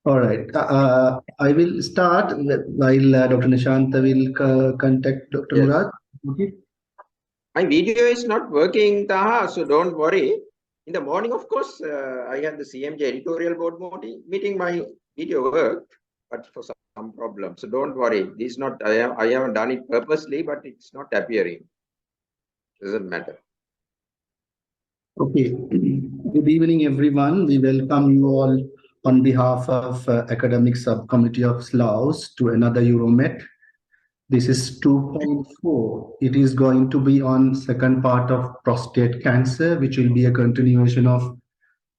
All right. I will start while Dr. Nishanta will contact Dr. Yes. Murad. Okay. My video is not working, Taha, so don't worry. In the morning, of course, I had the CMJ editorial board meeting. My video worked, but for some problem. So don't worry. This is not. I haven't done it purposely, but it's not appearing. Doesn't matter. Okay. Good evening, everyone. We welcome you all on behalf of Academic Subcommittee of SLAOS to another Uromet. This is 2.4. It is going to be on second part of prostate cancer, which will be a continuation of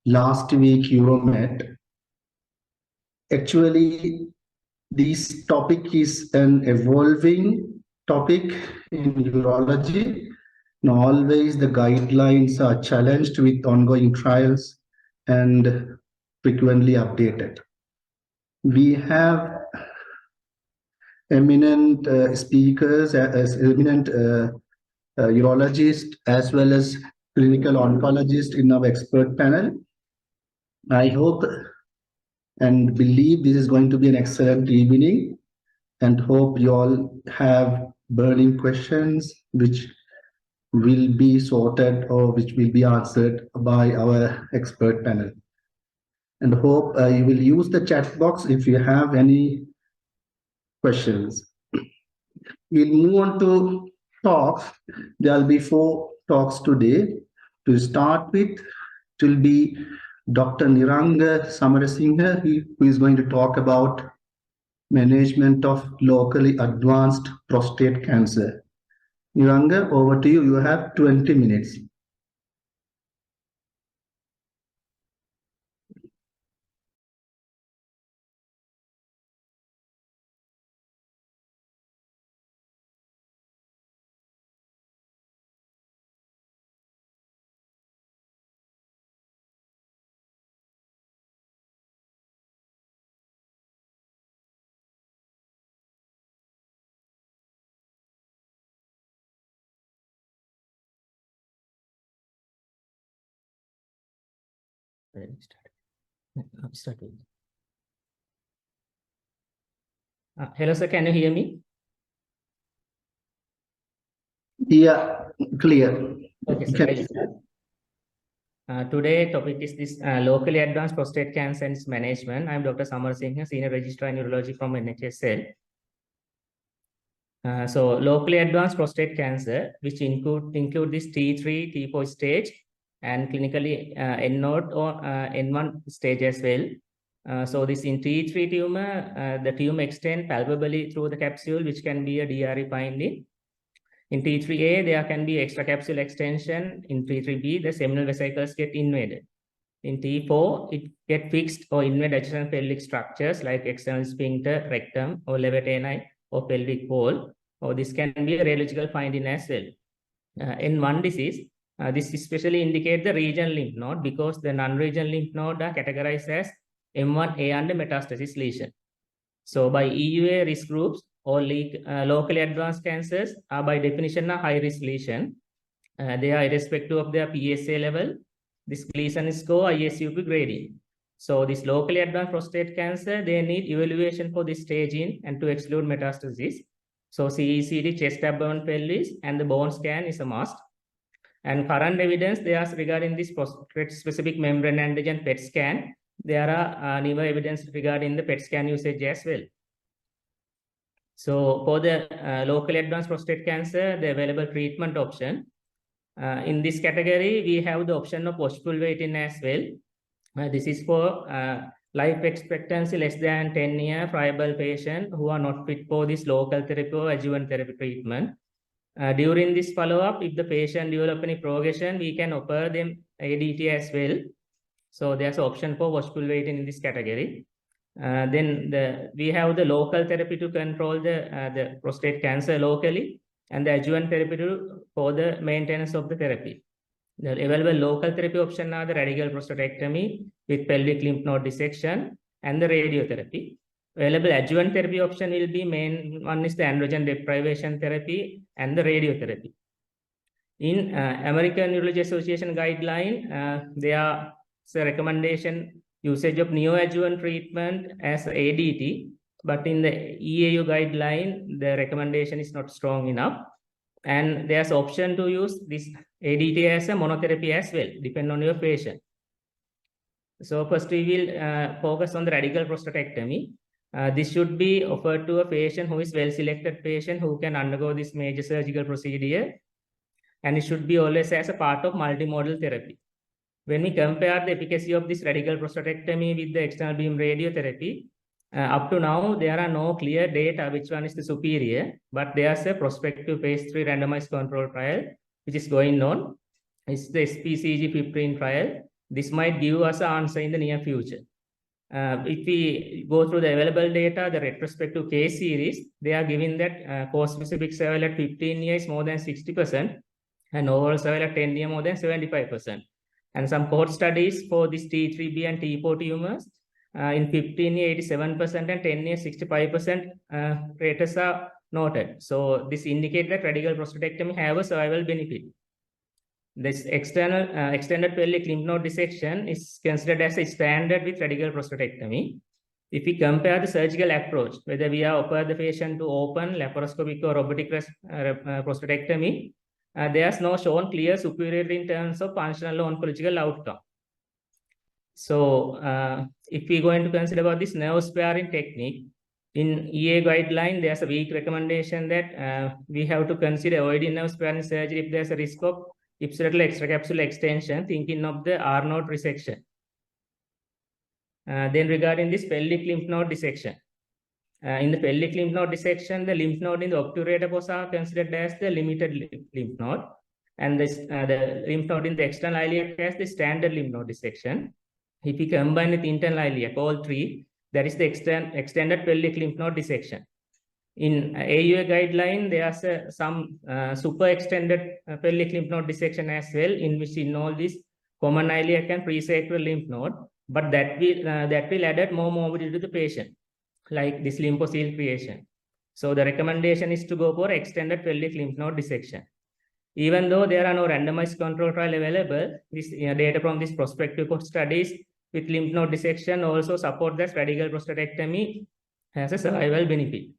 last week Uromet. Actually, this topic is an evolving topic in urology. Now, always the guidelines are challenged with ongoing trials and frequently updated. We have eminent speakers, as eminent urologists, as well as clinical oncologists in our expert panel. I hope and believe this is going to be an excellent evening, and hope you all have burning questions which will be sorted or which will be answered by our expert panel. And hope you will use the chat box if you have any questions. We'll move on to talks. There will be 4 talks today. To start with, it will be Dr. Niranga Samarasinghe, who is going to talk about management of locally advanced prostate cancer. Niranga, over to you. You have 20 minutes. Hello, sir. Can you hear me? Yeah, clear. Okay, sir. I'll start. Today topic is this locally advanced prostate cancer and its management. I'm Dr. Samar Singh, Senior Registrar in Urology from NHSL. So locally advanced prostate cancer, which include this T3, T4 stage, and clinically N0 or N1 stage as well. So this in T3 tumor, the tumor extends palpably through the capsule, which can be a DRE finding. In T3A, there can be extracapsular extension. In T3B, the seminal vesicles get invaded. In T4, it get fixed or invade adjacent pelvic structures like external sphincter, rectum, or levator ani, or pelvic wall. Or this can be a radiological finding as well. In one disease, this especially indicates the regional lymph node because the non-regional lymph node are categorized as M1A under metastasis lesion. So by EUA risk groups, or locally advanced cancers are by definition a high-risk lesion. They are irrespective of their PSA level. This lesion is called ISUP grading. So this locally advanced prostate cancer, they need evaluation for this staging and to exclude metastasis. So CECD, chest, abdomen, pelvis, and the bone scan is a must. And current evidence there is regarding this prostate-specific membrane antigen PET scan. There are newer evidence regarding the PET scan usage as well. So for the locally advanced prostate cancer, the available treatment option. In this category, we have the option of watchful waiting as well. This is for life expectancy less than 10 years friable patients who are not fit for this local therapy or adjuvant therapy treatment. During this follow-up, if the patient develop any progression, we can offer them ADT as well. So there's an option for watchful waiting in this category. Then we have the local therapy to control the prostate cancer locally, and the adjuvant therapy for the maintenance of the therapy. The available local therapy option are the radical prostatectomy with pelvic lymph node dissection and the radiotherapy. Available adjuvant therapy option will be main one is the androgen deprivation therapy and the radiotherapy. In American Urology Association guideline, there are a recommendation usage of neoadjuvant treatment as ADT, but in the EAU guideline, the recommendation is not strong enough. And there's option to use this ADT as a monotherapy as well, depending on your patient. So first we will focus on the radical prostatectomy. This should be offered to a patient who is well-selected patient who can undergo this major surgical procedure, and it should be always as a part of multimodal therapy. When we compare the efficacy of this radical prostatectomy with the external beam radiotherapy, up to now, there are no clear data which one is the superior, but there's a prospective phase 3 randomized control trial which is going on. It's the SPCG15 trial. This might give us an answer in the near future. If we go through the available data, the retrospective case series, they are giving that post-specific survival at 15 years more than 60%, and overall survival at 10 years more than 75%. And some cohort studies for this T3B and T4 tumors, in 15 years 87% and 10 years 65% rates are noted. So this indicates that radical prostatectomy have a survival benefit. This extended pelvic lymph node dissection is considered as a standard with radical prostatectomy. If we compare the surgical approach, whether we are offer the patient to open, laparoscopic or robotic prostatectomy, there's no shown clear superiority in terms of functional or oncological outcome. So if we going to consider about this nerve sparing technique, in EA guideline, there's a weak recommendation that we have to consider avoiding nerve sparing surgery if there's a risk of ipsilateral extracapsular extension, thinking of the R node resection. Then regarding this pelvic lymph node dissection. In the pelvic lymph node dissection, the lymph node in the obturator fossa are considered as the limited lymph node, and this, the lymph node in the external iliac as the standard lymph node dissection. If we combine with internal iliac, all three, that is the extended pelvic lymph node dissection. In AUA guideline, there's some super extended pelvic lymph node dissection as well, in which involve this common iliac and presacral lymph node, but that will add more morbidity to the patient, like this lymphocyte creation. So the recommendation is to go for extended pelvic lymph node dissection. Even though there are no randomized control trial available, this data from these prospective studies with lymph node dissection also support that radical prostatectomy has a survival benefit.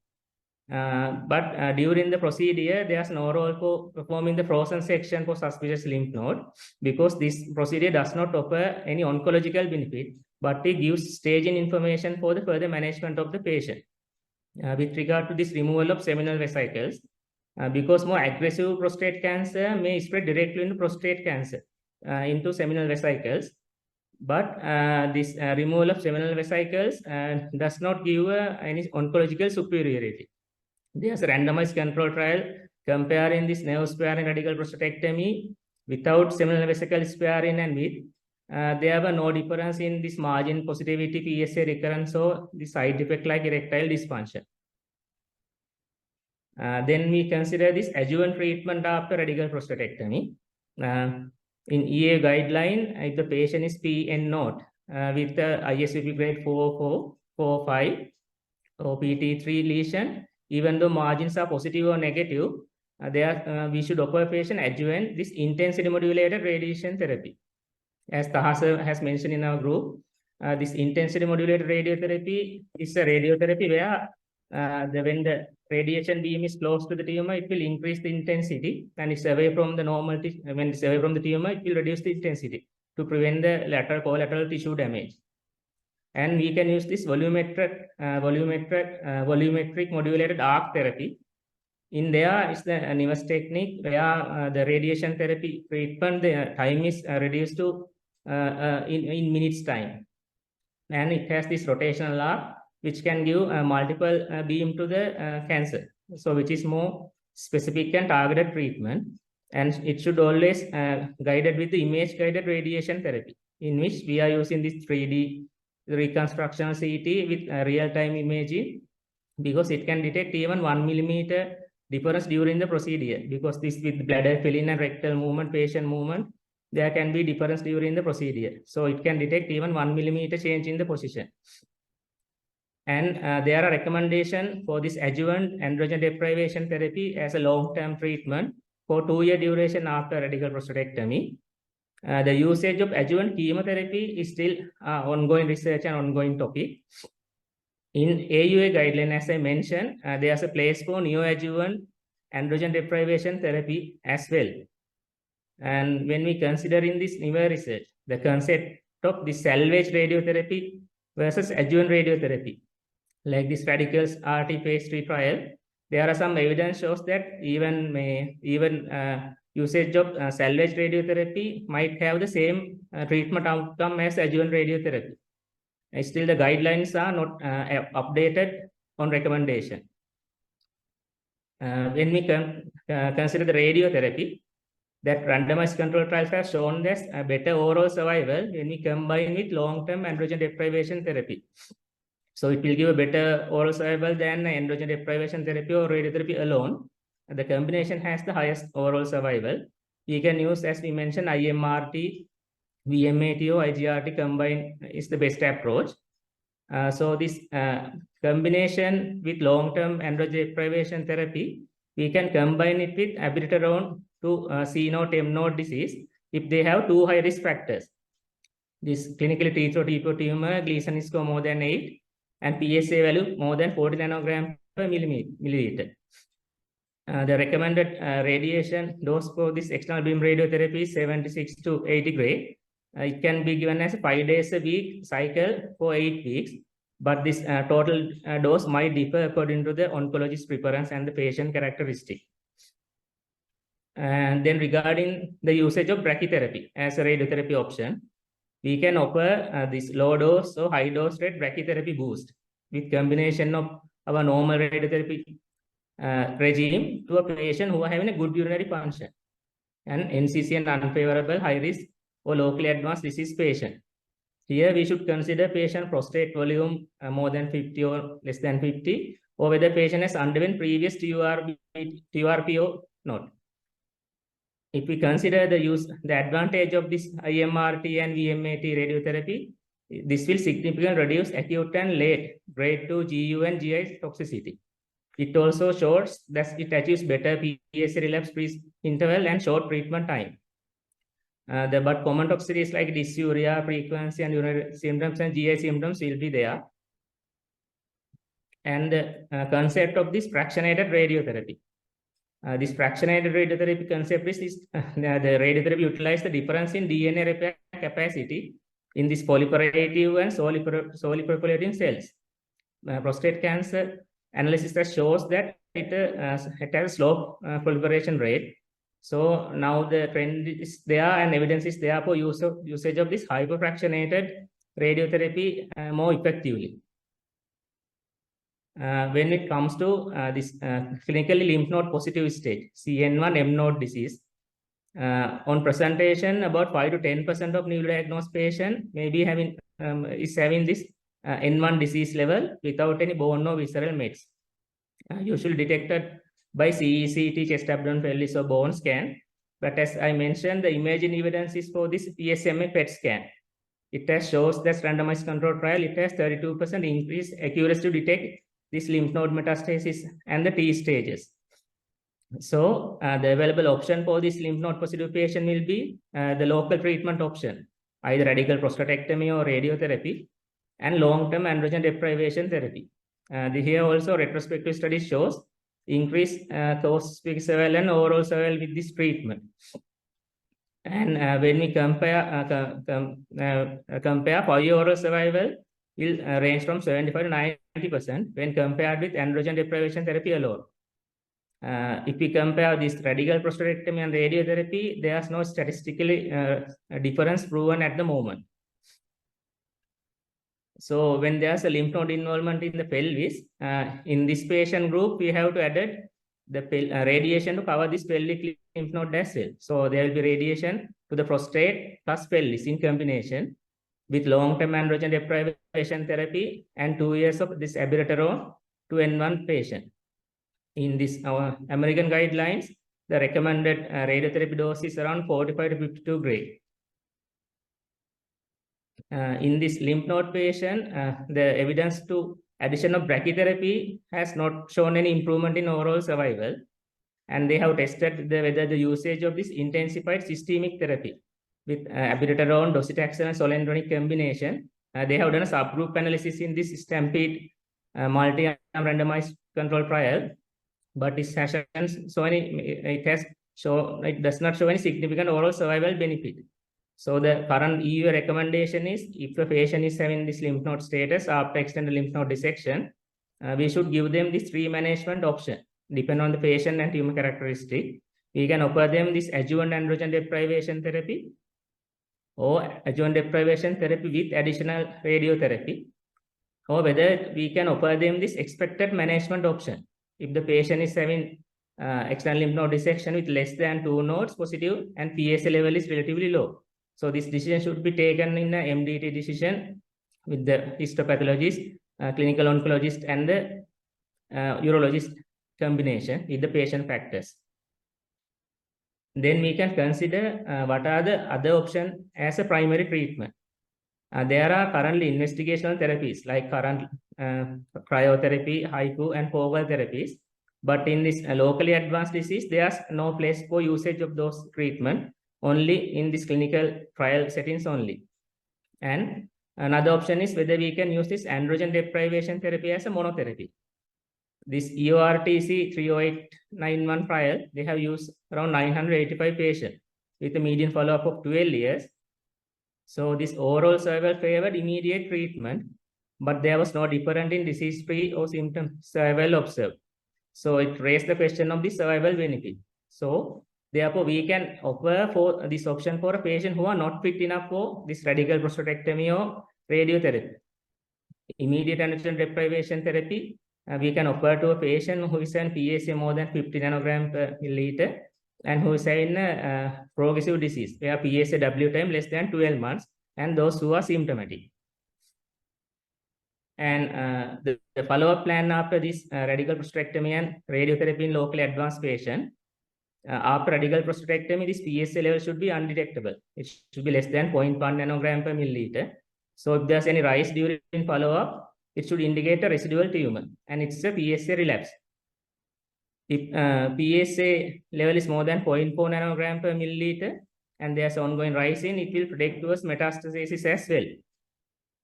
But during the procedure, there's no role for performing the frozen section for suspicious lymph node, because this procedure does not offer any oncological benefit, but it gives staging information for the further management of the patient. With regard to this removal of seminal vesicles, because more aggressive prostate cancer may spread directly into prostate cancer, into seminal vesicles, but this removal of seminal vesicles does not give any oncological superiority. There's a randomized control trial comparing this nerve sparing radical prostatectomy without seminal vesicle sparing and with. There were no difference in this margin positivity, PSA recurrence, or the side effect like erectile dysfunction. Then we consider this adjuvant treatment after radical prostatectomy. In EA guideline, if the patient is PN node with the ISVP grade 4, 4, 5 or PT3 lesion, even though margins are positive or negative, we should offer patient adjuvant this intensity modulated radiation therapy. As Taha has mentioned in our group, this intensity modulated radiotherapy is a radiotherapy where when the radiation beam is close to the tumor, it will increase the intensity, and it's away from the normal when it's away from the tumor, it will reduce the intensity to prevent the lateral collateral tissue damage. And we can use this volumetric modulated arc therapy. In there is the newest technique where the radiation therapy treatment, the time is reduced to in minutes time, and it has this rotational arc which can give multiple beam to the cancer, so which is more specific and targeted treatment, and it should always guided with the image guided radiation therapy, in which we are using this 3D reconstructional CT with real-time imaging, because it can detect even 1 millimeter difference during the procedure, because this with bladder filling and rectal movement, patient movement, there can be difference during the procedure. So it can detect even 1 millimeter change in the position. And there are recommendations for this adjuvant androgen deprivation therapy as a long-term treatment for 2-year duration after radical prostatectomy. The usage of adjuvant chemotherapy is still ongoing research and ongoing topic. In AUA guideline, as I mentioned, there's a place for neoadjuvant androgen deprivation therapy as well. And when we consider in this newer research, the concept of the salvage radiotherapy versus adjuvant radiotherapy, like this radicals RT phase 3 trial, there are some evidence shows that even usage of salvage radiotherapy might have the same treatment outcome as adjuvant radiotherapy. Still, the guidelines are not updated on recommendation. When we consider the radiotherapy, that randomized control trials have shown this better overall survival when we combine with long-term androgen deprivation therapy. So it will give a better oral survival than androgen deprivation therapy or radiotherapy alone. The combination has the highest overall survival. We can use, as we mentioned, IMRT, VMAT or IGRT combined is the best approach. So this combination with long-term androgen deprivation therapy, we can combine it with abiraterone to C-node, M-node disease if they have two high risk factors. This clinically T4 tumor, Gleason score more than 8, and PSA value more than 40 nanogram per milliliter. The recommended radiation dose for this external beam radiotherapy is 76 to 80 gray. It can be given as 5 days a week cycle for 8 weeks, but this total dose might differ according to the oncologist preference and the patient characteristic. And then regarding the usage of brachytherapy as a radiotherapy option, we can offer this low dose or high dose rate brachytherapy boost with combination of our normal radiotherapy regime to a patient who are having a good urinary function and NCCN unfavorable high risk or locally advanced disease patient. Here we should consider patient prostate volume more than 50 or less than 50, or whether patient has underwent previous TURP or not. If we consider the advantage of this IMRT and VMAT radiotherapy, this will significantly reduce acute and late grade 2 GU and GI toxicity. It also shows that it achieves better PSA relapse-free interval and short treatment time. But common toxicities like dysuria, frequency, and urinary symptoms and GI symptoms will be there. And the concept of this fractionated radiotherapy. This fractionated radiotherapy concept is the radiotherapy utilizes the difference in DNA repair capacity in these proliferative and solely proliferating cells. Prostate cancer analysis that shows that it has a slow proliferation rate. So now the trend is there and evidence is there for usage of this hyperfractionated radiotherapy more effectively. When it comes to this clinically lymph node positive stage, CN1 M node disease, on presentation, about 5 to 10% of newly diagnosed patient may be having this N1 disease level without any bone or visceral mets. Usually detected by CECT, chest abdomen pelvis or bone scan. But as I mentioned, the imaging evidence is for this PSMA PET scan. It has shows that randomized control trial, it has 32% increased accuracy to detect this lymph node metastasis and the T stages. So the available option for this lymph node positive patient will be the local treatment option, either radical prostatectomy or radiotherapy, and long-term androgen deprivation therapy. Here also retrospective study shows increased cause-specific survival and overall survival with this treatment. And when we compare 5-year overall survival, will range from 75 to 90% when compared with androgen deprivation therapy alone. If we compare this radical prostatectomy and radiotherapy, there's no statistically difference proven at the moment. So when there's a lymph node involvement in the pelvis, in this patient group, we have to add the radiation to cover this pelvic lymph node as well. So there will be radiation to the prostate plus pelvis in combination with long-term androgen deprivation therapy and 2 years of this abiraterone to N1 patient. In this American guidelines, the recommended radiotherapy dose is around 45 to 52 gray. In this lymph node patient, the evidence to addition of brachytherapy has not shown any improvement in overall survival. And they have tested whether the usage of this intensified systemic therapy, with abiraterone, docetaxel, and solendronic combination. They have done a subgroup analysis in this Stampede multi-arm randomized control trial, but it does not show any significant overall survival benefit. So the current EU recommendation is, if a patient is having this lymph node status after extended lymph node dissection, we should give them this remanagement option, depending on the patient and tumor characteristic. We can offer them this adjuvant androgen deprivation therapy or adjuvant deprivation therapy with additional radiotherapy, or whether we can offer them this expected management option. If the patient is having external lymph node dissection with less than 2 nodes positive and PSA level is relatively low. So this decision should be taken in the MDT decision with the histopathologist, clinical oncologist, and the urologist combination with the patient factors. Then we can consider what are the other options as a primary treatment. There are currently investigational therapies like current cryotherapy, HIFU, and focal therapies. But in this locally advanced disease, there's no place for usage of those treatment, only in this clinical trial settings only. And another option is whether we can use this androgen deprivation therapy as a monotherapy. This EORTC 30891 trial, they have used around 985 patients with a median follow-up of 12 years. So this overall survival favored immediate treatment, but there was no difference in disease-free or symptom survival observed. So it raised the question of the survival benefit. So therefore, we can offer for this option for a patient who are not fit enough for this radical prostatectomy or radiotherapy. Immediate androgen deprivation therapy, we can offer to a patient who is in PSA more than 50 nanogram per milliliter and who is in progressive disease, where PSA W time less than 12 months, and those who are symptomatic. And the follow-up plan after this radical prostatectomy and radiotherapy in locally advanced patient, after radical prostatectomy, this PSA level should be undetectable. It should be less than 0.1 nanogram per milliliter. So if there's any rise during follow-up, it should indicate a residual tumor, and it's a PSA relapse. If PSA level is more than 0.4 nanogram per milliliter, and there's ongoing rise in, it will predict towards metastasis as well.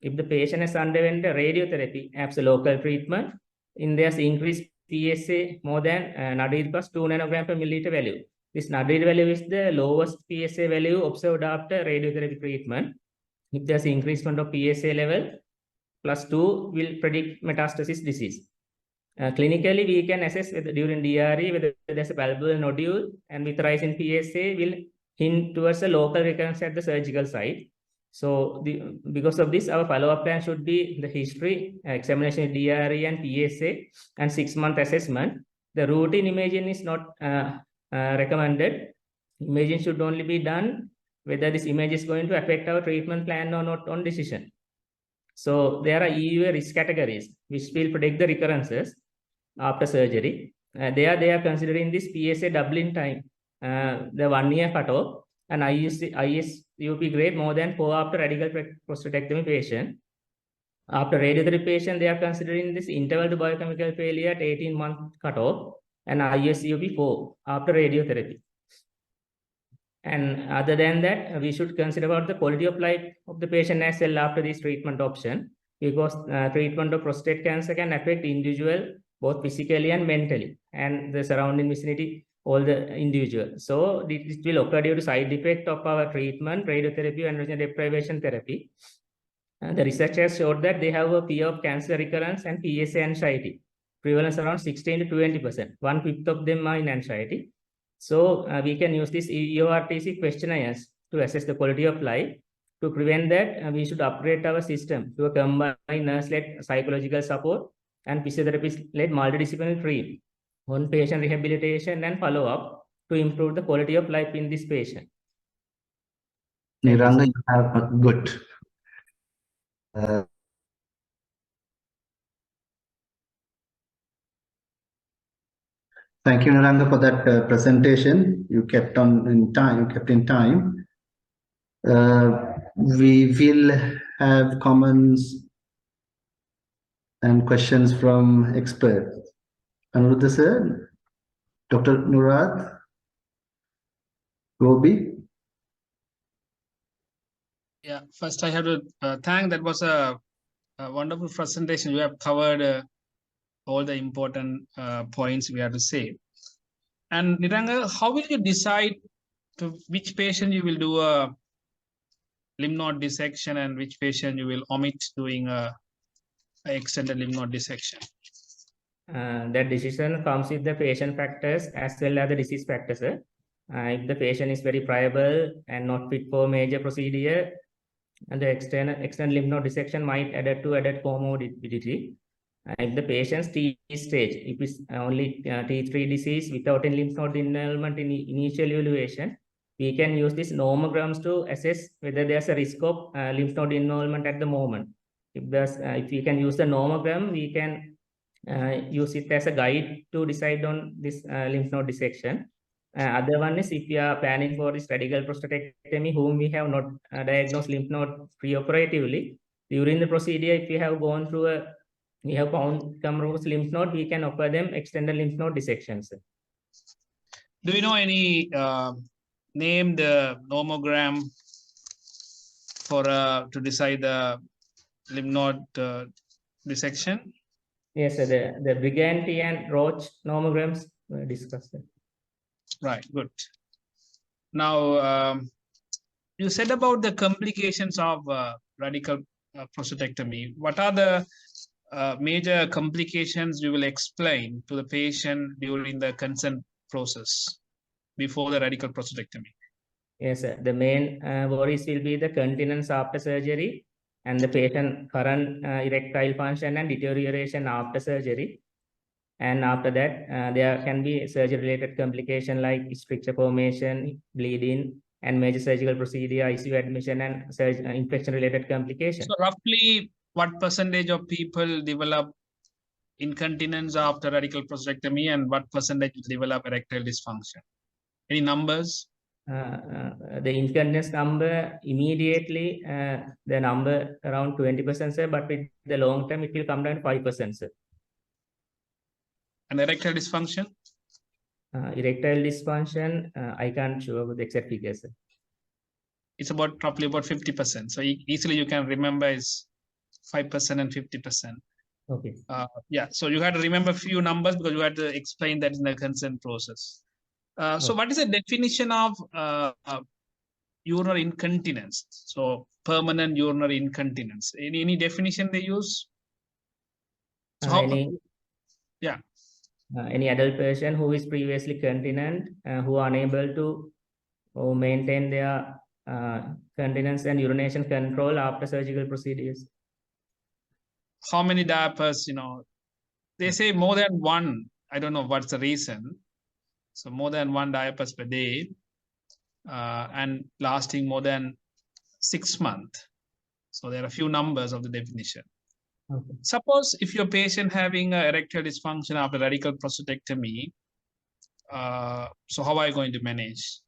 If the patient has underwent radiotherapy as a local treatment, in there's increased PSA more than nadir plus 2 nanogram per milliliter value. This nadir value is the lowest PSA value observed after radiotherapy treatment. If there's increasement of PSA level, plus 2 will predict metastasis disease. Clinically, we can assess whether during DRE whether there's a palpable nodule, and with rise in PSA will hint towards a local recurrence at the surgical site. So because of this, our follow-up plan should be the history, examination of DRE and PSA, and 6-month assessment. The routine imaging is not recommended. Imaging should only be done whether this image is going to affect our treatment plan or not on decision. So there are EUA risk categories which will predict the recurrences after surgery. They are considering this PSA doubling time, the 1-year cutoff, and ISUP grade more than 4 after radical prostatectomy patient. After radiotherapy patient, they are considering this interval to biochemical failure at 18-month cutoff, and ISUP 4 after radiotherapy. And other than that, we should consider about the quality of life of the patient as well after this treatment option, because treatment of prostate cancer can affect individual both physically and mentally, and the surrounding vicinity, all the individual. So it will occur due to side effect of our treatment, radiotherapy, androgen deprivation therapy. And the research has showed that they have a fear of cancer recurrence and PSA anxiety. Prevalence around 16 to 20%. 1/5 of them are in anxiety. So we can use this EORTC questionnaires to assess the quality of life. To prevent that, we should upgrade our system to a combined nurse-led psychological support and physiotherapist-led multidisciplinary team on patient rehabilitation and follow-up to improve the quality of life in this patient. Niranga, you have good. Thank you, Niranga, for that presentation. You kept in time. We will have comments and questions from experts. Anuruddha sir, Dr. Nurad, Gobi. Yeah, first I have to thank. That was a wonderful presentation. You have covered all the important points we have to say. And Niranga, how will you decide to which patient you will do a lymph node dissection and which patient you will omit doing a extended lymph node dissection? That decision comes with the patient factors as well as the disease factors. If the patient is very friable and not fit for major procedure, and the external lymph node dissection might add comorbidity. If the patient's T stage, if it's only T3 disease without any lymph node involvement in initial evaluation, we can use these nomograms to assess whether there's a risk of lymph node involvement at the moment. If we can use the nomogram, we can use it as a guide to decide on this lymph node dissection. Other one is if we are planning for this radical prostatectomy, whom we have not diagnosed lymph node preoperatively, during the procedure, if we have gone through we have found compromised lymph node, we can offer them extended lymph node dissections. Do you know any named nomogram for to decide the lymph node dissection? Yes, the Briganti and Roche nomograms were discussed. Right, good. Now, you said about the complications of radical prostatectomy. What are the major complications you will explain to the patient during the consent process before the radical prostatectomy? Yes, sir. The main worries will be the continence after surgery and the patient current erectile function and deterioration after surgery. And after that, there can be surgery-related complication like stricture formation, bleeding, and major surgical procedure, ICU admission, and infection-related complications. So roughly, what percentage of people develop incontinence after radical prostatectomy, and what percentage develop erectile dysfunction? Any numbers? The incontinence number immediately, the number around 20%, sir, but with the long term, it will come down to 5%, sir. And erectile dysfunction? Erectile dysfunction, I can't show about the exact figures, sir. It's about roughly about 50%. So easily you can remember is 5% and 50%. Okay. Yeah, so you had to remember a few numbers because you had to explain that in the consent process. So what is the definition of urinary incontinence? So permanent urinary incontinence. Any definition they use? So any adult person who is previously continent, who are unable to maintain their continence and urination control after surgical procedures. How many diapers, they say more than one. I don't know what's the reason. So more than one diapers per day and lasting more than 6 months. So there are a few numbers of the definition. Okay. Suppose if your patient having erectile dysfunction after radical prostatectomy, so how are you going to manage?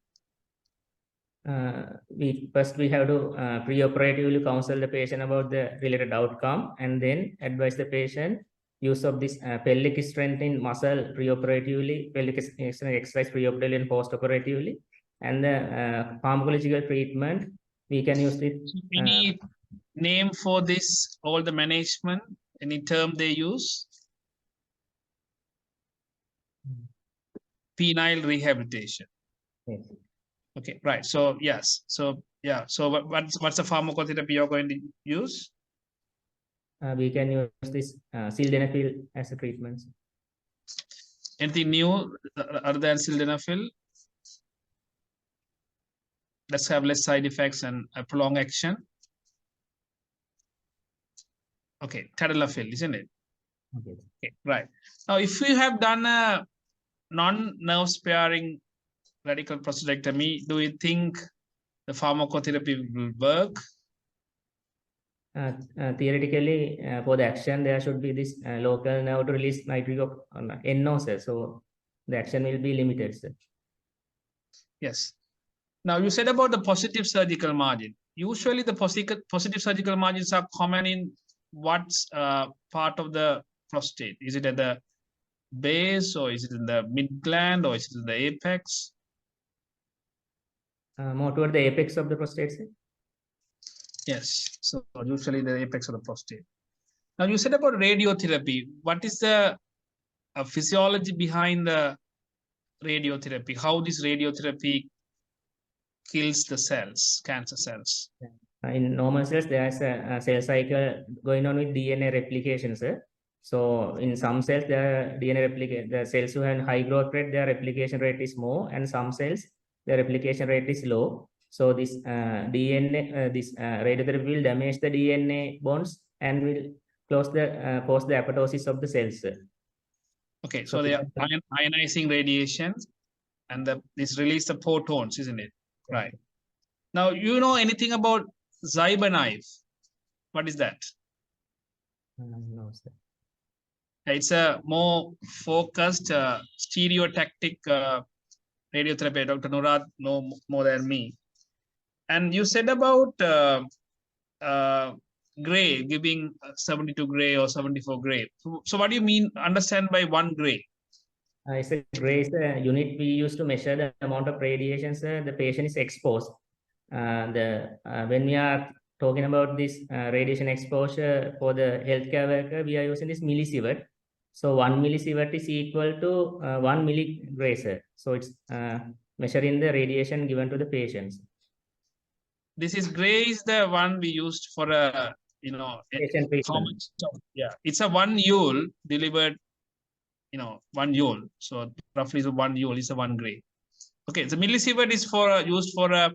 We have to preoperatively counsel the patient about the related outcome and then advise the patient use of this pelvic strengthening muscle preoperatively, pelvic exercise preoperatively and postoperatively, and the pharmacological treatment we can use it. Any name for this, all the management, any term they use? Penile rehabilitation. Yes. Okay, right. So yes. So yeah. So what's the pharmacotherapy you're going to use? We can use this sildenafil as a treatment. Anything new other than sildenafil? Let's have less side effects and a prolonged action. Okay, tadalafil, isn't it? Okay. Okay, right. Now, if you have done a non-nerve sparing radical prostatectomy, do you think the pharmacotherapy will work? Theoretically, for the action, there should be this local nerve to release nitric NO, sir. So the action will be limited, sir. Yes. Now, you said about the positive surgical margin. Usually, the positive surgical margins are common in what part of the prostate? Is it at the base, or is it in the mid gland, or is it in the apex? More toward the apex of the prostate, sir. Yes. So usually the apex of the prostate. Now you said about radiotherapy. What is the physiology behind the radiotherapy? How this radiotherapy kills the cells, cancer cells? In normal cells, there's a cell cycle going on with DNA replication, sir. So in some cells, the DNA replicate, the cells who have high growth rate, their replication rate is more, and some cells, the replication rate is low. So this DNA, this radiotherapy will damage the DNA bonds and will cause the apoptosis of the cells, sir. Okay, so they are ionizing radiation, and this release the photons, isn't it? Right. Now, you know anything about Zyberknife? What is that? No, sir. It's a more focused stereotactic radiotherapy. Dr. Nurad know more than me. And you said about gray, giving 72 gray or 74 gray. So what do you mean, understand by 1 gray? It's a gray is a unit we use to measure the amount of radiations the patient is exposed. When we are talking about this radiation exposure for the healthcare worker, we are using this millisievert. So 1 millisievert is equal to 1 milligray, sir. So it's measuring the radiation given to the patients. This is gray is the one we used for a, Patient how much? Yeah, it's a 1 joule delivered, 1 joule. So roughly is 1 joule is a 1 gray. Okay, the millisievert is for used for a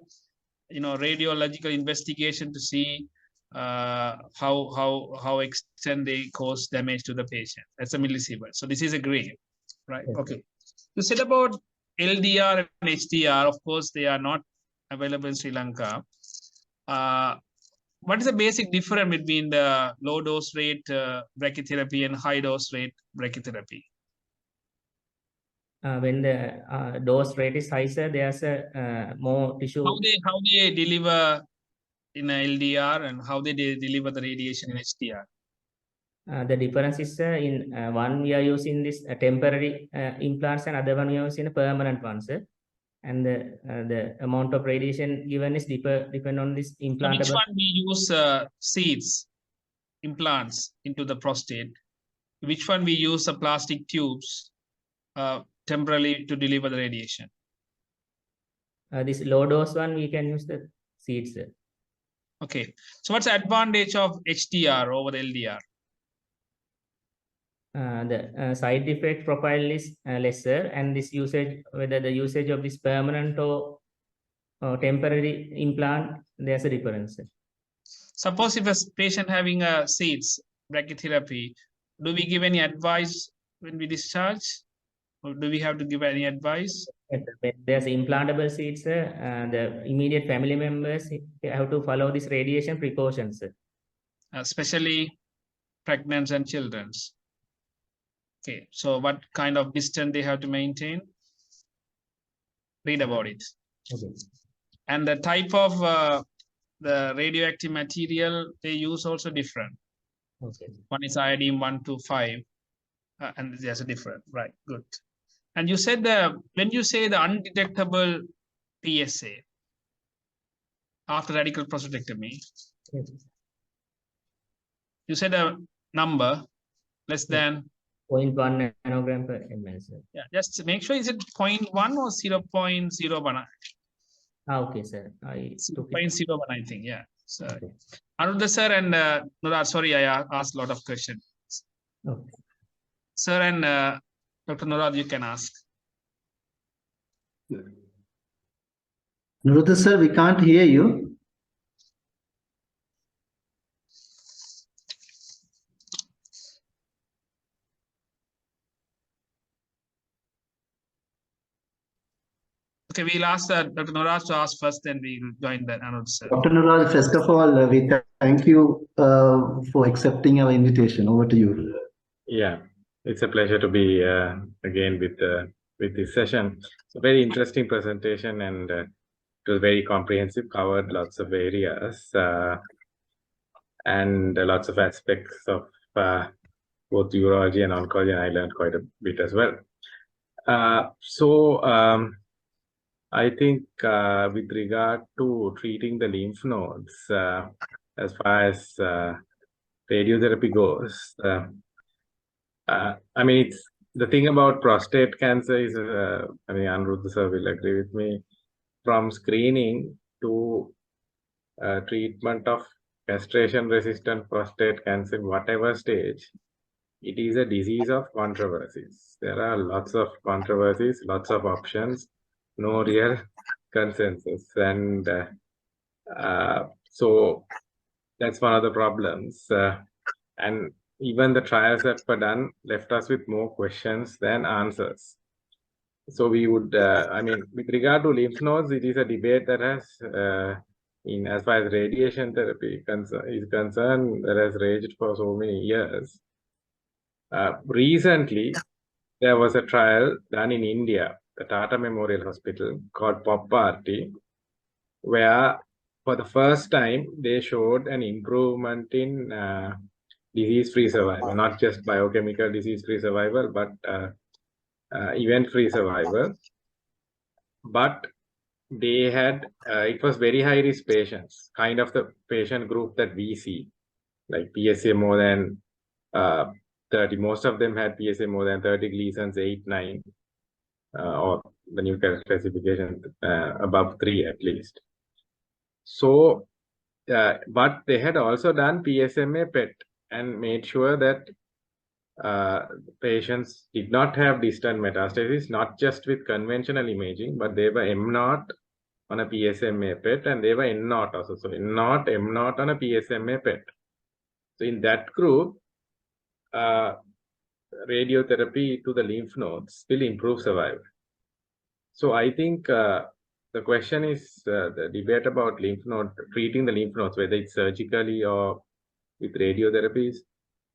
radiological investigation to see how extent they cause damage to the patient. That's a millisievert. So this is a gray, right? Yes. Okay. You said about LDR and HDR. Of course, they are not available in Sri Lanka. What is the basic difference between the low dose rate brachytherapy and high dose rate brachytherapy? When the dose rate is high, sir, there's a more tissue. How they deliver in a LDR and how they deliver the radiation in HDR? The difference is in one we are using this temporary implants, and other one we are using a permanent one, sir. And the amount of radiation given is depend on this implant. Which one we use seeds, implants into the prostate? Which one we use plastic tubes temporarily to deliver the radiation? This low dose one we can use the seeds, sir. Okay, so what's the advantage of HDR over the LDR? The side effect profile is lesser, and this usage, whether the usage of this permanent or temporary implant, there's a difference. Suppose if a patient having a seeds brachytherapy, do we give any advice when we discharge, or do we have to give any advice? When there's implantable seeds, the immediate family members have to follow this radiation precautions, especially pregnant and children. Okay, so what kind of distance they have to maintain? Read about it. Okay. And the type of the radioactive material they use also different. Okay. One is iodine 125, and there's a different, right? Good. And you said when you say the undetectable PSA after radical prostatectomy, Yes. you said a number less than 0.1 nanogram per ml, sir. Yeah, just make sure is it 0.1 or 0.01? Okay, sir. 0.01, I think. Yeah. So, Okay. Anurudha sir and Nurad, sorry, I asked a lot of questions. Okay. Sir and Dr. Nurad, you can ask. Nurudha sir, we can't hear you. Okay, we'll ask Dr. Nurad to ask first, then we'll join the Anurudha sir. Dr. Nuraj, first of all, we thank you for accepting our invitation. Over to you. Yeah, it's a pleasure to be again with this session. It's a very interesting presentation, and it was very comprehensive, covered lots of areas and lots of aspects of both urology and oncology, and I learned quite a bit as well. I think with regard to treating the lymph nodes, as far as radiotherapy goes. I mean, it's the thing about prostate cancer is, I mean, Aniruddha sir will agree with me, from screening to treatment of castration-resistant prostate cancer, whatever stage, it is a disease of controversies. There are lots of controversies, lots of options, no real consensus. And so that's one of the problems. And even the trials that were done left us with more questions than answers. So we would, I mean, with regard to lymph nodes, it is a debate that has, in as far as radiation therapy is concerned, that has raged for so many years. Recently, there was a trial done in India, the Tata Memorial Hospital, called POP-RT, where for the first time they showed an improvement in disease-free survival, not just biochemical disease-free survival, but event-free survival. But they had, it was very high-risk patients, kind of the patient group that we see, like PSA more than 30. Most of them had PSA more than 30, Gleason's 8, 9, or the new classification above 3 at least. So, but they had also done PSMA PET and made sure that patients did not have distant metastasis, not just with conventional imaging, but they were M0 on a PSMA PET and they were N0 also. So N0, M0 on a PSMA PET. So in that group, radiotherapy to the lymph nodes will improve survival. So I think the question is the debate about lymph node, treating the lymph nodes, whether it's surgically or with radiotherapies,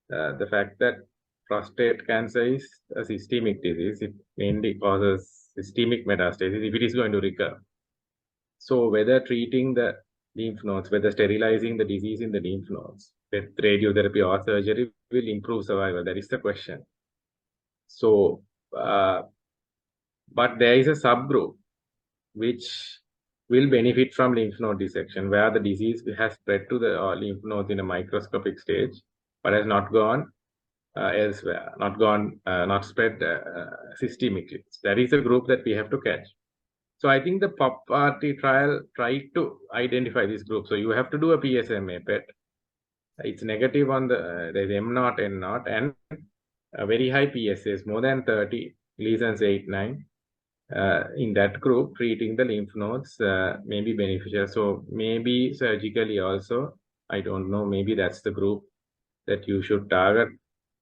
the fact that prostate cancer is a systemic disease, it mainly causes systemic metastasis if it is going to recur. So whether treating the lymph nodes, whether sterilizing the disease in the lymph nodes with radiotherapy or surgery will improve survival, that is the question. So, but there is a subgroup which will benefit from lymph node dissection, where the disease has spread to the lymph nodes in a microscopic stage, but has not gone elsewhere, not spread systemically. That is a group that we have to catch. So I think the POP-RT trial tried to identify this group. So you have to do a PSMA PET. It's negative on the there's M0, N0, and a very high PSAs, more than 30, lesions 8, 9. In that group, treating the lymph nodes may be beneficial. So maybe surgically also, I don't know, maybe that's the group that you should target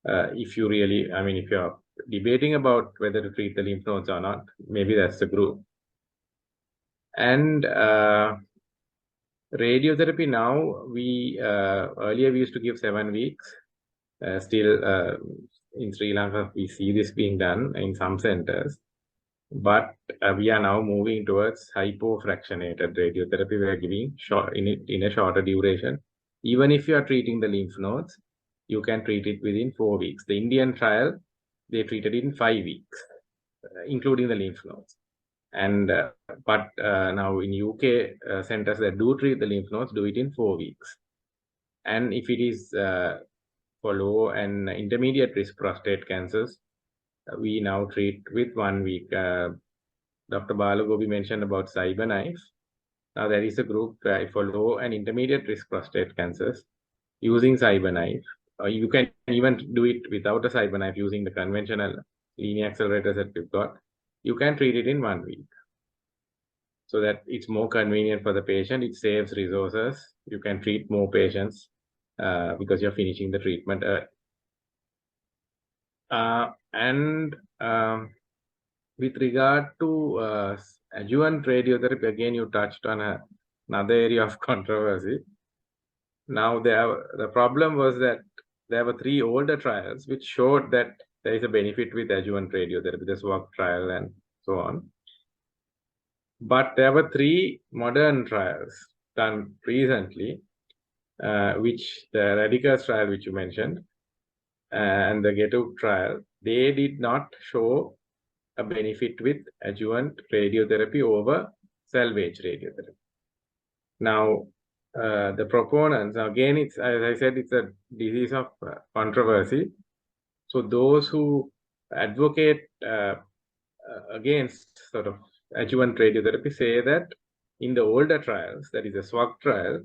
if you really, I mean, if you're debating about whether to treat the lymph nodes or not, maybe that's the group. And radiotherapy now, we earlier we used to give 7 weeks. Still in Sri Lanka, we see this being done in some centers. But we are now moving towards hypofractionated radiotherapy. We are giving in a shorter duration. Even if you are treating the lymph nodes, you can treat it within 4 weeks. The Indian trial, they treated it in 5 weeks, including the lymph nodes. And but now in UK, centers that do treat the lymph nodes do it in 4 weeks. And if it is for low and intermediate risk prostate cancers, we now treat with 1 week. Dr. Balagobi mentioned about CyberKnife. Now there is a group for low and intermediate risk prostate cancers using CyberKnife. You can even do it without a CyberKnife using the conventional linear accelerators that we've got. You can treat it in 1 week, so that it's more convenient for the patient. It saves resources. You can treat more patients because you're finishing the treatment. With regard to adjuvant radiotherapy, again, you touched on another area of controversy. Now, the problem was that there were 3 older trials which showed that there is a benefit with adjuvant radiotherapy, the SWOG trial and so on. But there were 3 modern trials done recently, which the Radicus trial, which you mentioned, and the GETUC trial, they did not show a benefit with adjuvant radiotherapy over salvage radiotherapy. Now, the proponents, again, it's, as I said, it's a disease of controversy. So those who advocate against sort of adjuvant radiotherapy say that in the older trials, that is the SWOG trial,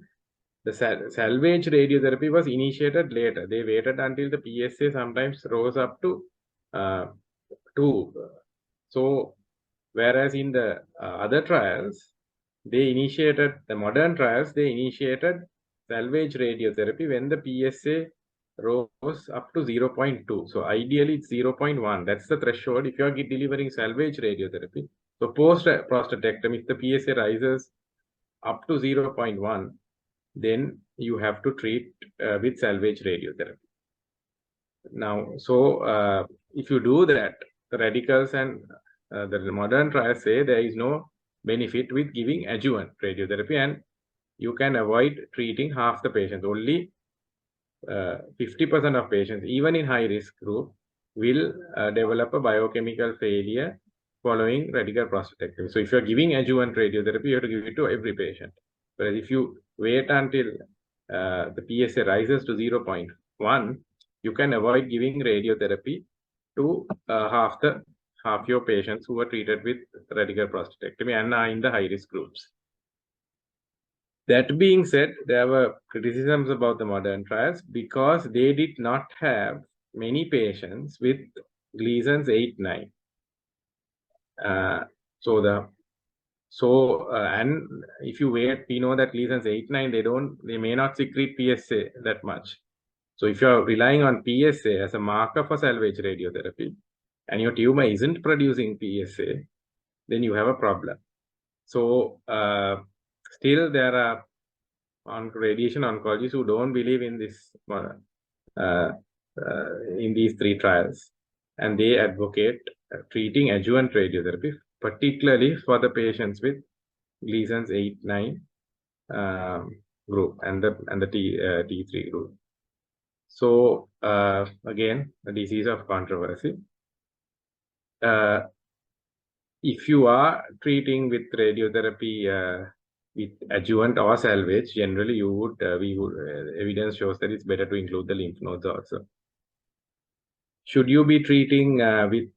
the salvage radiotherapy was initiated later. They waited until the PSA sometimes rose up to 2. So whereas in the other trials, they initiated, the modern trials, they initiated salvage radiotherapy when the PSA rose up to 0.2. So ideally it's 0.1. That's the threshold if you are delivering salvage radiotherapy. So post prostatectomy, if the PSA rises up to 0.1, then you have to treat with salvage radiotherapy. Now, so if you do that, the radicals and the modern trials say there is no benefit with giving adjuvant radiotherapy, and you can avoid treating half the patients. Only 50% of patients, even in high risk group, will develop a biochemical failure following radical prostatectomy. So if you're giving adjuvant radiotherapy, you have to give it to every patient. Whereas if you wait until the PSA rises to 0.1, you can avoid giving radiotherapy to half your patients who are treated with radical prostatectomy and are in the high risk groups. That being said, there were criticisms about the modern trials because they did not have many patients with Gleason's 8-9. And if you wait, we know that Gleason's 8-9, they may not secrete PSA that much. So if you're relying on PSA as a marker for salvage radiotherapy and your tumor isn't producing PSA, then you have a problem. So still there are radiation oncologists who don't believe in this in these 3 trials, and they advocate treating adjuvant radiotherapy, particularly for the patients with Gleason's 8-9 group and the T3 group. So again, a disease of controversy. If you are treating with radiotherapy with adjuvant or salvage, generally you would, evidence shows that it's better to include the lymph nodes also. Should you be treating with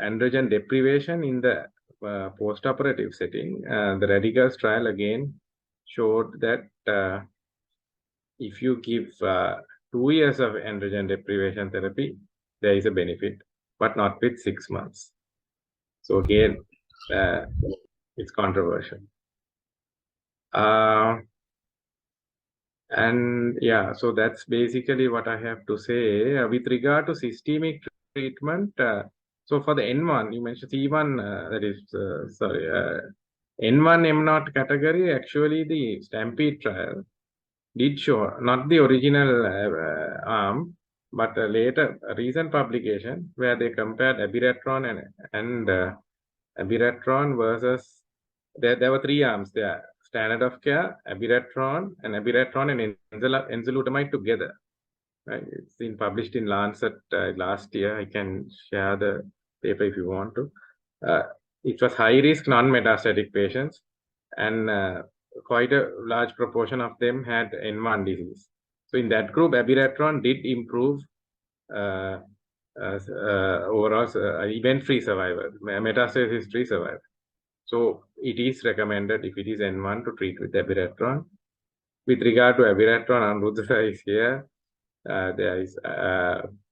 androgen deprivation in the post-operative setting? The radicals trial again showed that if you give 2 years of androgen deprivation therapy, there is a benefit, but not with 6 months. So again, it's controversial. And yeah, so that's basically what I have to say. With regard to systemic treatment, so for the N1, you mentioned C1, that is, N1 M0 category, actually the Stampede trial did show, not the original arm, but a recent publication where they compared abiraterone and abiraterone versus, there were 3 arms there: standard of care, abiraterone and enzalutamide together. Right? It's been published in Lancet last year. I can share the paper if you want to. It was high risk non-metastatic patients, and quite a large proportion of them had N1 disease. So in that group, abiraterone did improve overall event-free survival, metastasis-free survival. So it is recommended, if it is N1, to treat with abiraterone. With regard to abiraterone, Anuruddha is here. There is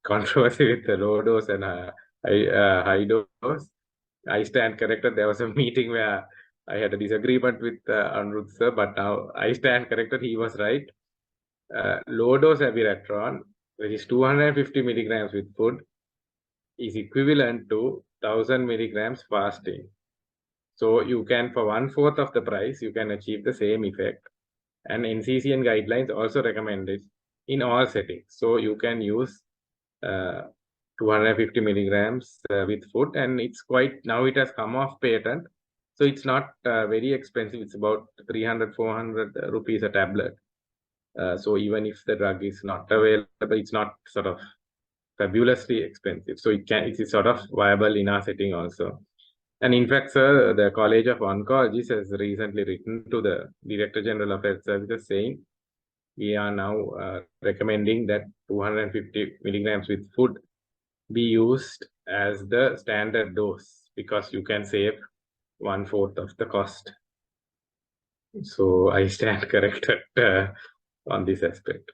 controversy with the low dose and high dose. I stand corrected. There was a meeting where I had a disagreement with Anuruddha, but now I stand corrected. He was right. Low dose abiraterone, which is 250 milligrams with food, is equivalent to 1000 milligrams fasting. So you can, for 1/4 of the price, you can achieve the same effect. And NCCN guidelines also recommend it in all settings. So you can use 250 milligrams with food, and it's quite, now it has come off patent. So it's not very expensive. It's about 300-400 rupees a tablet. So even if the drug is not available, it's not sort of fabulously expensive. So it is sort of viable in our setting also. And in fact, sir, the College of Oncologists has recently written to the Director General of Health Services saying we are now recommending that 250 milligrams with food be used as the standard dose because you can save 1/4 of the cost. So I stand corrected on this aspect.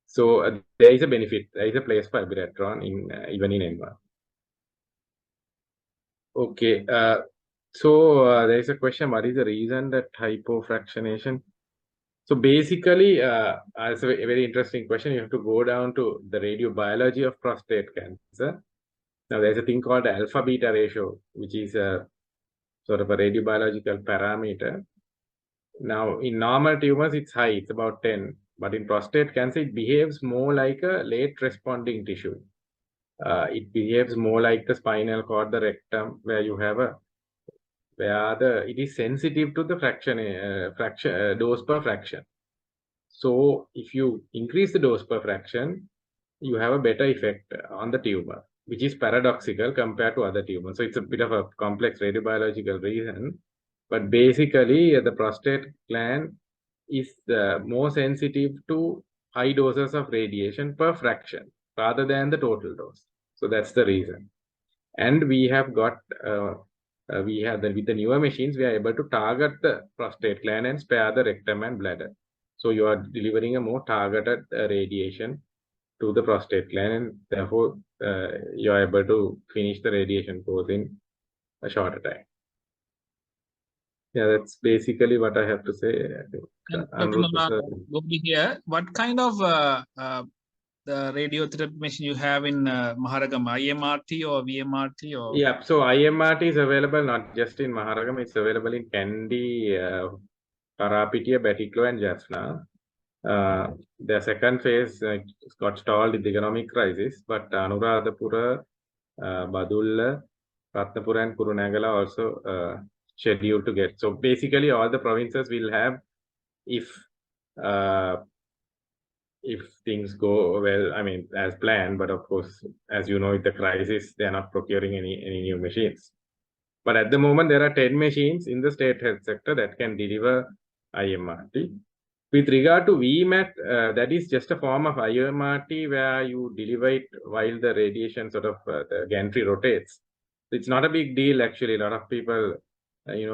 So there is a benefit, there is a place for abiraterone in even in N1. Okay, so there is a question, what is the reason that hypofractionation? So basically, it's a very interesting question. You have to go down to the radiobiology of prostate cancer. Now there's a thing called the alpha beta ratio, which is a sort of a radiobiological parameter. Now in normal tumors, it's high, it's about 10. But in prostate cancer, it behaves more like a late responding tissue. It behaves more like the spinal cord, the rectum, where you have a it is sensitive to the dose per fraction. So if you increase the dose per fraction, you have a better effect on the tumor, which is paradoxical compared to other tumors. So it's a bit of a complex radiobiological reason, but basically the prostate gland is more sensitive to high doses of radiation per fraction rather than the total dose. So that's the reason. And we have got with the newer machines, we are able to target the prostate gland and spare the rectum and bladder. So you are delivering a more targeted radiation to the prostate gland, and therefore you are able to finish the radiation course in a shorter time. Yeah, that's basically what I have to say. I think, Anuruddha sir. Here, what kind of the radiotherapy machine you have in Maharagam, IMRT or VMRT? Or Yeah, so IMRT is available not just in Maharagam, it's available in Kandy, Karapitiya, Batiklo, and Jaffna. The second phase got stalled in the economic crisis, but Anuradhapura, Badulla, Ratnapura, and Kurunagala also scheduled to get. So basically, all the provinces will have, if things go well, I mean, as planned. But of course, as you know, with the crisis, they are not procuring any new machines. But at the moment, there are 10 machines in the state health sector that can deliver IMRT. With regard to VMAT, that is just a form of IMRT where you deliver it while the radiation sort of the gantry rotates. It's not a big deal actually. A lot of people,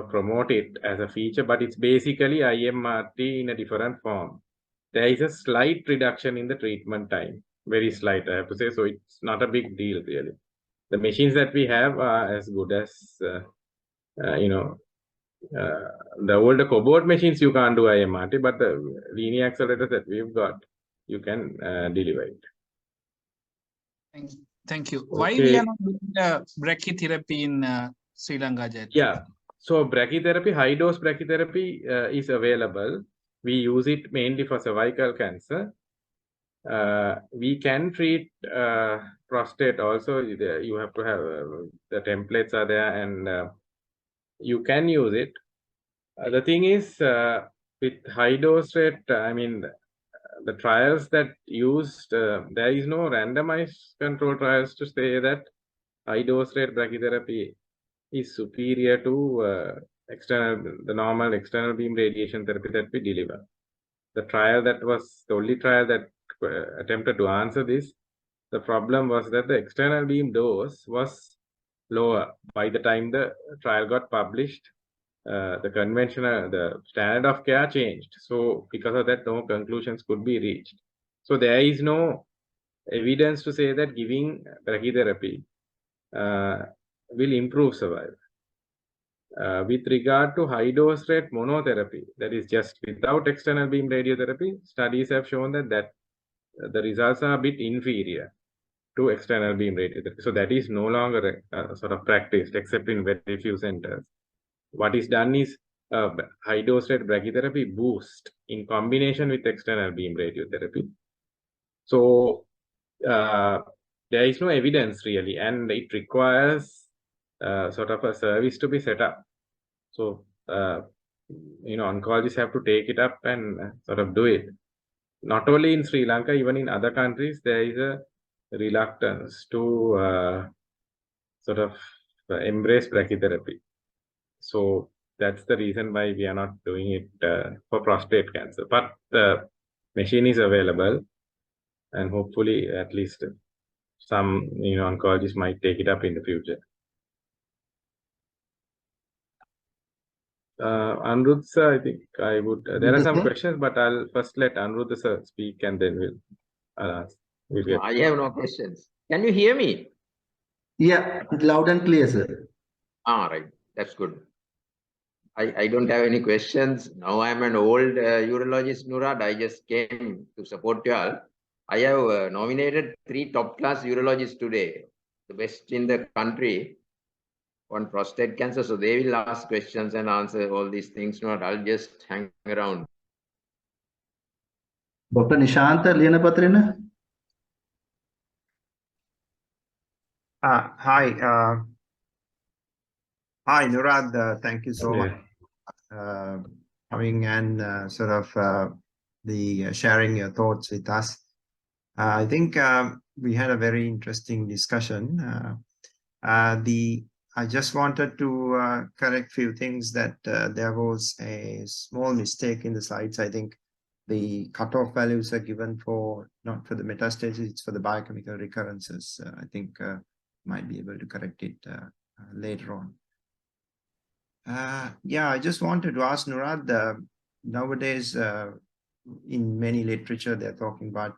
promote it as a feature, but it's basically IMRT in a different form. There is a slight reduction in the treatment time, very slight, I have to say. So it's not a big deal really. The machines that we have are as good as the older cobalt machines. You can't do IMRT, but the linear accelerators that we've got, you can deliver it. Thank you. Why we are not doing brachytherapy in Sri Lanka yet? Yeah, so brachytherapy, high dose brachytherapy is available. We use it mainly for cervical cancer. We can treat prostate also. You have to have the templates are there, and you can use it. The thing is, with high dose rate, I mean, the trials that used, there is no randomized control trials to say that high dose rate brachytherapy is superior to the normal external beam radiation therapy that we deliver. The trial that was the only trial that attempted to answer this, the problem was that the external beam dose was lower. By the time the trial got published, the standard of care changed. So because of that, no conclusions could be reached. So there is no evidence to say that giving brachytherapy will improve survival. With regard to high dose rate monotherapy, that is just without external beam radiotherapy, studies have shown that the results are a bit inferior to external beam radiotherapy. So that is no longer sort of practiced except in very few centers. What is done is high dose rate brachytherapy boost in combination with external beam radiotherapy. So there is no evidence really, and it requires sort of a service to be set up. So oncologists have to take it up and sort of do it. Not only in Sri Lanka, even in other countries, there is a reluctance to sort of embrace brachytherapy. So that's the reason why we are not doing it for prostate cancer. But the machine is available, and hopefully at least some oncologists might take it up in the future. Anirudh sir, I think I would. There are some questions, but I'll first let Anirudh sir speak, and then I'll ask. I have no questions. Can you hear me? Yeah, loud and clear, sir. Right. That's good. I don't have any questions. Now I'm an old urologist, Nurad. I just came to support you all. I have nominated 3 top-class urologists today, the best in the country on prostate cancer. So they will ask questions and answer all these things. Not, I'll just hang around. Dr. Nishanta Lianapatrina. Hi, Nurad. Thank you so much coming and sharing your thoughts with us. I think we had a very interesting discussion. I just wanted to correct few things that there was a small mistake in the slides. I think the cutoff values are given for not for the metastasis, it's for the biochemical recurrences. I think might be able to correct it later on. I just wanted to ask Nurad, nowadays in many literature, they're talking about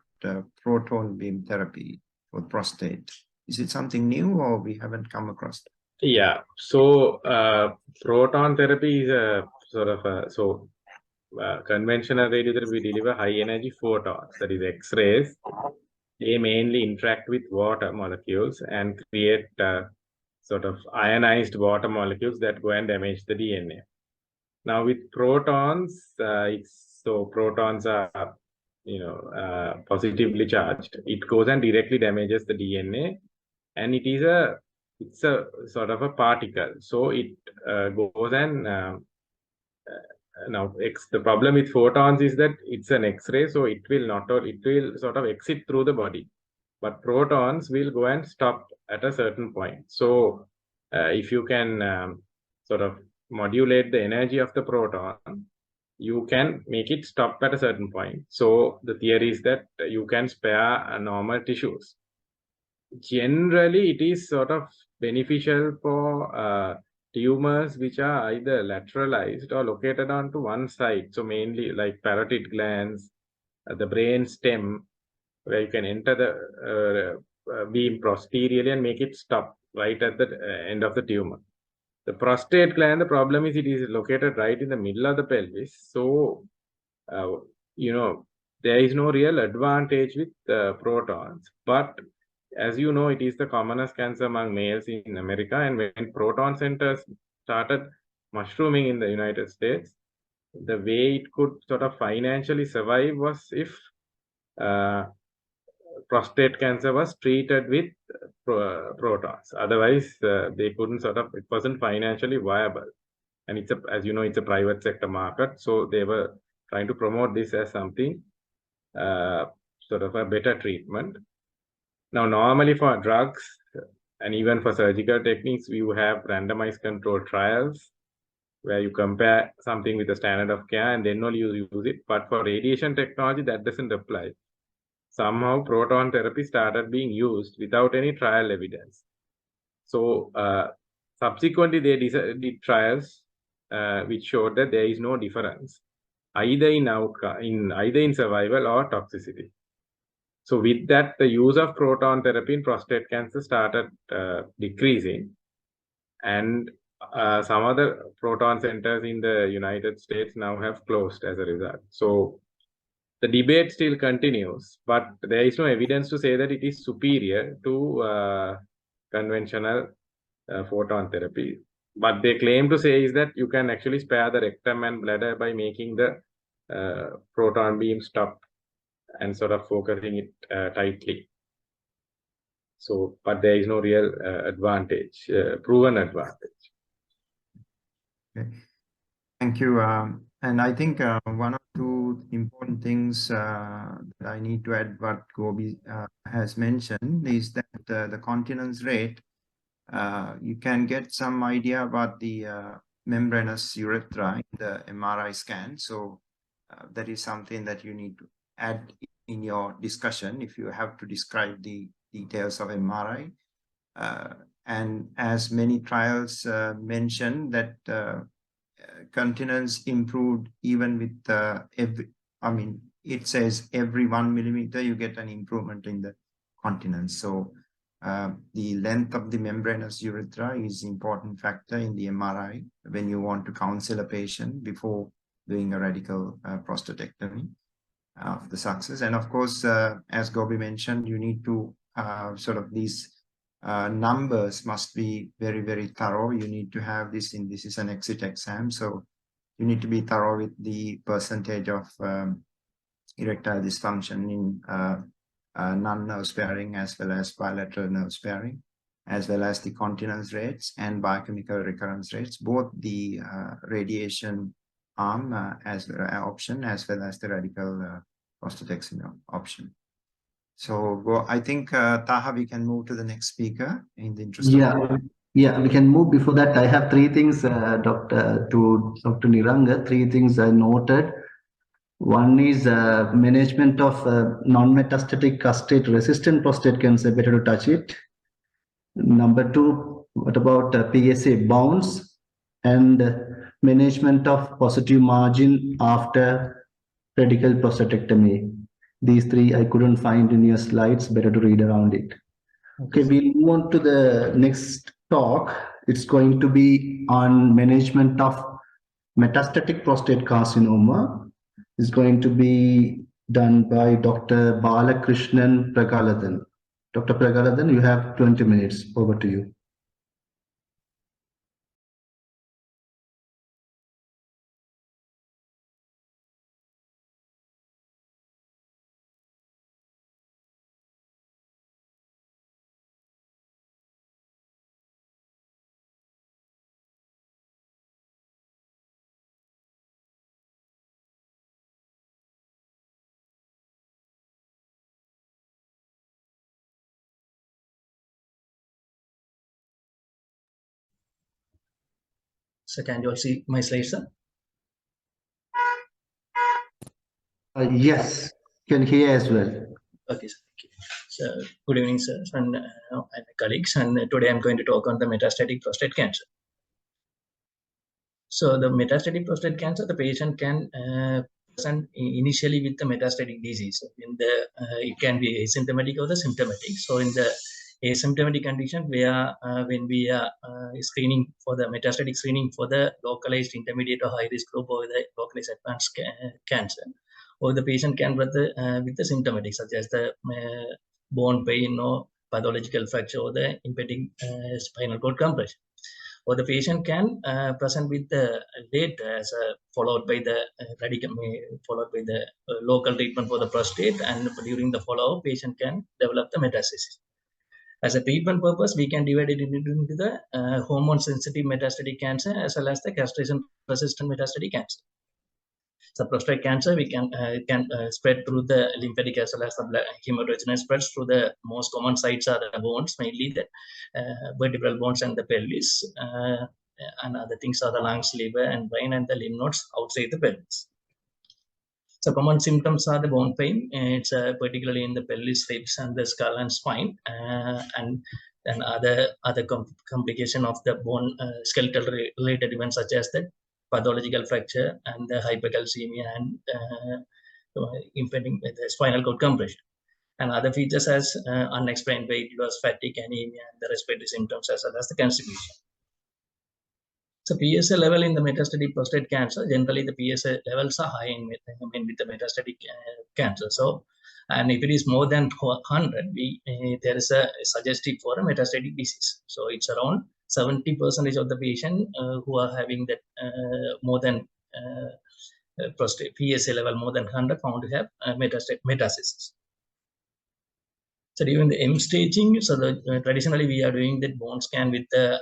proton beam therapy for prostate. Is it something new or we haven't come across that? Yeah, so proton therapy is a sort of conventional radiotherapy. We deliver high energy photons, that is X-rays. They mainly interact with water molecules and create sort of ionized water molecules that go and damage the DNA. Now with protons, protons are positively charged. It goes and directly damages the DNA, and it's a sort of a particle. So it goes and now the problem with photons is that it's an X-ray, so it will sort of exit through the body, but protons will go and stop at a certain point. So if you can sort of modulate the energy of the proton, you can make it stop at a certain point. So the theory is that you can spare normal tissues. Generally, it is sort of beneficial for tumors which are either lateralized or located onto one side. So mainly like parotid glands, the brain stem, where you can enter the beam posteriorly and make it stop right at the end of the tumor. The prostate gland, the problem is it is located right in the middle of the pelvis. So, there is no real advantage with protons. But as you know, it is the commonest cancer among males in America. And when proton centers started mushrooming in the United States, the way it could sort of financially survive was if prostate cancer was treated with protons. Otherwise, they couldn't it wasn't financially viable. And as you know, it's a private sector market. So they were trying to promote this as something sort of a better treatment. Now, normally for drugs and even for surgical techniques, you have randomized controlled trials where you compare something with the standard of care and then only you use it. But for radiation technology, that doesn't apply. Somehow proton therapy started being used without any trial evidence. So subsequently, they did trials which showed that there is no difference either in survival or toxicity. So with that, the use of proton therapy in prostate cancer started decreasing, and some other proton centers in the United States now have closed as a result. So the debate still continues, but there is no evidence to say that it is superior to conventional photon therapy. But they claim to say is that you can actually spare the rectum and bladder by making the proton beam stop and sort of focusing it tightly. So, but there is no real advantage, proven advantage. Okay. Thank you. And I think one or two important things that I need to add what Gobi has mentioned is that the continence rate You can get some idea about the membranous urethra in the MRI scan. So that is something that you need to add in your discussion if you have to describe the details of MRI. And as many trials mention that continence improved even with it says every 1 millimeter you get an improvement in the continence. So the length of the membranous urethra is important factor in the MRI when you want to counsel a patient before doing a radical prostatectomy of the success. And of course, as Gobi mentioned, you need to these numbers must be very, very thorough. You need to have this this is an exit exam. So you need to be thorough with the percentage of erectile dysfunction in non-nerve sparing as well as bilateral nerve sparing, as well as the continence rates and biochemical recurrence rates, both the radiation arm as option as well as the radical prostatectomy option. So I think Taha, we can move to the next speaker in the interest of time. Yeah, we can move. Before that, I have three things, Dr. Niranga, three things I noted. One is management of non-metastatic castrate-resistant prostate cancer, better to touch it. Number two, what about PSA bounce and management of positive margin after radical prostatectomy? These three I couldn't find in your slides, better to read around it. Okay, we'll move on to the next talk. It's going to be on management of metastatic prostate carcinoma. It's going to be done by Dr. Balakrishnan Pragalathan. Dr. Pragalathan, you have 20 minutes. Over to you. So can you all see my slides, sir? Yes, can hear as well. Okay, sir. Thank you. So good evening, sir, and colleagues. And today I'm going to talk on the metastatic prostate cancer. So the metastatic prostate cancer, the patient can present initially with the metastatic disease. In the it can be asymptomatic or the symptomatic. So in the asymptomatic condition, when we are screening for the metastatic screening for the localized intermediate or high risk group or the localized advanced cancer, or the patient can present with the symptomatic such as the bone pain or pathological fracture or the impending spinal cord compression. Or the patient can present with the late as followed by the local treatment for the prostate, and during the follow-up, patient can develop the metastasis. As a treatment purpose, we can divide it into the hormone-sensitive metastatic cancer as well as the castration-resistant metastatic cancer. So prostate cancer, we can spread through the lymphatic as well as the hematogenous spreads through the most common sites are the bones, mainly the vertebral bones and the pelvis, and other things are the lungs, liver, and brain, and the lymph nodes outside the pelvis. So common symptoms are the bone pain. It's particularly in the pelvis, ribs, and the skull and spine, and then other complication of the bone skeletal related events such as the pathological fracture and the hypercalcemia and impending the spinal cord compression. And other features as unexplained weight loss, fatigue, anemia, and the respiratory symptoms as well as the constipation. So PSA level in the metastatic prostate cancer, generally the PSA levels are high with the metastatic cancer. So, and if it is more than 100, there is a suggestive for a metastatic disease. So it's around 70% of the patient who are having that more than prostate PSA level more than 100 found to have metastasis. So during the M staging, so traditionally we are doing the bone scan with the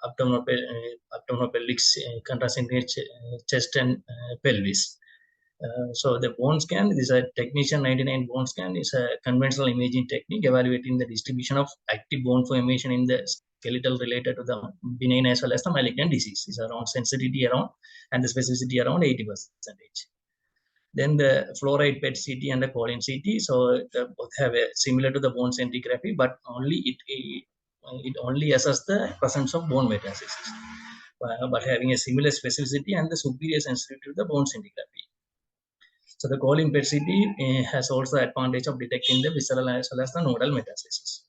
abdominopelvic contrasting chest and pelvis. So the bone scan is a technetium 99 bone scan is a conventional imaging technique evaluating the distribution of active bone formation in the skeletal related to the benign as well as the malignant disease. Is around sensitivity around and the specificity around 80%. Then the fluoride PET CT and the choline CT, so both have a similar to the bone scintigraphy, but only it only assesses the presence of bone metastasis, but having a similar specificity and the superior sensitivity to the bone scintigraphy. So the choline PET CT has also the advantage of detecting the visceral as well as the nodal metastasis.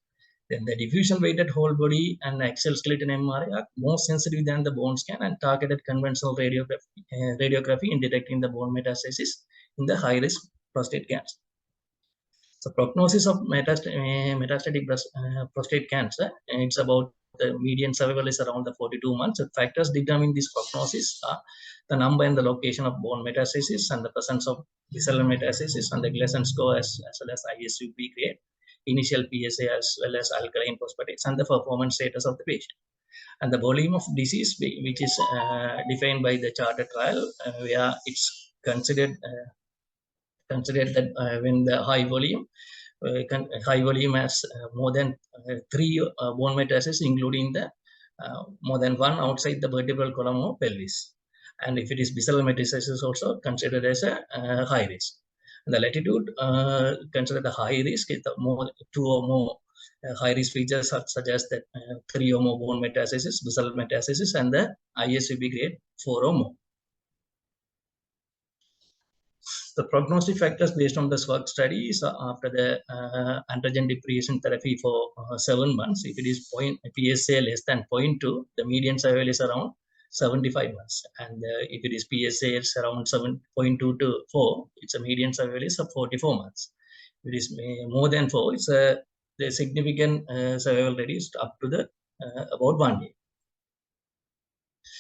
Then the diffusion weighted whole body and axial skeleton MRI are more sensitive than the bone scan and targeted conventional radiography in detecting the bone metastasis in the high risk prostate cancer. So prognosis of metastatic prostate cancer, it's about the median survival is around the 42 months. The factors determining this prognosis are the number and the location of bone metastasis and the presence of visceral metastasis and the Gleason score as well as ISUP grade, initial PSA as well as alkaline phosphatates and the performance status of the patient. And the volume of disease, which is defined by the charter trial, where it's considered that when the high volume has more than 3 bone metastases, including the more than 1 outside the vertebral column or pelvis. And if it is visceral metastasis, also considered as a high risk. And the latitude considered a high risk is the more 2 or more high risk features such as that 3 or more bone metastasis, visceral metastasis, and the ISUB grade 4 or more. The prognostic factors based on the SWOG study is after the androgen deprivation therapy for 7 months. If it is PSA less than 0.2, the median survival is around 75 months. And if it is PSA, it's around 7.2 to 4. It's a median survival is 44 months. If it is more than 4, it's the significant survival reduced up to the about 1 year.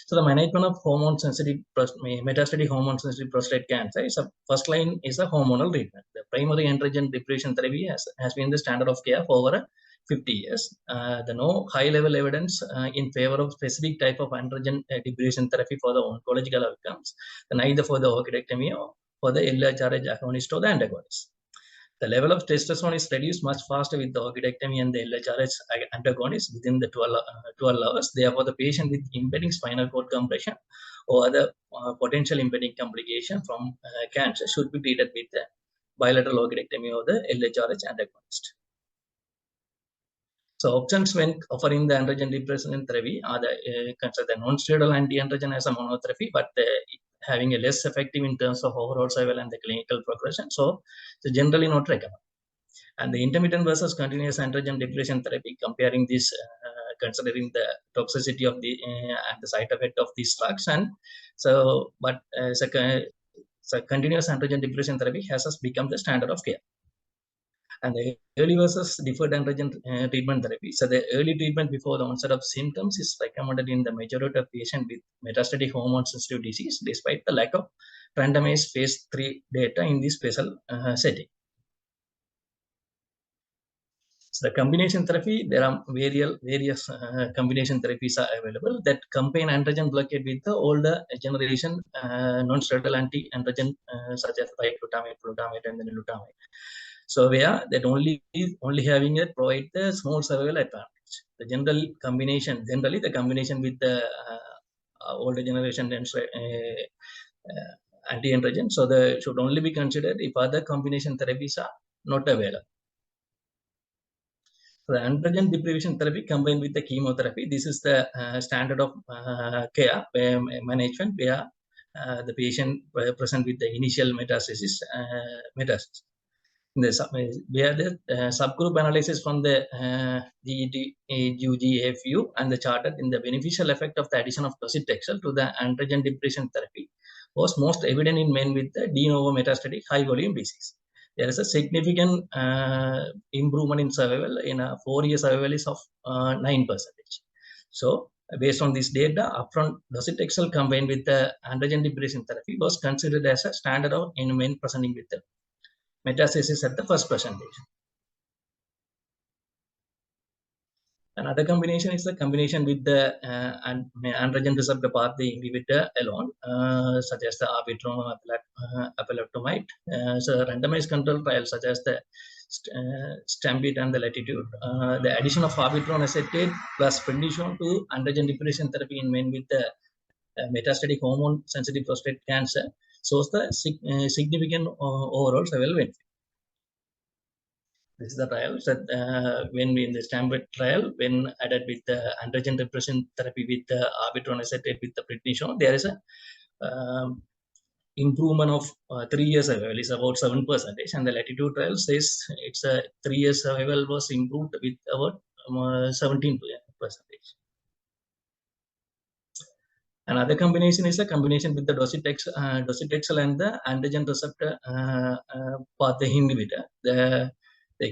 So the management of hormone-sensitive metastatic hormone-sensitive prostate cancer is first line is a hormonal treatment. The primary androgen deprivation therapy has been the standard of care for over 50 years. There no high-level evidence in favor of specific type of androgen deprivation therapy for the oncological outcomes, neither for the orchidectomy or for the LHRH agonist or the antagonist. The level of testosterone is reduced much faster with the orchidectomy and the LHRH antagonist within the 12 hours. Therefore, the patient with impending spinal cord compression or other potential impending complication from cancer should be treated with the bilateral orchidectomy or the LHRH antagonist. So options when offering the androgen deprivation therapy are the consider the non-steroidal anti-androgen as a monotherapy, but having a less effective in terms of overall survival and the clinical progression. So generally not recommended. And the intermittent versus continuous androgen deprivation therapy, comparing this, considering the toxicity of the and the side effect of these drugs, and so continuous androgen deprivation therapy has become the standard of care. And the early versus deferred androgen treatment therapy. So the early treatment before the onset of symptoms is recommended in the majority of patients with metastatic hormone-sensitive disease, despite the lack of randomized phase 3 data in this special setting. So the combination therapy, there are various combination therapies are available that combine androgen blockade with the older generation non-steroidal anti-androgen such as glutamate, flutamate, and then glutamate. So where that only having it provide the small survival advantage. The generally the combination with the older generation anti-androgen, so they should only be considered if other combination therapies are not available. So the androgen deprivation therapy combined with the chemotherapy, this is the standard of care management where the patient present with the initial metastasis. Where the subgroup analysis from the GUGFU and the charted in the beneficial effect of the addition of docetaxel to the androgen deprivation therapy was most evident in men with the de novo metastatic high volume disease. There is a significant improvement in survival. In a 4-year survival is of 9%. So based on this data, upfront docetaxel combined with the androgen deprivation therapy was considered as a standard of in men presenting with the metastasis at the first presentation. Another combination is the combination with the androgen receptor pathway inhibitor alone, such as the arbitrum, apalutamide. So randomized control trials such as the Stambit and the latitude. The addition of arbitron acetate plus prednisone to androgen deprivation therapy in men with metastatic hormone sensitive prostate cancer shows the significant overall survival benefit. This is the trial that when in the Stambit trial, when added with the androgen deprivation therapy with the arbitron acetate with the prednisone, there is a improvement of 3 years survival is about 7%, and the latitude trial says it's a 3 years survival was improved with about 17%. Another combination is a combination with the docetaxel and the androgen receptor pathway inhibitor.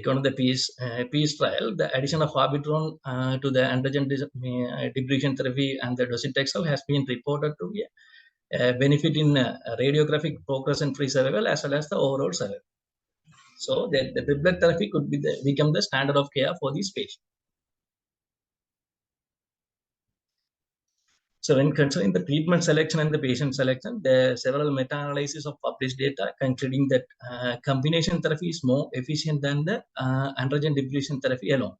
On the peace trial, the addition of arbitron to the androgen deprivation therapy and the docetaxel has been reported to be benefit in radiographic progression-free survival as well as the overall survival. So the triplet therapy could be become the standard of care for these patients. So when considering the treatment selection and the patient selection, there are several meta-analyses of published data concluding that combination therapy is more efficient than the androgen deprivation therapy alone.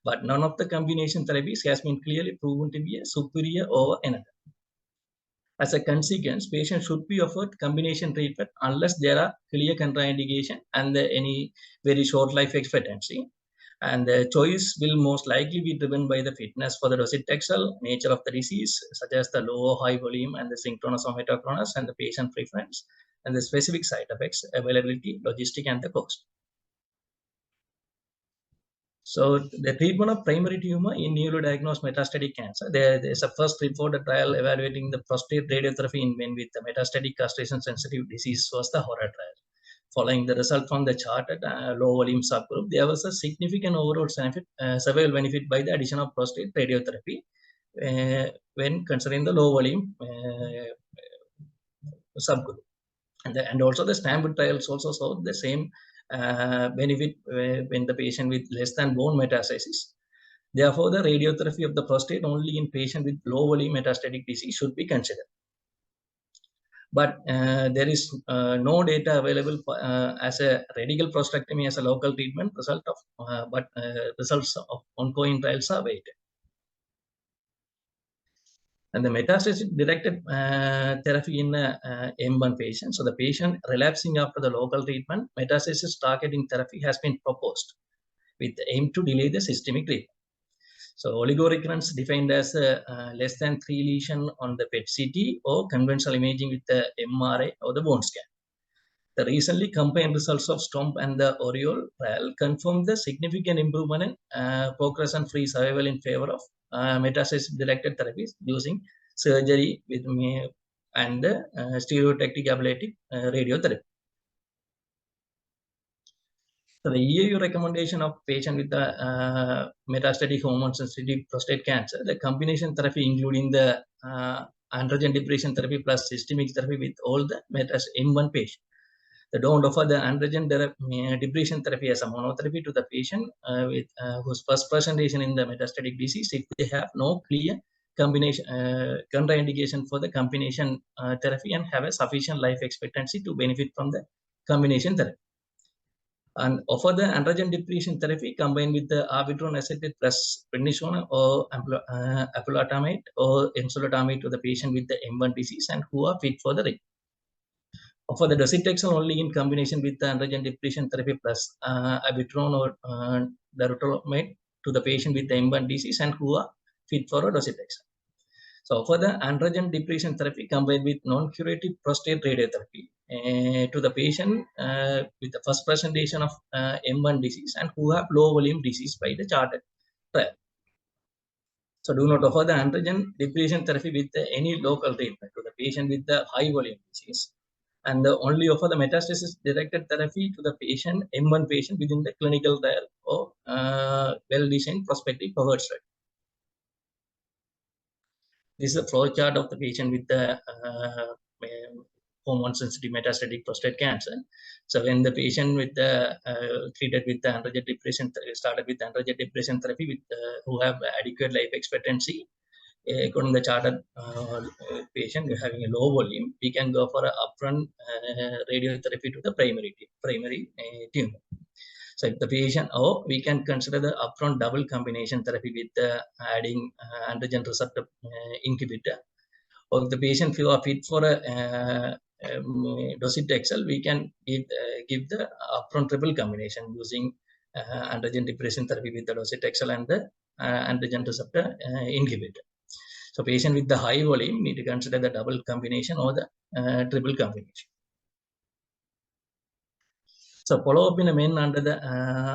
But none of the combination therapies has been clearly proven to be superior over another. As a consequence, patients should be offered combination treatment unless there are clear contraindication and any very short life expectancy. And the choice will most likely be driven by the fitness for the docetaxel, nature of the disease, such as the low or high volume and the synchronous or metachronous, and the patient preference, and the specific side effects, availability, logistic, and the cost. So the treatment of primary tumor in newly diagnosed metastatic cancer, there is a first reported trial evaluating the prostate radiotherapy in men with the metastatic castration-sensitive disease was the HORROR trial. Following the result from the charted low volume subgroup, there was a significant overall survival benefit by the addition of prostate radiotherapy when considering the low volume subgroup. And also the Stambit trials also saw the same benefit when the patient with less than bone metastasis. Therefore, the radiotherapy of the prostate only in patient with low volume metastatic disease should be considered. But there is no data available for, as a radical prostatectomy as a local treatment result of, but results of ongoing trials are awaited. And the metastasis-directed therapy in M1 patient. So the patient relapsing after the local treatment, metastasis targeting therapy has been proposed with the aim to delay the systemic treatment. So oligorecurrence defined as less than 3 lesion on the PET-CT or conventional imaging with the MRI or the bone scan. The recently combined results of STOMP and the ORIOL trial confirmed the significant improvement in progression-free survival in favor of metastasis-directed therapies using surgery with and the stereotactic ablative radiotherapy. So the EAU recommendation of patient with the metastatic hormone-sensitive prostate cancer, the combination therapy including the androgen deprivation therapy plus systemic therapy with all the M1 patient. They don't offer the androgen deprivation therapy as a monotherapy to the patient with whose first presentation in the metastatic disease if they have no clear combination contraindication for the combination therapy and have a sufficient life expectancy to benefit from the combination therapy. And offer the androgen deprivation therapy combined with the arbitron acetate plus prednisone or apalutamide or enzalutamide to the patient with the M1 disease and who are fit for the treatment. Offer the docetaxel only in combination with the androgen deprivation therapy plus arbitron or darolutamide to the patient with the M1 disease and who are fit for a docetaxel. So for the androgen deprivation therapy combined with non-curative prostate radiotherapy to the patient with the first presentation of M1 disease and who have low volume disease by the charted trial. So do not offer the androgen deprivation therapy with any local treatment to the patient with the high volume disease, and only offer the metastasis directed therapy to the patient, M1 patient within the clinical trial or well-designed prospective cohort study. This is a flow chart of the patient with the hormone-sensitive metastatic prostate cancer. So when the patient with the treated with the androgen deprivation started with androgen deprivation therapy with who have adequate life expectancy, according to the charted patient having a low volume, we can go for an upfront radiotherapy to the primary tumor. So if the patient, or we can consider the upfront double combination therapy with adding androgen receptor inhibitor. Or if the patient feel fit for a docetaxel, we can give the upfront triple combination using androgen depression therapy with the docetaxel and the androgen receptor inhibitor. So patient with the high volume need to consider the double combination or the triple combination. So follow-up in a men under the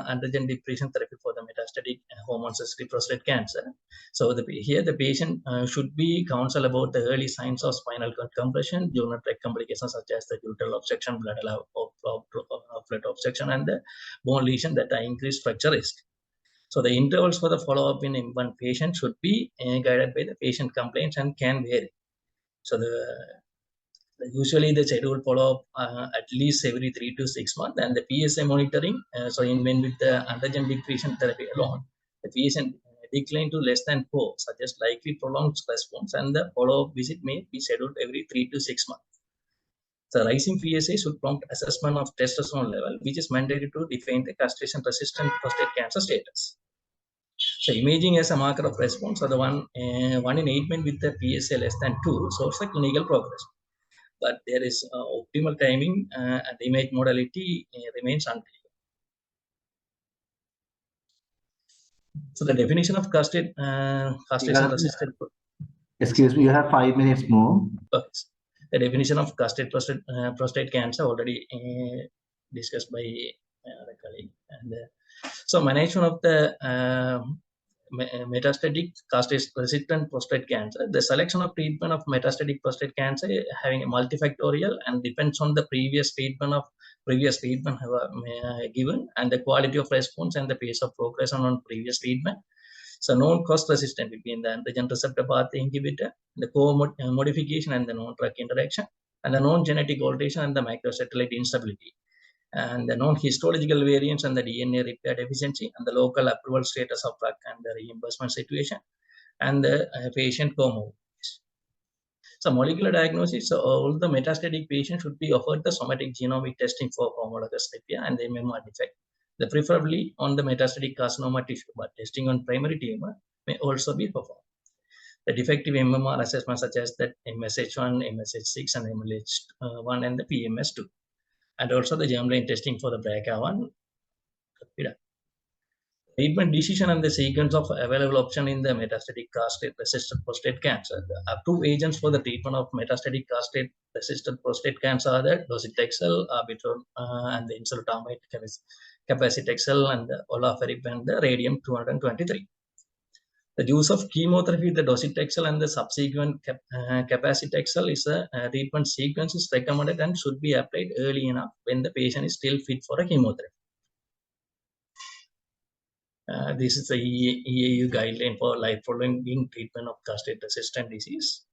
androgen depression therapy for the metastatic hormone-sensitive prostate cancer. So here the patient should be counseled about the early signs of spinal cord compression, urinary tract complications such as the ureteral obstruction, bladder outlet obstruction, and the bone lesion that are increased fracture risk. So the intervals for the follow-up in one patient should be guided by the patient complaints and can vary. So usually the schedule follow-up at least every 3 to 6 months, and the PSA monitoring. So in when with the androgen depression therapy alone, the patient decline to less than 4 suggests likely prolonged response, and the follow-up visit may be scheduled every 3 to 6 months. The rising PSA should prompt assessment of testosterone level, which is mandated to define the castration-resistant prostate cancer status. So imaging as a marker of response, so the one in 8 men with the PSA less than 2 shows the clinical progress. But there is optimal timing and image modality remains unclear. So the definition of castration-resistant. Excuse me, you have 5 minutes more. Okay. The definition of castrate prostate cancer already discussed by the colleague. And so management of the metastatic castrate-resistant prostate cancer. The selection of treatment of metastatic prostate cancer having a multifactorial and depends on the previous treatment given, and the quality of response and the pace of progression on previous treatment. So known cost resistant between the androgen receptor pathway inhibitor, the co-modification and the non-drug interaction, and the known genetic alteration and the microsatellite instability, and the known histological variants and the DNA repair deficiency, and the local approval status of drug and the reimbursement situation, and the patient comorbidities. So molecular diagnosis, so all the metastatic patients should be offered the somatic genomic testing for homologous repair and the MMR defect. Preferably on the metastatic carcinoma tissue, but testing on primary tumor may also be performed. The defective MMR assessment such as that MSH1, MSH6, and MLH1 and the PMS2. And also the germline testing for the BRCA1. Treatment decision and the sequence of available option in the metastatic castrate-resistant prostate cancer. The approved agents for the treatment of metastatic castrate-resistant prostate cancer are the docetaxel, arbitron, and the enzalutamide, cabazitaxel, and the olaparib, and the radium-223. The use of chemotherapy, the docetaxel, and the subsequent cabazitaxel is a treatment sequence is recommended and should be applied early enough when the patient is still fit for a chemotherapy. This is the EAU guideline for life-following treatment of castrate-resistant disease.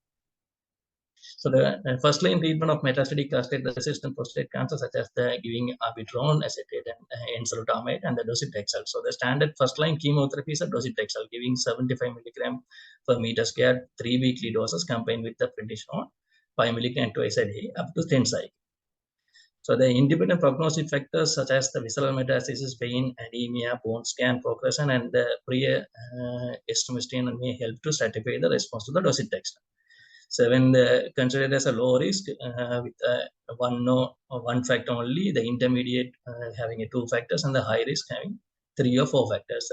So the first-line treatment of metastatic castrate-resistant prostate cancer, such as the giving arbitron, acetate, and enzalutamide, and the docetaxel. So the standard first-line chemotherapy is a docetaxel, giving 75 milligram per meter squared 3 weekly doses combined with the prednisone 5 milligram twice a day up to 10 cycles. So the independent prognostic factors such as the visceral metastasis, pain, anemia, bone scan progression, and the pre-estimation may help to stratify the response to the docetaxel. So when considered as a low risk with one factor only, the intermediate having 2 factors, and the high risk having 3 or 4 factors.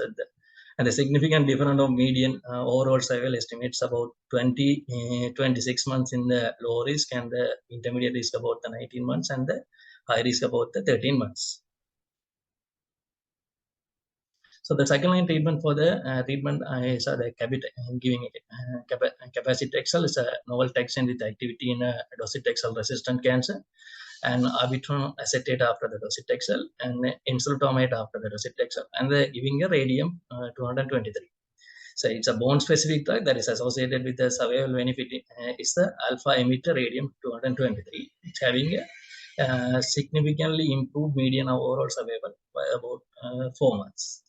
And the significant difference of median overall survival estimates about 26 months in the low risk, and the intermediate risk about the 19 months, and the high risk about the 13 months. So the second line treatment for the treatment is giving cabazitaxel is a novel taxane with activity in docetaxel resistant cancer, and arbitron acetate after the docetaxel, and enzalutamide after the docetaxel, and giving a radium 223. So it's a bone specific drug that is associated with the survival benefit is the alpha emitter radium 223. It's having a significantly improved median overall survival by about 4 months.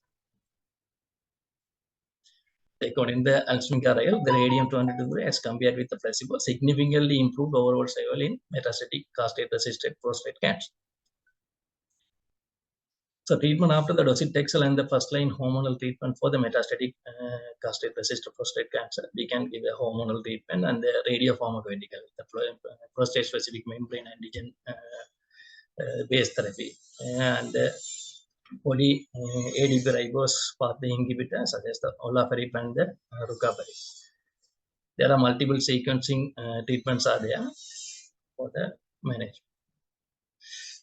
According to the Alston-Carrel, the radium-223 as compared with the placebo significantly improved overall survival in metastatic castrate-resistant prostate cancer. So treatment after the docetaxel and the first-line hormonal treatment for the metastatic castrate-resistant prostate cancer, we can give a hormonal treatment and the radiopharmaceutical, the prostate-specific membrane antigen based therapy, and poly ADP ribose pathway inhibitors such as the olaparib and the rucaparib. There are multiple sequencing treatments are there for the management.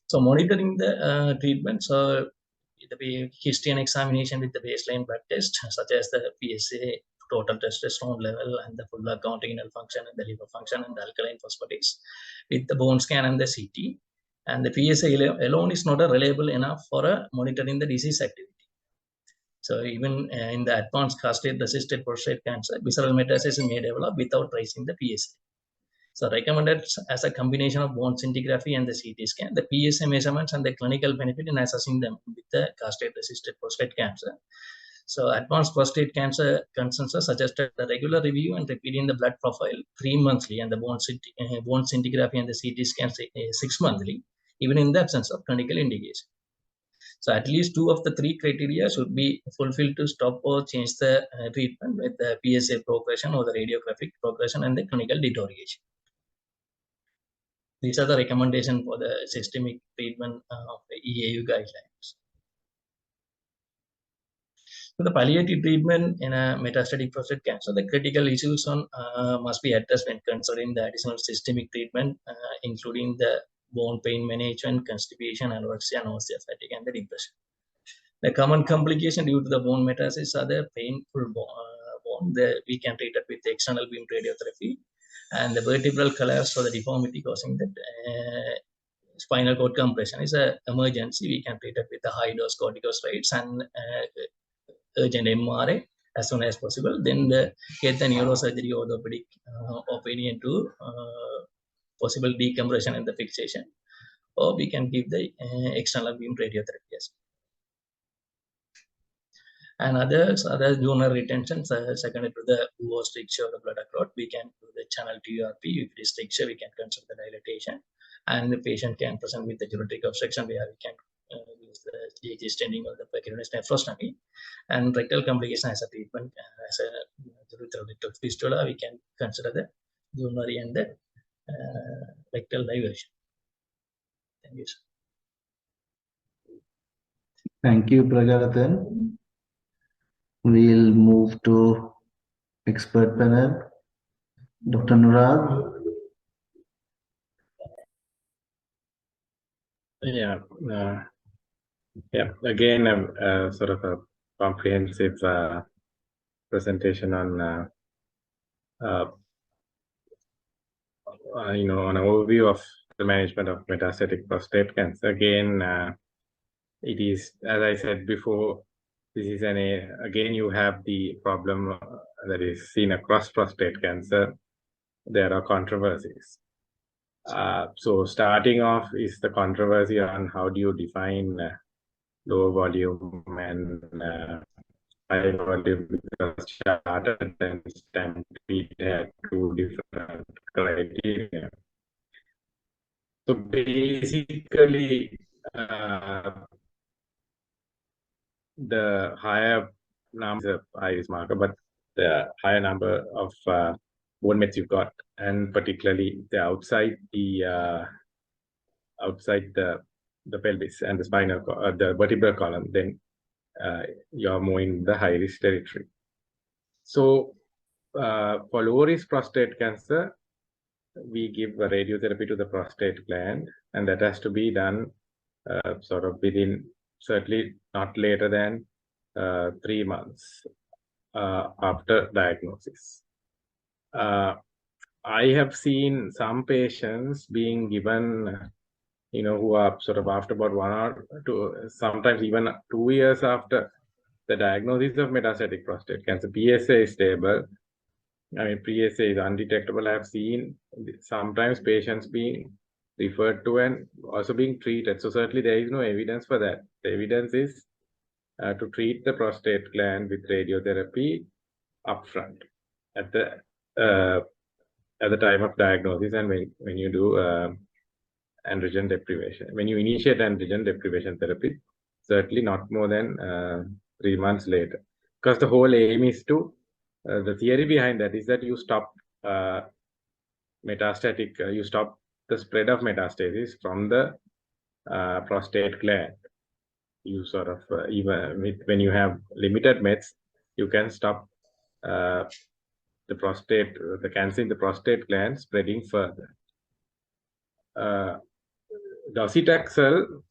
So monitoring the treatment, so the history and examination with the baseline blood test, such as the PSA, total testosterone level, and the full blood count, renal function, and the liver function, and the alkaline phosphatase, with the bone scan and the CT. And the PSA alone is not reliable enough for monitoring the disease activity. So even in the advanced castrate-resistant prostate cancer, visceral metastasis may develop without raising the PSA. So recommended as a combination of bone scintigraphy and the CT scan, the PSA measurements and the clinical benefit in assessing them with the castrate-resistant prostate cancer. So advanced prostate cancer consensus suggested the regular review and repeating the blood profile 3 monthly and the bone scintigraphy and the CT scan 6 monthly, even in the absence of clinical indication. So at least 2 of the 3 criteria should be fulfilled to stop or change the treatment with the PSA progression or the radiographic progression and the clinical deterioration. These are the recommendations for the systemic treatment of the EAU guidelines. So the palliative treatment in a metastatic prostate cancer, the critical issues on must be addressed when considering the additional systemic treatment, including the bone pain management, constipation, anorexia, nausea, fatigue, and the depression. The common complication due to the bone metastasis are the painful bone. We can treat it with the external beam radiotherapy, and the vertebral collapse or the deformity causing that spinal cord compression is an emergency. We can treat it with the high dose corticosteroids and urgent MRI as soon as possible. Then get the neurosurgery or orthopedic opinion to possible decompression and the fixation, or we can give the external beam radiotherapy as well. And other donor retention, secondary to the UO stricture or the blood clot, we can do the channel TURP. If it is stricture, we can consider the dilatation, and the patient can present with the ureteric obstruction where we can use the GG staining or the pectoralis nephrostomy, and rectal complication as a treatment as a rectal fistula, we can consider the urinary and the rectal diversion. Thank you, sir. Thank you, Prajarathan. We'll move to expert panel. Dr. Nurad. Yeah. Again, sort of a comprehensive presentation on on an overview of the management of metastatic prostate cancer. Again, it is, as I said before, this is again, you have the problem that is seen across prostate cancer. There are controversies. So starting off is the controversy on how do you define low volume and high volume, because chartered and Stampede had 2 different criteria. So basically, the higher number of high-risk marker, but the higher number of bone mets you've got, and particularly the outside the pelvis and the spinal, the vertebral column, then you're more in the high-risk territory. So for low-risk prostate cancer, we give a radiotherapy to the prostate gland, and that has to be done sort of within, certainly not later than 3 months after diagnosis. I have seen some patients being given, who are sort of after about 1 or 2, sometimes even 2 years after the diagnosis of metastatic prostate cancer, PSA is stable. I mean, PSA is undetectable. I have seen sometimes patients being referred to and also being treated. So certainly there is no evidence for that. The evidence is to treat the prostate gland with radiotherapy upfront at the time of diagnosis, and when you do androgen deprivation, when you initiate androgen deprivation therapy, certainly not more than 3 months later. Because the whole aim is to, the theory behind that is that you stop metastatic, you stop the spread of metastasis from the prostate gland. You sort of, even when you have limited meds, you can stop the prostate, the cancer in the prostate gland spreading further. Docetaxel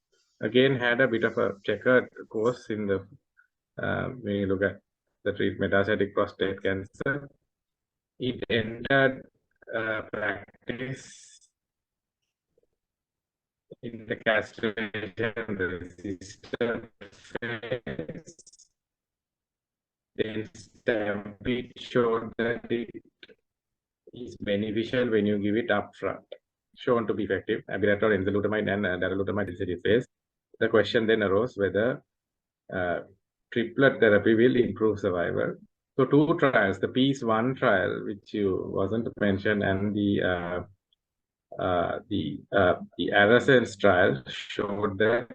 again had a bit of a checkered course in the when you look at the treatment metastatic prostate cancer. It entered practice in the castration-resistant phase. Then Stampede showed that it is beneficial when you give it upfront, shown to be effective. Abiraterone, enzalutamide, and darolutamide in phase. The question then arose whether triplet therapy will improve survival. So 2 trials, the Peace 1 trial, which you wasn't mentioned, and the Arasens trial showed that.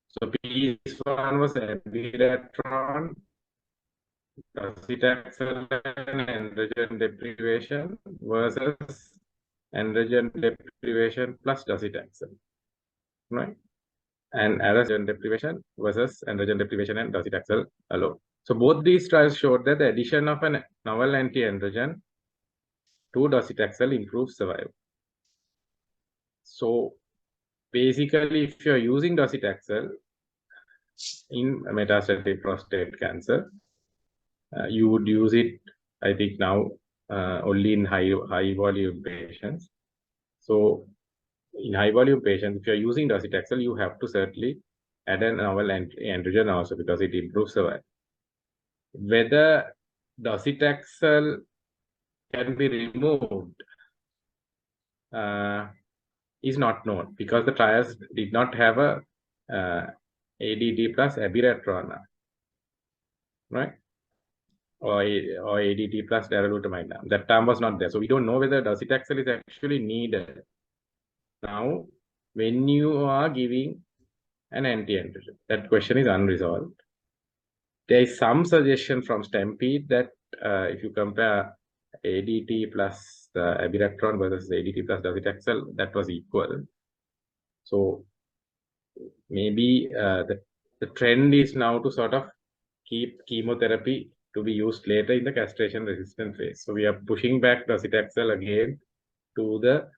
So Peace 1 was abiraterone, docetaxel, and androgen deprivation versus androgen deprivation plus docetaxel, right? And androgen deprivation versus androgen deprivation and docetaxel alone. So both these trials showed that the addition of a novel anti-androgen to docetaxel improves survival. So basically, if you're using docetaxel in metastatic prostate cancer, you would use it, I think now, only in high volume patients. So in high volume patients, if you're using docetaxel, you have to certainly add a novel androgen also, because it improves survival. Whether docetaxel can be removed is not known, because the trials did not have a ADT plus abiraterone, right? Or ADT plus darolutamide. That term was not there. So we don't know whether docetaxel is actually needed. Now, when you are giving an anti-androgen, that question is unresolved. There is some suggestion from Stampede that if you compare ADT plus abiraterone versus ADT plus docetaxel, that was equal. So maybe the trend is now to sort of keep chemotherapy to be used later in the castration-resistant phase. So we are pushing back docetaxel again to the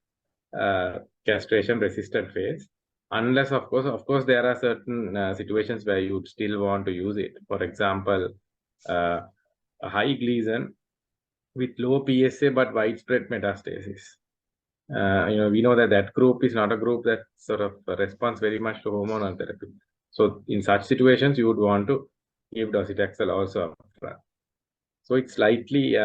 castration-resistant phase, unless, of course, there are certain situations where you would still want to use it. For example, a high Gleason with low PSA but widespread metastasis. We know that group is not a group that sort of responds very much to hormonal therapy. So in such situations, you would want to give docetaxel also upfront. So it's slightly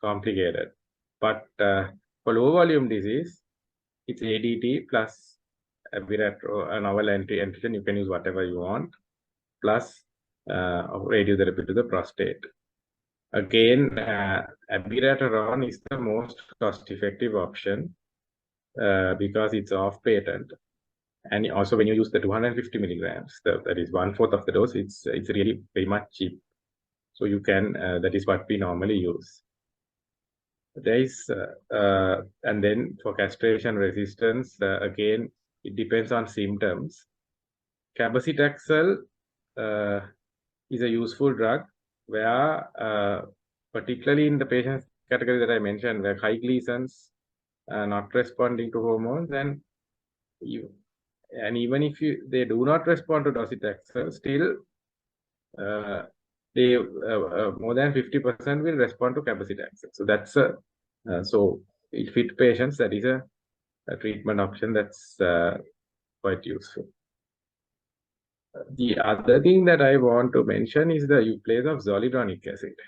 complicated. But for low volume disease, it's ADT plus abiraterone, a novel anti-androgen. You can use whatever you want, plus radiotherapy to the prostate. Again, abiraterone is the most cost-effective option because it's off patent. And also, when you use the 250 milligrams, that is 1/4 of the dose, it's really very much cheap. So you can, that is what we normally use. There is, and then for castration resistance, again, it depends on symptoms. Cabazitaxel is a useful drug where, particularly in the patient category that I mentioned, where high Gleasons not responding to hormones, and even if they do not respond to docetaxel, still they more than 50% will respond to cabazitaxel. So that's so in fit patients, that is a treatment option that's quite useful. The other thing that I want to mention is the place of zoledronic acid.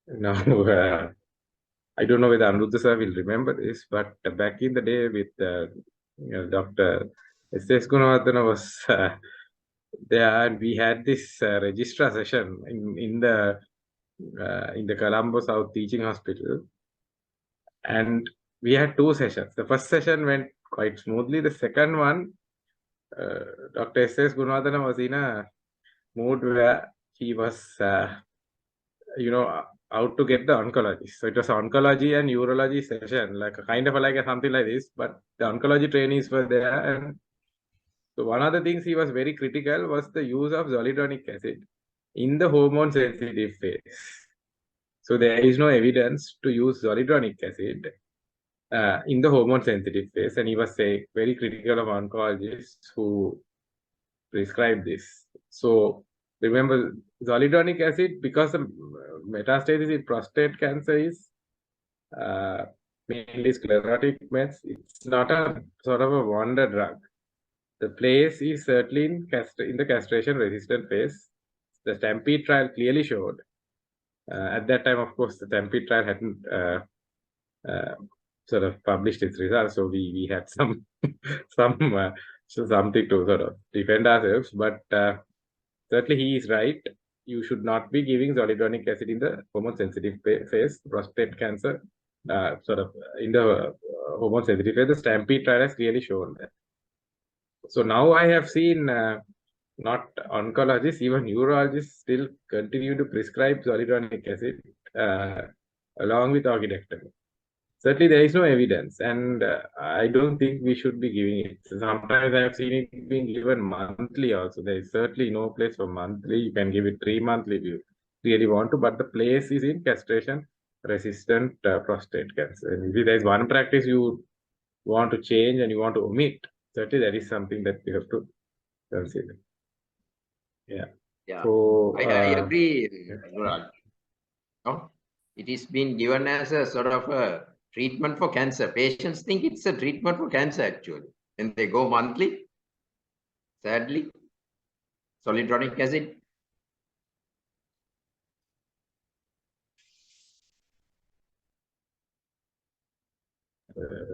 Now, I don't know whether Anuruddha sir will remember this, but back in the day with Dr. S.S. Gunawardena was there, and we had this registrar session in the Colombo South Teaching Hospital, and we had 2 sessions. The first session went quite smoothly. The second one, Dr. S.S. Gunawardena was in a mood where he was, out to get the oncologist. So it was oncology and urology session, like something like this. But the oncology trainees were there, and so one of the things he was very critical was the use of zoledronic acid in the hormone sensitive phase. So there is no evidence to use zoledronic acid in the hormone sensitive phase, and he was very critical of oncologists who prescribe this. So remember, zoledronic acid, because the metastasis in prostate cancer is mainly sclerotic mets, it's not a sort of a wonder drug. The place is certainly in the castration-resistant phase. The Stampede trial clearly showed. At that time, of course, the Stampede trial hadn't sort of published its results, so we had something to sort of defend ourselves. But certainly, he is right. You should not be giving zoledronic acid in the hormone-sensitive phase, prostate cancer. Sort of in the hormone-sensitive phase, the Stampede trial has clearly shown that. So now I have seen not oncologists, even urologists still continue to prescribe zoledronic acid along with orchidectomy. Certainly, there is no evidence, and I don't think we should be giving it. Sometimes I have seen it being given monthly also. There is certainly no place for monthly. You can give it 3 monthly if you really want to, but the place is in castration-resistant prostate cancer. And if there is one practice you want to change and you want to omit, certainly that is something that we have to consider. Yeah. So I agree, Anurag. No, it is being given as a sort of a treatment for cancer. Patients think it's a treatment for cancer actually. And they go monthly, sadly. Zoledronic acid.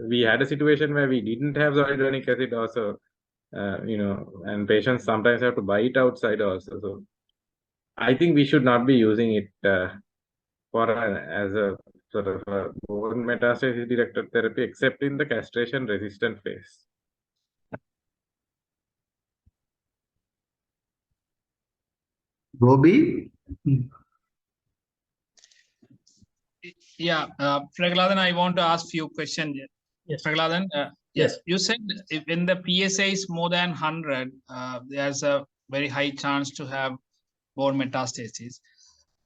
we had a situation where we didn't have zoledronic acid also, and patients sometimes have to buy it outside also. So I think we should not be using it as a sort of a bone metastasis directed therapy, except in the castration resistant phase. Robi? Yeah, Pragladan, I want to ask few questions. Yes. Pragladan, Yes. you said if when the PSA is more than 100, there's a very high chance to have bone metastasis.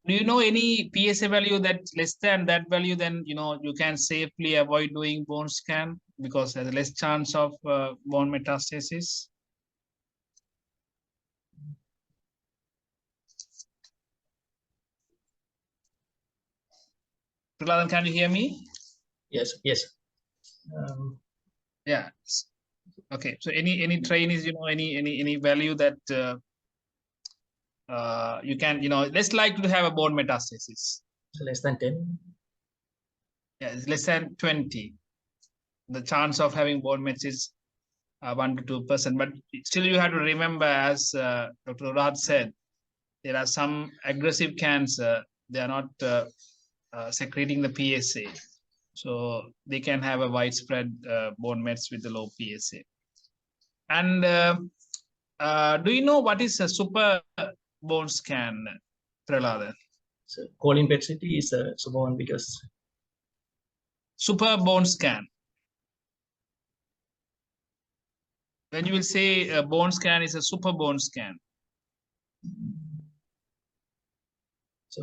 Do you know any PSA value that's less than that value? Then you can safely avoid doing bone scan because there's less chance of bone metastasis. Pragladan, can you hear me? Yes. Yeah. Okay. So any trainees, any value that you can, less likely to have a bone metastasis. So less than 10. Yeah, it's less than 20. The chance of having bone mets is 1 to 2%. But still, you have to remember, as Dr. Urad said, there are some aggressive cancer. They are not secreting the PSA. So they can have a widespread bone mets with the low PSA. And do you know what is a super bone scan, Prahlada? So choline PET CT is a super one because Super bone scan. When you will say a bone scan is a super bone scan. so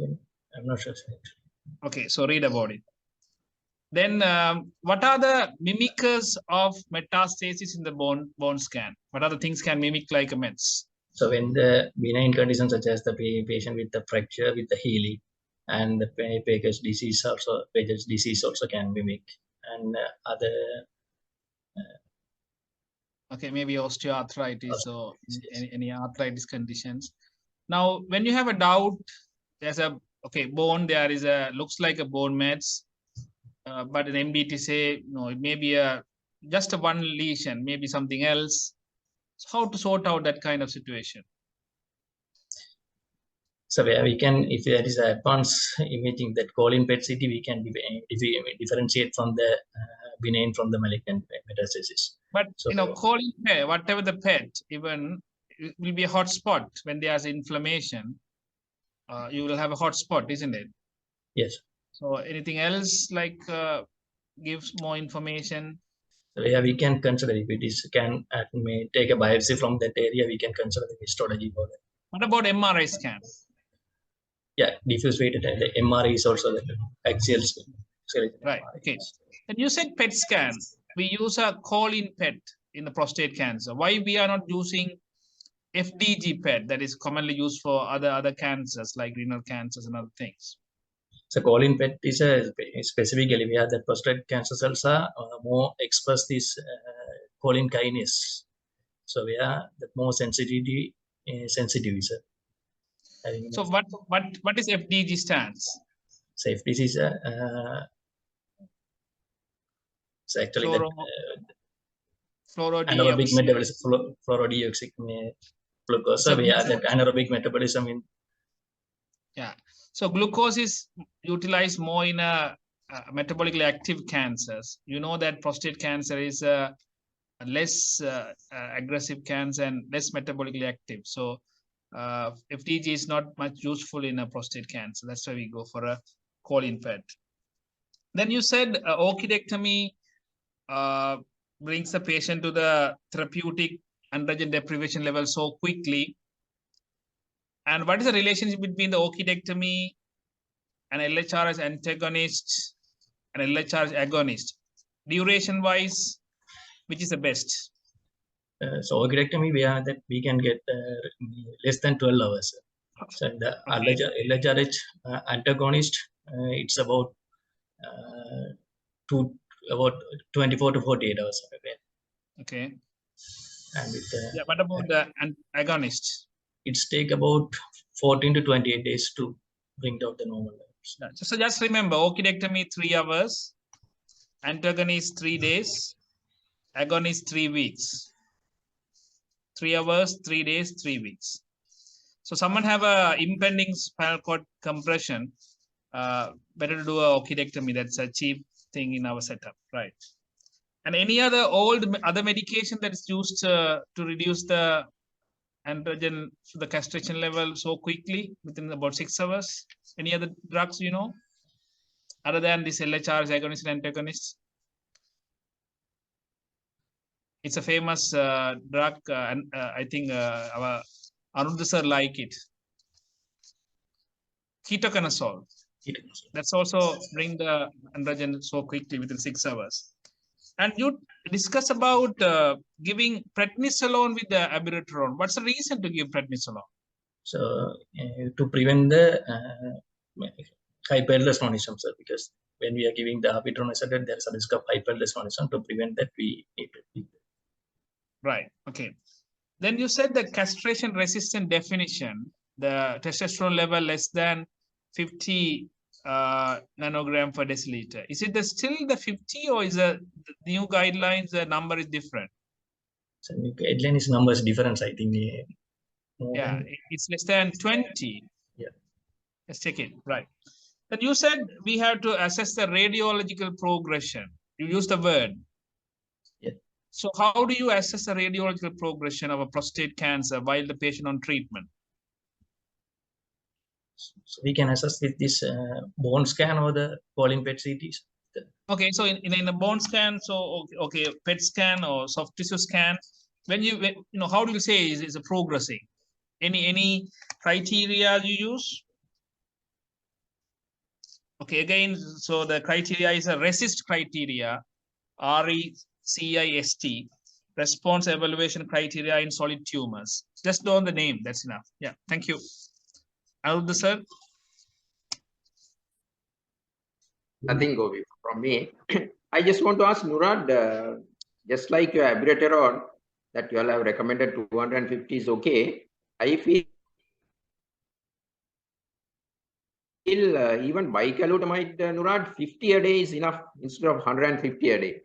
I'm not sure. Okay, so read about it. Then what are the mimickers of metastasis in the bone scan? What are the things can mimic like a mets? So when the benign conditions such as the patient with the fracture with the healing and the Paget's disease also can mimic, and other Okay, maybe osteoarthritis or any arthritis conditions. Now, when you have a doubt, there's a bone. There is looks like a bone mets, but an MDT say no, it may be just a one lesion, maybe something else. So how to sort out that kind of situation? so where we can, if there is a advanced imaging that choline PET CT, we can differentiate from the benign from the malignant metastasis. But So, calling PET, whatever the PET, even it will be a hot spot when there's inflammation. You will have a hot spot, isn't it? yes. So anything else like gives more information? So yeah, we can consider if it is may take a biopsy from that area, we can consider the histology for that. What about MRI scan? Yeah, diffuse weighted and the MRI is also the axial skeleton. Right. MRI. Okay. And you said PET scan. We use a call-in PET in the prostate cancer. Why we are not using FDG PET that is commonly used for other cancers like renal cancers and other things? So call-in PET is specifically where the prostate cancer cells are more express this call-in kinase. So where the more sensitivity sensitive is. So what is FDG stands? So FDG is so actually that anaerobic metabolism, fluorodeoxy glucose. So where that anaerobic metabolism in. Yeah. So glucose is utilized more in metabolically active cancers. You know that prostate cancer is a less aggressive cancer and less metabolically active. So FDG is not much useful in a prostate cancer. That's why we go for a call-in PET. Then you said orchidectomy brings the patient to the therapeutic androgen deprivation level so quickly. And what is the relationship between the orchidectomy and LHRS antagonist and LHRS agonist? Duration-wise, which is the best? So orchidectomy, we can get less than 12 hours. So the LHRH antagonist, it's about 24 to 48 hours. Okay. And with, what about the agonist? It's take about 14 to 28 days to bring down the normal levels. So just remember, orchidectomy 3 hours, antagonist 3 days, agonist 3 weeks. 3 hours, 3 days, 3 weeks. So someone have a impending spinal cord compression, better to do a orchidectomy. That's a cheap thing in our setup, right? And any other other medication that is used to reduce the androgen to the castration level so quickly within about 6 hours? Any other drugs you know other than this LHRS agonist and antagonist? It's a famous drug, and I think our Arundha sir like it. Ketoconazole. That's also bring the androgen so quickly within 6 hours. And you discuss about giving prednisolone with the abiraterone. What's the reason to give prednisolone? So to prevent the hyperaldosteronism, sir, because when we are giving the abiraterone, there is a risk of hyperaldosteronism. To prevent that, we need to give. Right. Okay. Then you said the castration resistant definition, the testosterone level less than 50 nanogram per deciliter. Is it still the 50 or is the new guidelines, the number is different? So new guideline is numbers difference, I think. Yeah, it's less than 20. Yeah. Let's check it. Right. But you said we have to assess the radiological progression. You used the word. Yeah. So how do you assess the radiological progression of a prostate cancer while the patient on treatment? So we can assess with this bone scan or the call-in PET CTs. Okay, so in the bone scan, so okay, PET scan or soft tissue scan, when you know, how do you say is it progressing? Any criteria you use? Okay, again, so the criteria is a RECIST criteria, RECIST, response evaluation criteria in solid tumors. Just know the name, that's enough. Yeah, thank you. Arundha sir. Nothing Govi from me. I just want to ask Murad, just like your abiraterone that you all have recommended 250 is okay. I feel even bicalutamide, Murad, 50 a day is enough instead of 150 a day.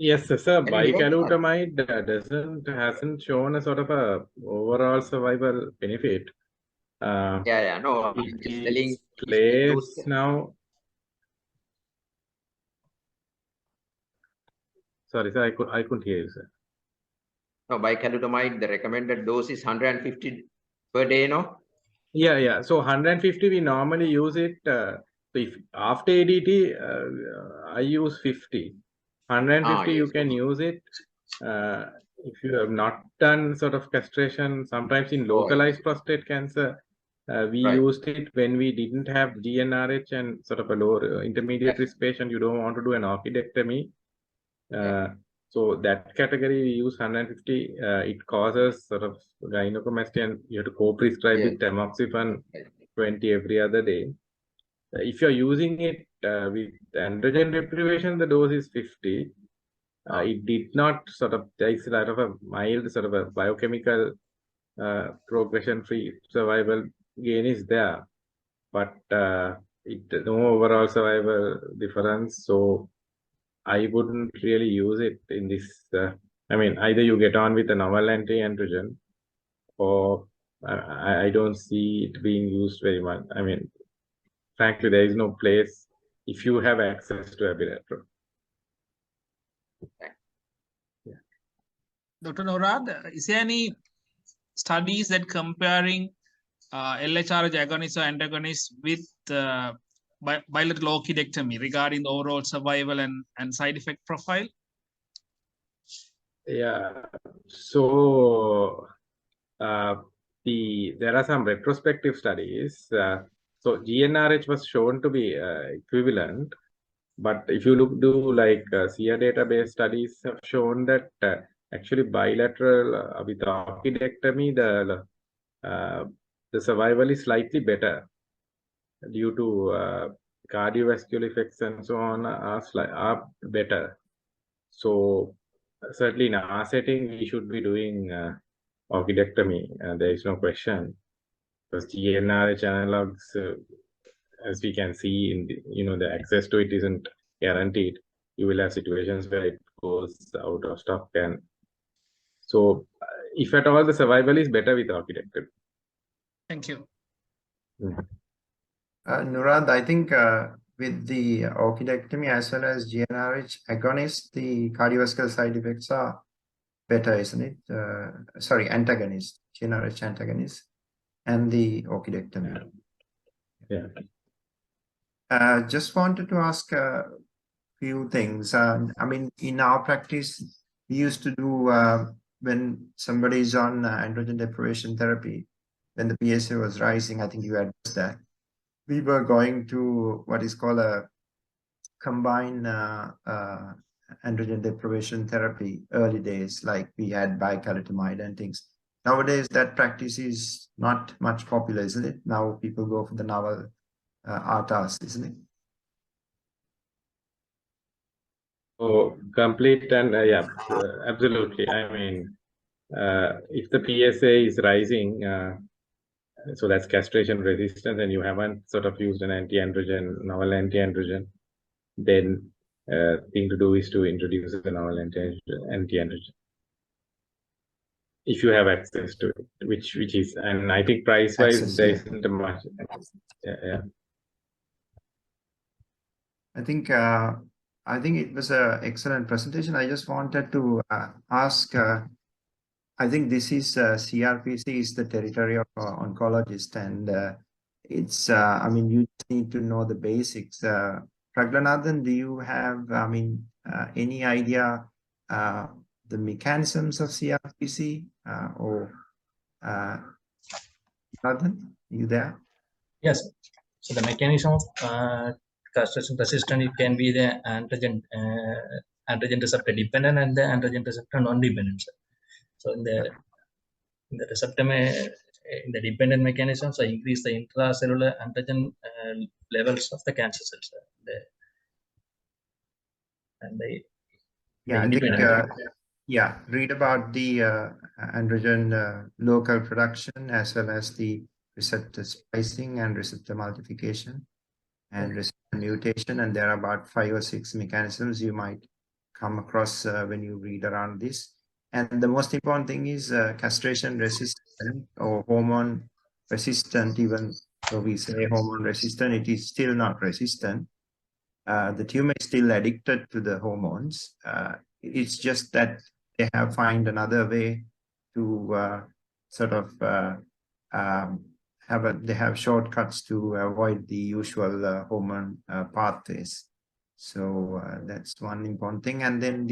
Yes, sir. Bicalutamide hasn't shown a sort of a overall survival benefit. No, It I'm just is telling placed now. Sorry, sir, I couldn't hear you, sir. no, by bicalutamide, the recommended dose is 150 per day, no? Yeah. So 150, we normally use it. If after ADT, I use 50. 150, you Yes, can use it. If you have not done sort of castration, sometimes in localized prostate cancer, we Right. used it when we didn't have GnRH and sort of a lower intermediate risk patient. You don't want to do an orchidectomy. So that category we use 150. It causes sort of gynecomastia, and you have to co-prescribe with tamoxifen 20 every other day. If you're using it with androgen deprivation, the dose is 50. It did not sort of, there is a lot of a mild sort of a biochemical progression-free survival gain is there, but no overall survival difference. So I wouldn't really use it in this. I mean, either you get on with a novel anti-androgen, or I don't see it being used very much. I mean, frankly, there is no place if you have access to abiraterone. Dr. Norad, is there any studies that comparing LHRH agonist or antagonist with bilateral orchidectomy regarding the overall survival and side effect profile? Yeah. So there are some retrospective studies. So GnRH was shown to be equivalent, but if you do like SIA database studies have shown that actually bilateral with orchidectomy, the survival is slightly better due to cardiovascular effects and so on are better. So certainly in our setting, we should be doing orchidectomy. There is no question, because GnRH analogs, as we can see in the access to it isn't guaranteed. You will have situations where it goes out of stock, and so if at all, the survival is better with orchidectomy. Thank you. Nurad, I think with the orchidectomy as well as GnRH agonist, the cardiovascular side effects are better, isn't it? Sorry, antagonist, GnRH antagonist, and the orchidectomy. Yeah. Just wanted to ask a few things. I mean, in our practice, we used to do when somebody is on androgen deprivation therapy, when the PSA was rising, I think you addressed that. We were going to what is called a combined androgen deprivation therapy early days, like we had bicalutamide and things. Nowadays, that practice is not much popular, isn't it? Now people go for the novel ARTAs, isn't it? Oh, complete and absolutely. I mean, if the PSA is rising, so that's castration resistant, and you haven't sort of used an anti-androgen, novel anti-androgen, then thing to do is to introduce a novel anti-androgen. If you have access to it, which is, and I think price-wise, there isn't much. Yeah. I think it was an excellent presentation. I just wanted to ask. I think this is CRPC is the territory of oncologist, and it's. I mean, you need to know the basics. Praglanathan, do you have? I mean, any idea the mechanisms of CRPC or Nathan? You there? Yes. So the mechanism of castration resistant, it can be the antigen receptor dependent and the antigen receptor non-dependent. So in the receptor, in the dependent mechanism, so increase the intracellular antigen levels of the cancer cells. Yeah, read about the androgen local production as well as the receptor splicing and receptor multiplication and receptor mutation, and there are about 5 or 6 mechanisms you might come across when you read around this. And the most important thing is castration resistant or hormone resistant, even though we say hormone resistant, it is still not resistant. The tumor is still addicted to the hormones. It's just that they have find another way to sort of they have shortcuts to avoid the usual hormone pathways. So that's one important thing. And then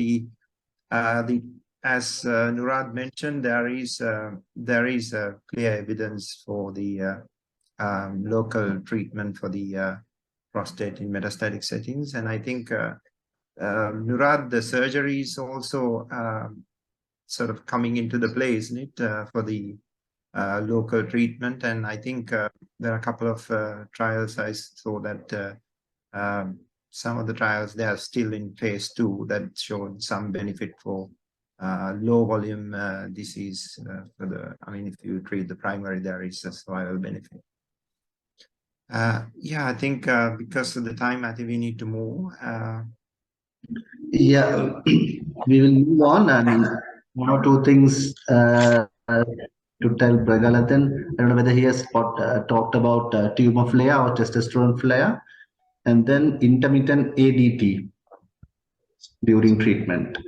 as Nurad mentioned, there is clear evidence for the local treatment for the prostate in metastatic settings. And I think Nurad, the surgery is also sort of coming into the play, isn't it, for the local treatment? And I think there are a couple of trials I saw that some of the trials, they are still in phase 2 that showed some benefit for low volume disease for the, I mean, if you treat the primary, there is a survival benefit. Yeah, I think because of the time, I think we need to move. Yeah, we will move on. And one or two things to tell Bragalathan. I don't know whether he has talked about tumor flare or testosterone flare, and then intermittent ADT during treatment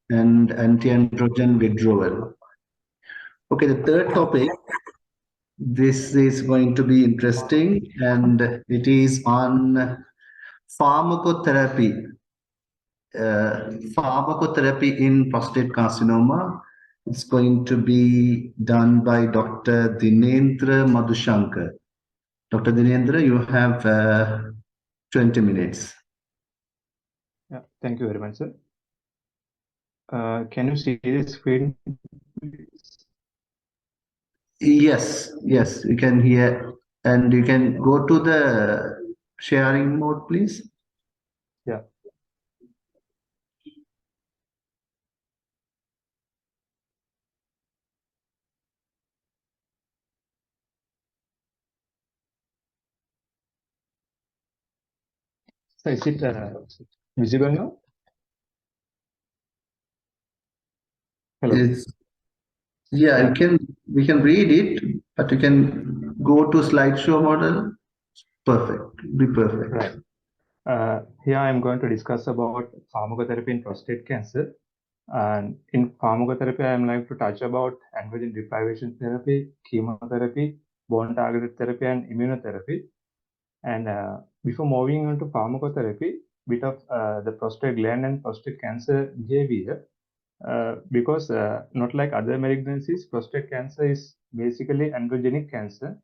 and anti-androgen withdrawal. Okay, the third topic, this is going to be interesting, and it is on pharmacotherapy. Pharmacotherapy in prostate carcinoma. It's going to be done by Dr. Dinendra Madhushankar. Dr. Dinendra, you have 20 minutes. Yeah, thank you very much, sir. Can you see the screen? Yes, yes, you can hear, and you can go to the sharing mode, please. Yeah. So is it visible now? Hello. Yeah, we can read it, but you can go to slideshow model. Perfect, be perfect. Right. Here I am going to discuss about pharmacotherapy in prostate cancer. And in pharmacotherapy, I am like to touch about androgen deprivation therapy, chemotherapy, bone targeted therapy, and immunotherapy. And before moving on to pharmacotherapy, bit of the prostate gland and prostate cancer behavior. Because not like other malignancies, prostate cancer is basically androgenic cancer.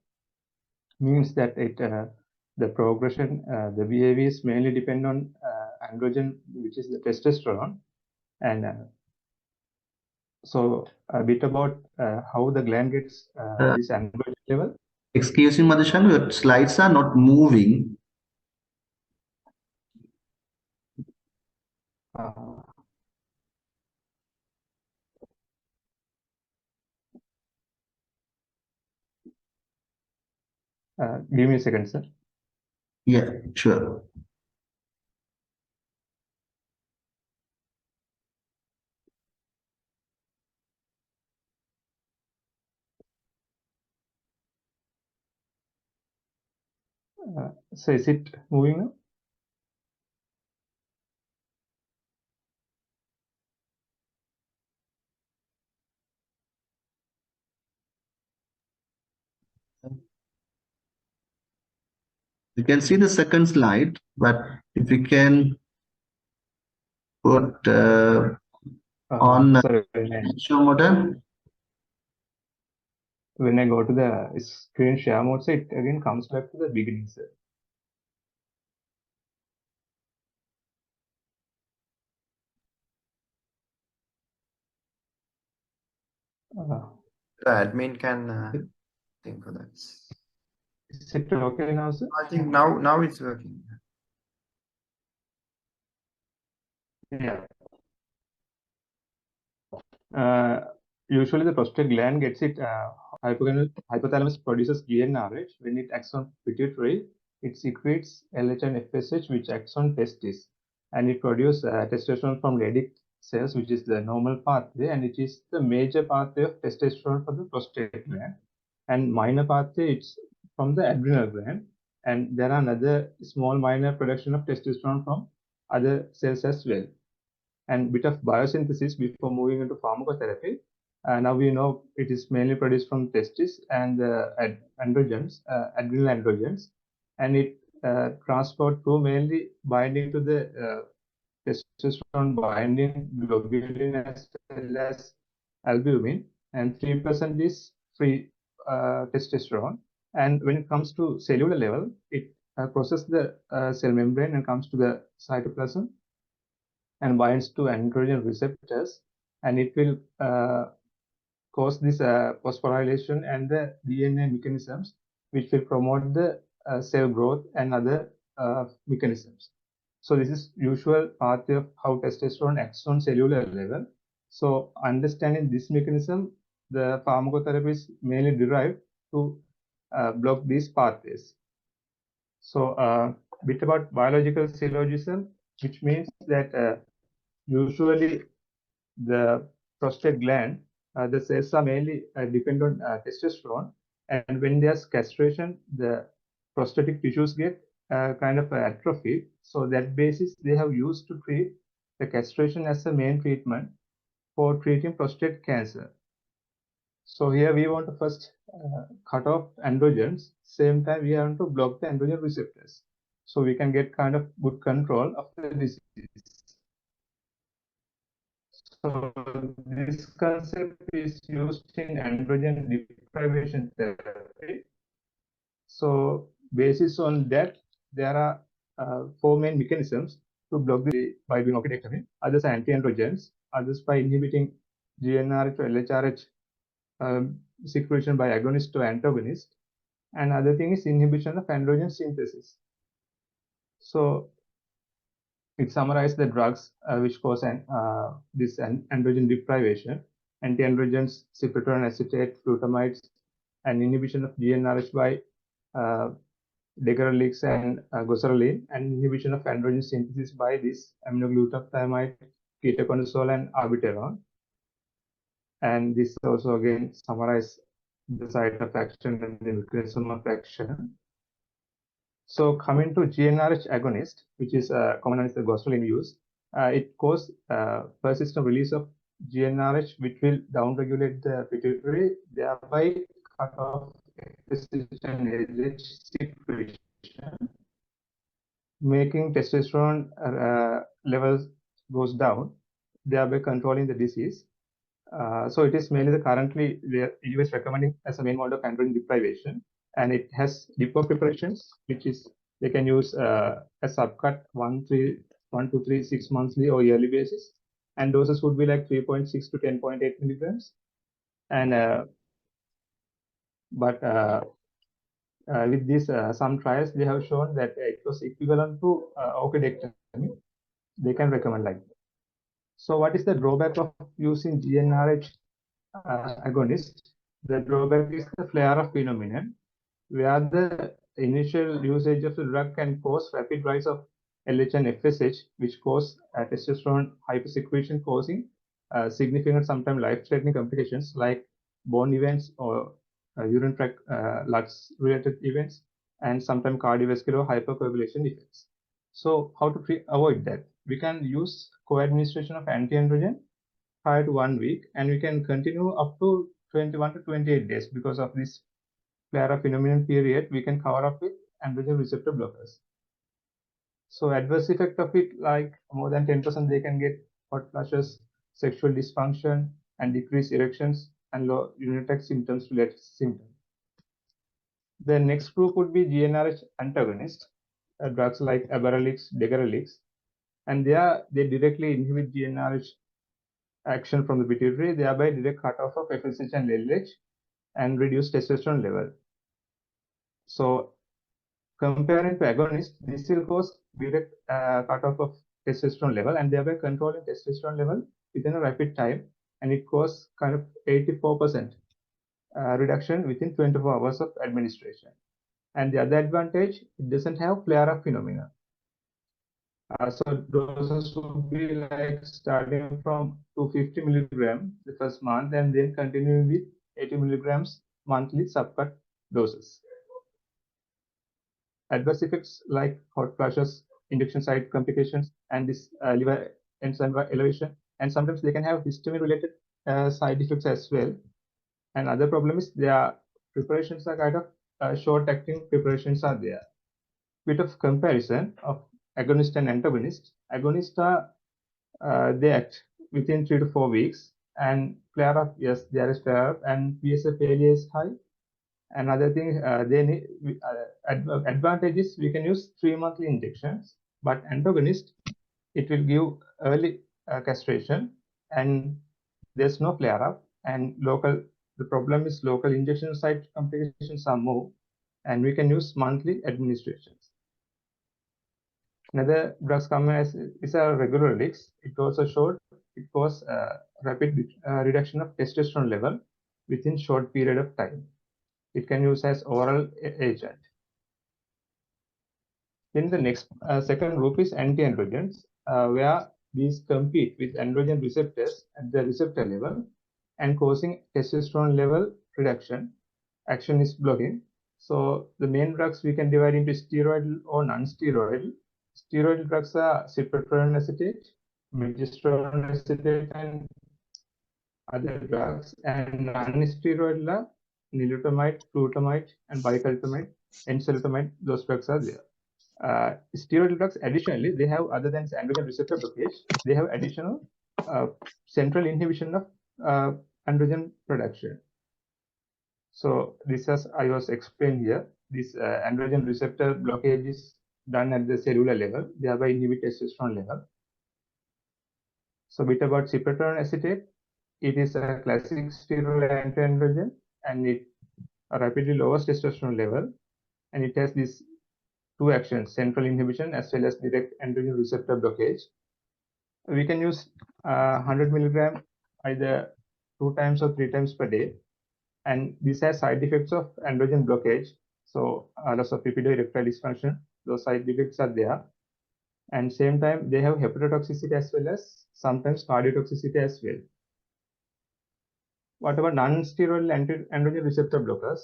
Means that it the progression, the behavior is mainly depend on androgen, which is the testosterone. And so a bit about how the gland gets this androgen level. Excuse me, Madhushan, your slides are not moving. Give me a second, sir. Yeah, sure. So is it moving now? You can see the second slide, but if you can put on Sorry, show model. when I go to the screen share mode, so it again comes back to the beginning, sir. The admin can think of that. Is it okay now, sir? I think now it's working. Yeah. Usually the prostate gland gets it, hypothalamus produces GnRH. When it acts on pituitary, it secretes LH and FSH, which acts on testis. And it produces testosterone from Leydig cells, which is the normal pathway, and it is the major pathway of testosterone for the prostate gland. and minor pathway it's from the adrenal gland, and there are another small minor production of testosterone from other cells as well. And bit of biosynthesis before moving into pharmacotherapy. Now we know it is mainly produced from testis and androgens, adrenal androgens, and it transport through mainly binding to the testosterone binding globulin as well as albumin, and 3% is free testosterone. And when it comes to cellular level, it crosses the cell membrane and comes to the cytoplasm and binds to androgen receptors, and it will cause this phosphorylation and the DNA mechanisms, which will promote the cell growth and other mechanisms. So this is usual pathway of how testosterone acts on cellular level. So understanding this mechanism, the pharmacotherapy is mainly derived to block these pathways. So bit about biological syllogism, which means that usually the prostate gland, the cells are mainly dependent on testosterone, and when there's castration, the prostatic tissues get kind of atrophy. So that basis they have used to treat the castration as a main treatment for treating prostate cancer. So here we want to first cut off androgens. Same time we want to block the androgen receptors, so we can get kind of good control of the disease. So this concept is used in androgen deprivation therapy. So basis on that, there are four main mechanisms to block the by doing orchidectomy. Others are anti-androgens, others by inhibiting GnRH or LHRH secretion by agonist to antagonist, and other thing is inhibition of androgen synthesis. So it summarizes the drugs which cause this androgen deprivation: anti-androgens, cyproterone acetate, flutamides, and inhibition of GnRH by degarelix and goserelin, and inhibition of androgen synthesis by this aminoglutathione, ketoconazole, and arbiterone. And this also again summarizes the site of action and the mechanism of action. So coming to GnRH agonist, which is common as the goserelin use, it causes persistent release of GnRH, which will downregulate the pituitary, thereby cut off FSH and LH secretion, making testosterone levels goes down, thereby controlling the disease. So it is mainly currently the EU is recommending as a main mode of androgen deprivation, and it has depot preparations, which is they can use a subcut 1 to 3 6 monthly or yearly basis, and doses would be like 3.6 to 10.8 milligrams. And with this some trials they have shown that it was equivalent to orchidectomy. They can recommend like that. So what is the drawback of using GnRH agonist? The drawback is the flare-up phenomenon, where the initial usage of the drug can cause rapid rise of LH and FSH, which cause testosterone hypersecretion, causing significant, sometimes life-threatening complications like bone events or urinary tract LUTS-related events, and sometimes cardiovascular hypercoagulation effects. So how to avoid that? We can use co-administration of anti-androgen prior to 1 week, and we can continue up to 21 to 28 days. Because of this flare-up phenomenon period, we can cover up with androgen receptor blockers. So adverse effect of it, like more than 10%, they can get hot flushes, sexual dysfunction, and decreased erections and low urinary tract symptoms related symptoms. The next group would be GnRH antagonists, drugs like aberalix, degarelix, and they directly inhibit GnRH action from the pituitary, thereby direct cutoff of FSH and LH and reduce testosterone level. So comparing to agonists, this will cause direct cutoff of testosterone level and thereby controlling testosterone level within a rapid time, and it causes kind of 84% reduction within 24 hours of administration. And the other advantage, it doesn't have flare-up phenomena. So doses would be like starting from 250 milligrams the first month and then continuing with 80 milligrams monthly subcut doses. Adverse effects like hot flashes, injection site complications, and this liver enzyme elevation, and sometimes they can have histamine-related side effects as well. And other problem is their preparations are kind of short-acting preparations are there. Bit of comparison of agonist and antagonist. Agonists are they act within 3 to 4 weeks, and flare-up, yes, there is flare-up, and PSA failure is high. Another thing, they need advantage is we can use 3 monthly injections, but antagonist, it will give early castration, and there's no flare up, and the problem is local injection site complications are more, and we can use monthly administrations. Another drugs come as is a regular release. It also showed it was rapid reduction of testosterone level within short period of time. It can use as oral agent. Then the next second group is anti-androgens, where these compete with androgen receptors at the receptor level and causing testosterone level reduction. Action is blocking. So the main drugs we can divide into steroidal or non-steroidal. Steroidal drugs are cyproterone acetate, progesterone acetate, and other drugs, and non-steroidal are nilotinamide, flutamide, and bicalutamide, enzalutamide. Those drugs are there. Steroidal drugs, additionally, they have, other than androgen receptor blockage, they have additional central inhibition of androgen production. So this, as I was explained here, this androgen receptor blockage is done at the cellular level, thereby inhibit testosterone level. So bit about cyproterone acetate. It is a classic steroid anti-androgen, and it rapidly lowers testosterone level, and it has these 2 actions, central inhibition as well as direct androgen receptor blockage. We can use 100 milligram either 2 times or 3 times per day, and this has side effects of androgen blockage. So loss of lipido, erectile dysfunction, those side effects are there. And same time, they have hepatotoxicity as well as sometimes cardiotoxicity as well. What about non-steroidal androgen receptor blockers?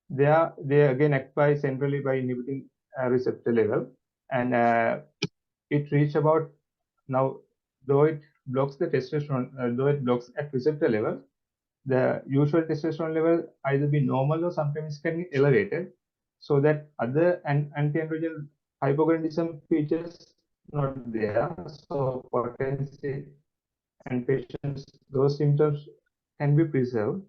They again act by centrally by inhibiting receptor level, and it reach about now, though it blocks the testosterone, though it blocks at receptor level, the usual testosterone level either be normal or sometimes can be elevated, so that other anti-androgen hypogonadism features not there. So potency and patients, those symptoms can be preserved.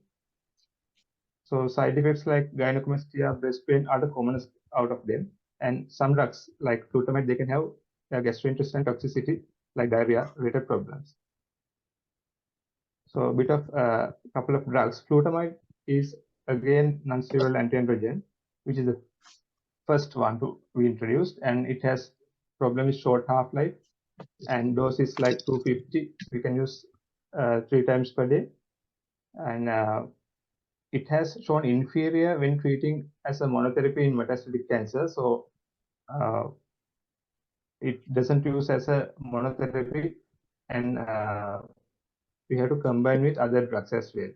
So side effects like gynecomastia, breast pain are the commonest out of them. And some drugs like flutamide, they can have gastrointestinal toxicity like diarrhea related problems. So a bit of couple of drugs. Flutamide is again non-steroidal anti-androgen, which is the first one to be introduced, and it has problem with short half-life, and dose is like 250. We can use 3 times per day, and it has shown inferior when treating as a monotherapy in metastatic cancer. So it doesn't use as a monotherapy, and we have to combine with other drugs as well.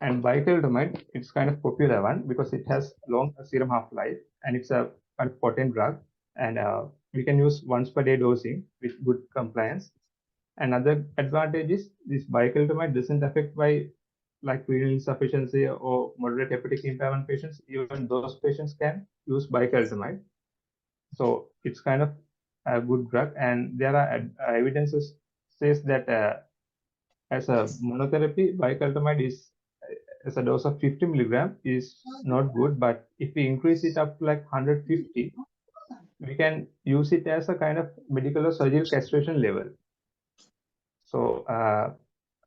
And bicalutamide, it's kind of popular one because it has long serum half-life, and it's a kind of potent drug, and we can use once per day dosing with good compliance. Another advantage is this bicalutamide doesn't affect by like renal insufficiency or moderate hepatic impairment patients. Even those patients can use bicalutamide. So it's kind of a good drug, and there are evidences says that as a monotherapy, bicalutamide is as a dose of 50 milligram is not good, but if we increase it up to like 150, we can use it as a kind of medical or surgical castration level. So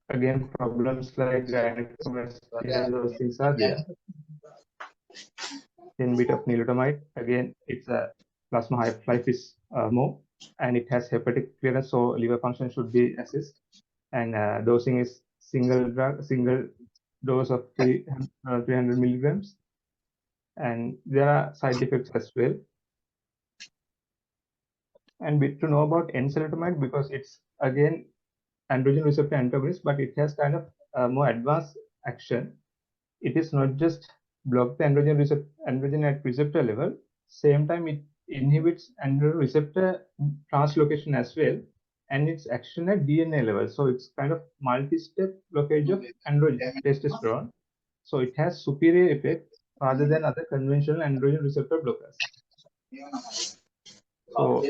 again, problems like gynecomastia, those things are there. Then bit of nilotinamide, again, it's a plasma half-life is more, and it has hepatic clearance, so liver function should be assessed. And dosing is single dose of 300 milligrams, and there are side effects as well. And bit to know about enzalutamide, because it's again androgen receptor antagonist, but it has kind of more advanced action, it is not just block the androgen at receptor level, same time it inhibits androgen receptor translocation as well, and its action at DNA level. So it's kind of multi-step blockage of androgen testosterone. So it has superior effect rather than other conventional androgen receptor blockers. So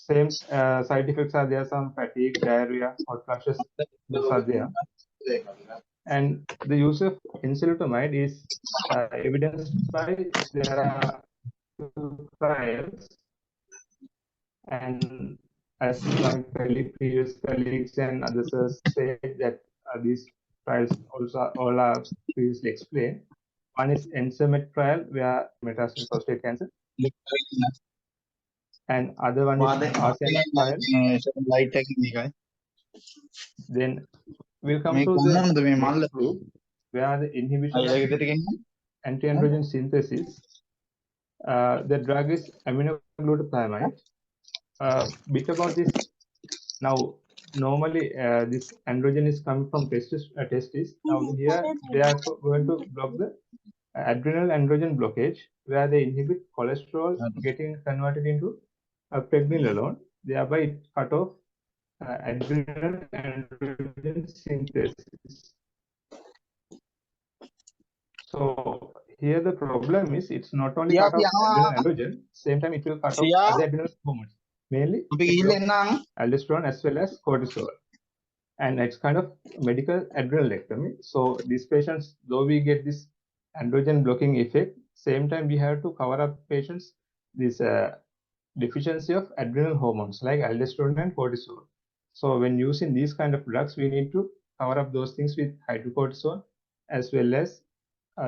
same side effects are there, some fatigue, diarrhea, hot flashes, those are there. And the use of enzalutamide is evidenced by there are two trials, and as my previous colleagues and others have said that these trials also all are previously explained. One is Uromet trial where metastatic prostate cancer, and other one is RCN trial. Then we'll come to the next group where the inhibition of anti-androgen synthesis. The drug is aminoglutamide. Bit about this. Now, normally this androgen is coming from testis. Now here they are going to block the adrenal androgen blockage, where they inhibit cholesterol getting converted into pregnenolone, thereby it cut off adrenal androgen synthesis. So here the problem is it's not only cut off adrenal androgen, same time it will cut off other adrenal hormones, mainly aldosterone as well as cortisol. And it's kind of medical adrenalectomy. So these patients, though we get this androgen blocking effect, same time we have to cover up patients this deficiency of adrenal hormones like aldosterone and cortisol. So when using these kind of drugs, we need to cover up those things with hydrocortisone, as well as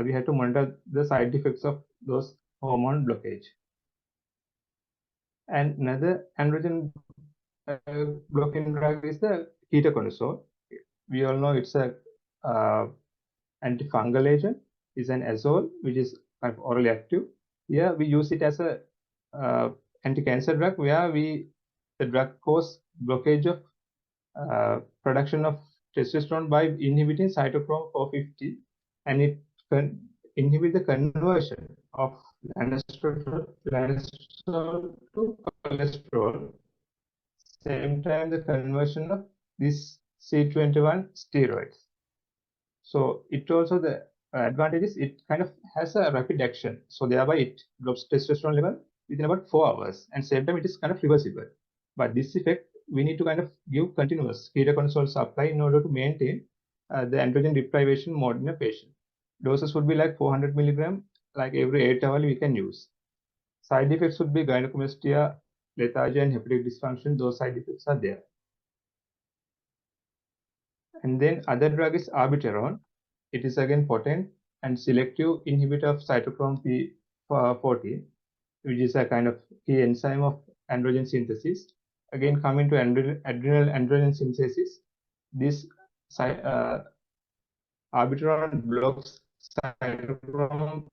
we have to monitor the side effects of those hormone blockage. And another androgen blocking drug is the ketoconazole. We all know it's a antifungal agent. It's an azole which is kind of orally active. Here we use it as a anti-cancer drug, where the drug causes blockage of production of testosterone by inhibiting cytochrome 450, and it can inhibit the conversion of lansitol to cholesterol. Same time the conversion of this C21 steroids. So it also, the advantage is it kind of has a rapid action. So thereby it drops testosterone level within about 4 hours, and same time it is kind of reversible. But this effect we need to kind of give continuous ketoconazole supply in order to maintain the androgen deprivation mode in a patient. Doses would be like 400 milligram, like every 8 hours we can use. Side effects would be gynecomastia, lethargy, and hepatic dysfunction. Those side effects are there. And then other drug is abiraterone. It is again potent and selective inhibitor of cytochrome P14, which is a kind of key enzyme of androgen synthesis. Again, coming to adrenal androgen synthesis, this abiraterone blocks cytochrome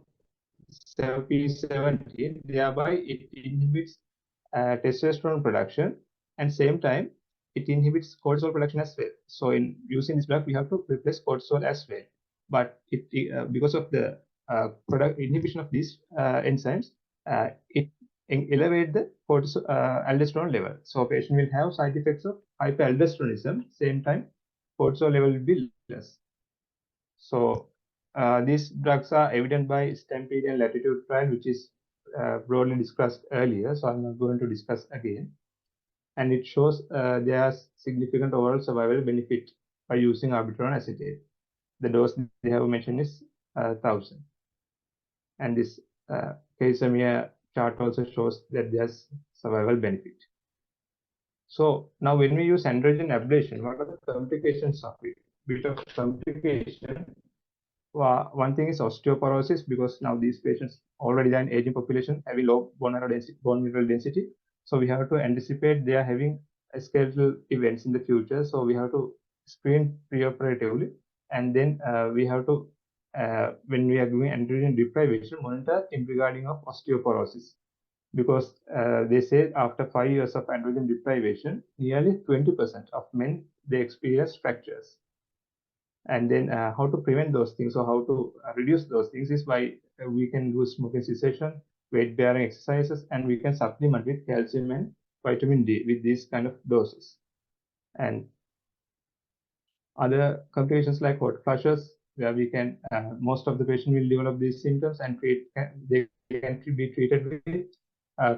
P17, thereby it inhibits testosterone production, and same time it inhibits cortisol production as well. So in using this drug, we have to replace cortisol as well. But because of the inhibition of these enzymes, it elevate the cortisol, aldosterone level. So patient will have side effects of hyperaldosteronism. Same time, cortisol level will be less. So these drugs are evident by Stampede and Latitude trial, which is broadly discussed earlier. So I'm not going to discuss again. And it shows there are significant overall survival benefit by using abiraterone acetate. The dose they have mentioned is 1000. And this Kaisamia chart also shows that there's survival benefit. So now when we use androgen ablation, what are the complications of it? Bit of complication. One thing is osteoporosis, because now these patients already are in aging population having low bone mineral density. So we have to anticipate they are having skeletal events in the future. So we have to screen preoperatively, and then we have to, when we are doing androgen deprivation, monitor in regarding of osteoporosis, because they say after 5 years of androgen deprivation, nearly 20% of men they experience fractures. And then how to prevent those things or how to reduce those things is by we can do smoking cessation, weight bearing exercises, and we can supplement with calcium and vitamin D with these kind of doses. And other complications like hot flushes, where we can most of the patient will develop these symptoms and they can be treated with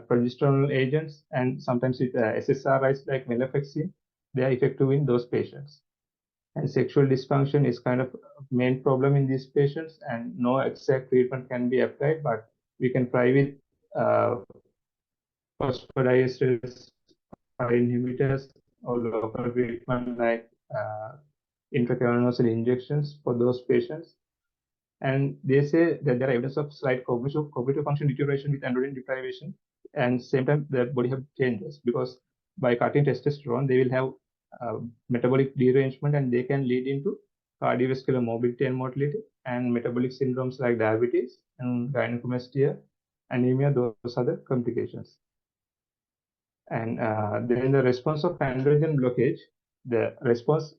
progesterone agents, and sometimes with SSRIs like melafexine. They are effective in those patients. And sexual dysfunction is kind of a main problem in these patients, and no exact treatment can be applied, but we can try with phosphodiesterase inhibitors or local treatment like intracavernosal injections for those patients. And they say that there are evidence of slight cognitive function deterioration with androgen deprivation, and same time the body have changes, because by cutting testosterone they will have metabolic derangement, and they can lead into cardiovascular morbidity and mortality, and metabolic syndromes like diabetes and gynecomastia, anemia. Those are the complications. And then the response of androgen blockage, the response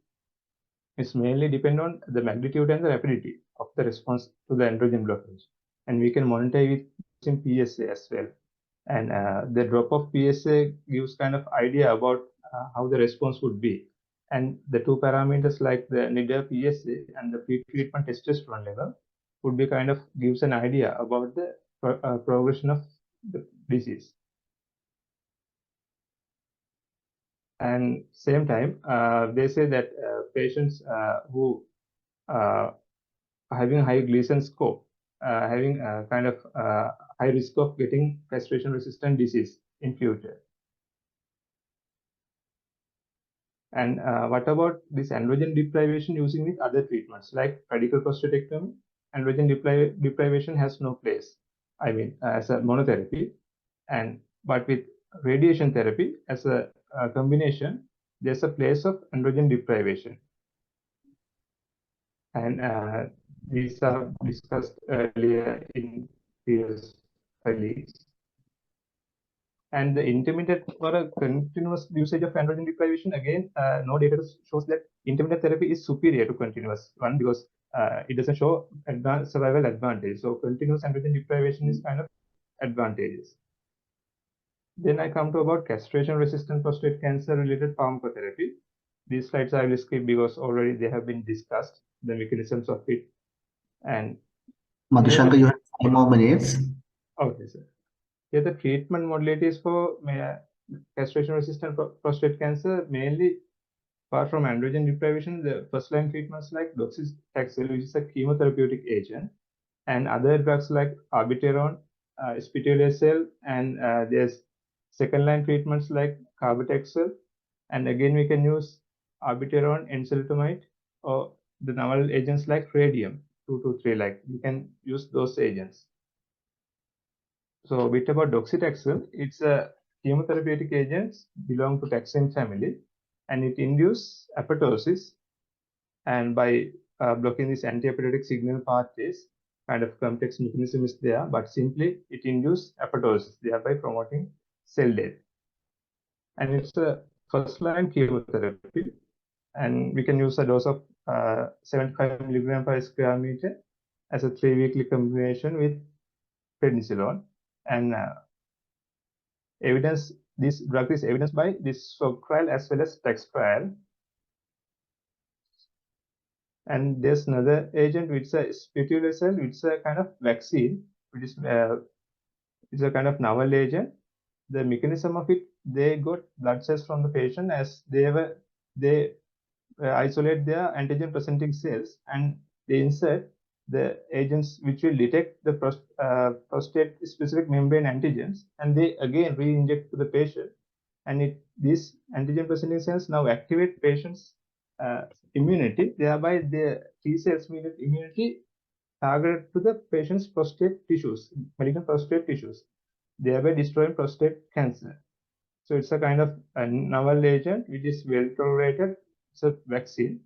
is mainly depend on the magnitude and the rapidity of the response to the androgen blockage. And we can monitor it using PSA as well. And the drop of PSA gives kind of idea about how the response would be. And the two parameters like the NIDA PSA and the pre-treatment testosterone level would be kind of gives an idea about the progression of the disease. And same time, they say that patients who are having high Gleason score, having kind of high risk of getting castration-resistant disease in future. And what about this androgen deprivation using with other treatments like radical prostatectomy? Androgen deprivation has no place, I mean, as a monotherapy. But with radiation therapy as a combination, there's a place of androgen deprivation. And these are discussed earlier in previous colleagues. And the intermittent or a continuous usage of androgen deprivation, again, no data shows that intermittent therapy is superior to continuous one, because it doesn't show survival advantage. So continuous androgen deprivation is kind of advantageous. Then I come to about castration-resistant prostate cancer-related pharmacotherapy. These slides I will skip because already they have been discussed, the mechanisms of it. And Madhushankar, you have 5 more minutes. Okay, sir. Here the treatment modalities for castration-resistant prostate cancer, mainly apart from androgen deprivation, the first-line treatments like docetaxel, which is a chemotherapeutic agent, and other drugs like abiraterone, spitulacel, and there's second-line treatments like carbotaxel, and again we can use abiraterone, enzalutamide, or the novel agents like radium-223, like we can use those agents. So a bit about docetaxel, it's a chemotherapeutic agent belong to taxane family, and it induces apoptosis, and by blocking this anti-apoptotic signal pathways, kind of complex mechanism is there, but simply it induces apoptosis, thereby promoting cell death. And it's a first-line chemotherapy, and we can use a dose of 75 milligram per square meter as a 3-weekly combination with prednisolone. And evidence, this drug is evidenced by this SOG trial as well as TAX trial. And there's another agent which is a spitulacel, which is a kind of vaccine, which is a kind of novel agent. The mechanism of it, they got blood cells from the patient as they isolate their antigen presenting cells, and they insert the agents which will detect the prostate specific membrane antigens, and they again re-inject to the patient, and these antigen presenting cells now activate patient's immunity, thereby the T cells mediated immunity targeted to the patient's prostate tissues, malignant prostate tissues, thereby destroying prostate cancer. So it's a kind of a novel agent which is well tolerated. It's a vaccine.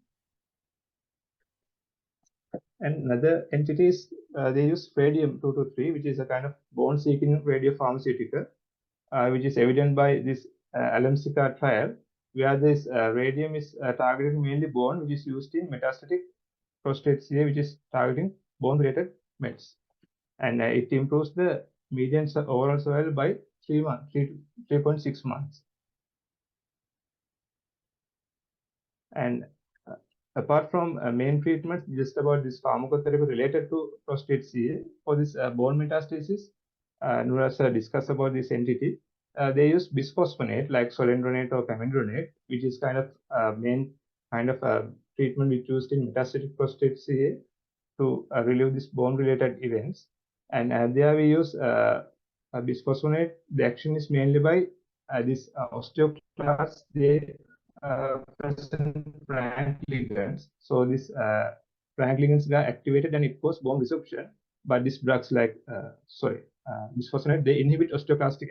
And another entities, they use radium-223, which is a kind of bone-seeking radiopharmaceutical, which is evident by this Alamsica trial, where this radium is targeting mainly bone, which is used in metastatic prostate CA, which is targeting bone-related mets, and it improves the median overall survival by 3.6 months. And apart from main treatments, just about this pharmacotherapy related to prostate CA for this bone metastasis, Nuras discussed about this entity. They use bisphosphonate like solendronate or famidronate, which is kind of main kind of treatment which used in metastatic prostate CA to relieve these bone-related events. And there we use bisphosphonate. The action is mainly by this osteoclast. They present frank ligands. So this frank ligands got activated and it causes bone resorption. But these drugs like bisphosphonate, they inhibit osteoclastic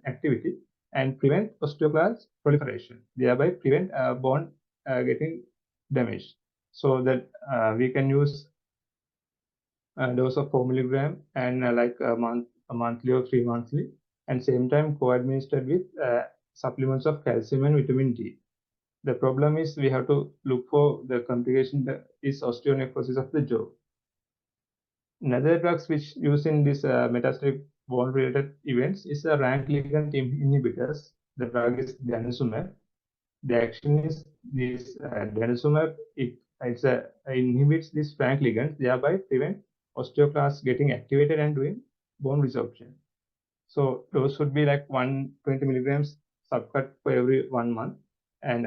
activity and prevent osteoclast proliferation, thereby prevent bone getting damaged. So that we can use a dose of 4 milligram and like a monthly or 3 monthly, and same time co-administered with supplements of calcium and vitamin D. The problem is we have to look for the complication that is osteonecrosis of the jaw. Another drugs which used in this metastatic bone-related events is a rank ligand inhibitors. The drug is denosumab. The action is this denosumab. It inhibits this frank ligand, thereby prevent osteoclasts getting activated and doing bone resorption. So those would be like 120 milligrams subcut for every 1 month. And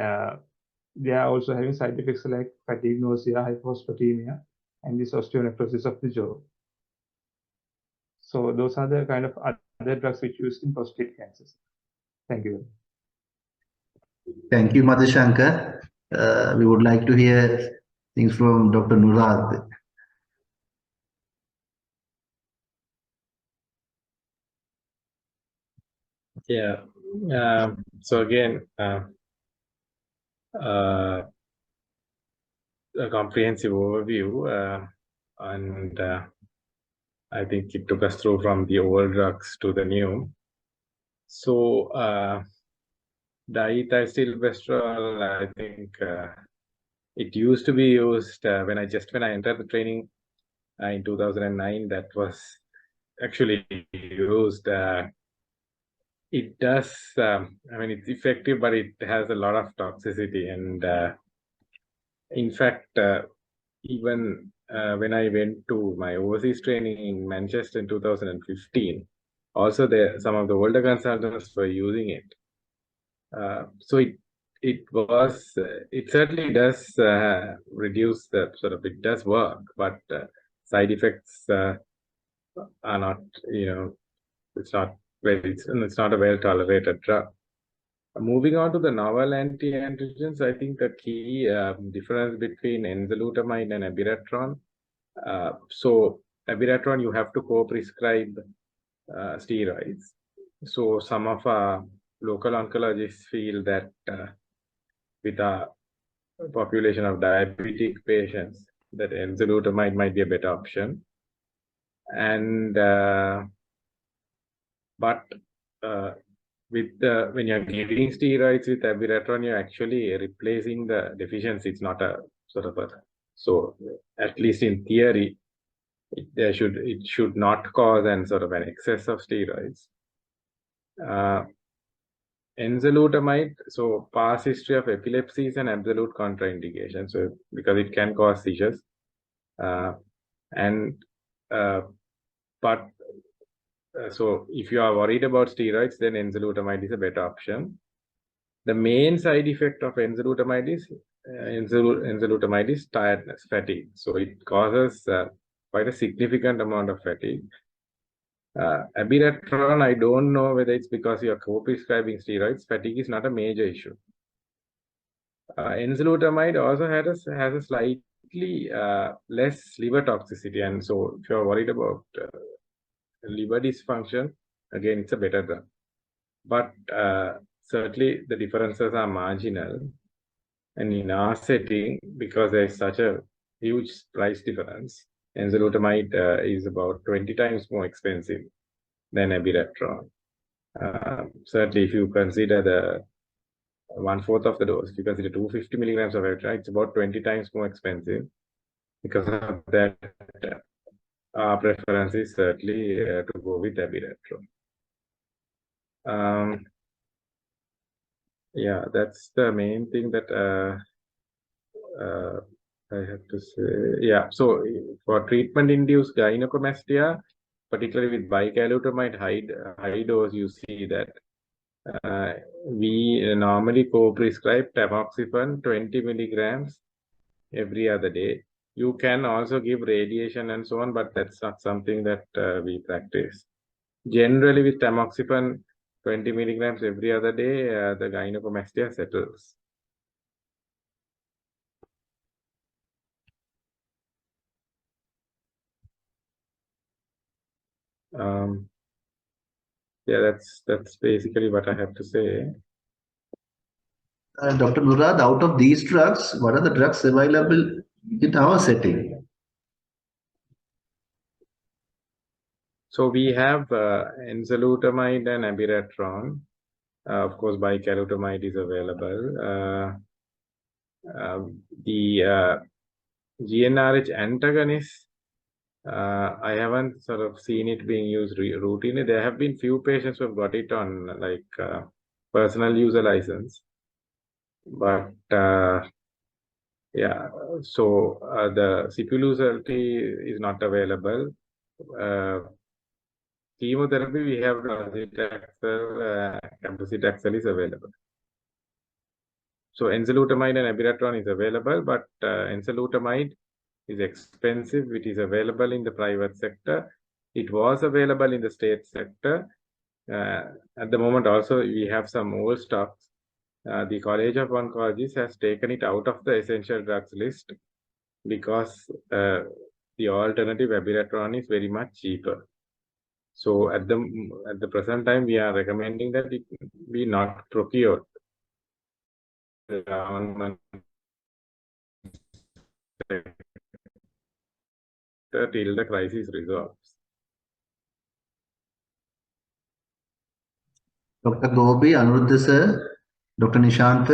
they are also having side effects like fatigue, nausea, hypophosphatemia, and this osteonecrosis of the jaw. So those are the kind of other drugs which used in prostate cancers. Thank you. Thank you, Madhushankar. We would like to hear things from Dr. Nurad. Yeah. So again, a comprehensive overview, and I think it took us through from the old drugs to the new. So diethylstilbestrol, I think it used to be used when I entered the training in 2009. That was actually used. It does. I mean, it's effective, but it has a lot of toxicity, and in fact, even when I went to my overseas training in Manchester in 2015, also some of the older consultants were using it. So it certainly does reduce the it does work, but side effects are not, it's not a well tolerated drug. Moving on to the novel anti-androgens, I think the key difference between enzalutamide and abiraterone. So abiraterone, you have to co-prescribe steroids. So some of our local oncologists feel that with a population of diabetic patients, that enzalutamide might be a better option. And but when you're giving steroids with abiraterone, you're actually replacing the deficiency. It's not a so at least in theory, it should not cause an excess of steroids. Enzalutamide, so past history of epilepsy is an absolute contraindication. So because it can cause seizures, so if you are worried about steroids, then enzalutamide is a better option. The main side effect of enzalutamide is tiredness, fatigue. So it causes quite a significant amount of fatigue. Abiraterone, I don't know whether it's because you are co-prescribing steroids. Fatigue is not a major issue. Enzalutamide also has a slightly less liver toxicity, and so if you are worried about liver dysfunction, again, it's a better drug. But certainly the differences are marginal. And in our setting, because there's such a huge price difference, enzalutamide is about 20 times more expensive than abiraterone. Certainly, if you consider the 1/4 of the dose, if you consider 250 milligrams of abiraterone, it's about 20 times more expensive because of that, our preference is certainly to go with abiraterone. Yeah, that's the main thing that I have to say. Yeah, so for treatment-induced gynecomastia, particularly with bicalutamide high dose, you see that we normally co-prescribe tamoxifen 20 milligrams every other day. You can also give radiation and so on, but that's not something that we practice. Generally, with tamoxifen 20 milligrams every other day, the gynecomastia settles. Yeah, that's basically what I have to say. Dr. Murad, out of these drugs, what are the drugs available in our setting? So we have enzalutamide and abiraterone. Of course, bicalutamide is available. The GnRH antagonist, I haven't sort of seen it being used routinely. There have been few patients who have got it on like personal user license, but yeah, so the Sipuleucel is not available. Chemotherapy, we have cabazitaxel is available. So enzalutamide and abiraterone is available, but enzalutamide is expensive. It is available in the private sector. It was available in the state sector. At the moment also, we have some old stocks. The College of Oncologists has taken it out of the essential drugs list because the alternative abiraterone is very much cheaper. So at the present time, we are recommending that it be not procured. Till the crisis resolves. Dr. Gobi, Anuruddha sir, Dr. Nishant.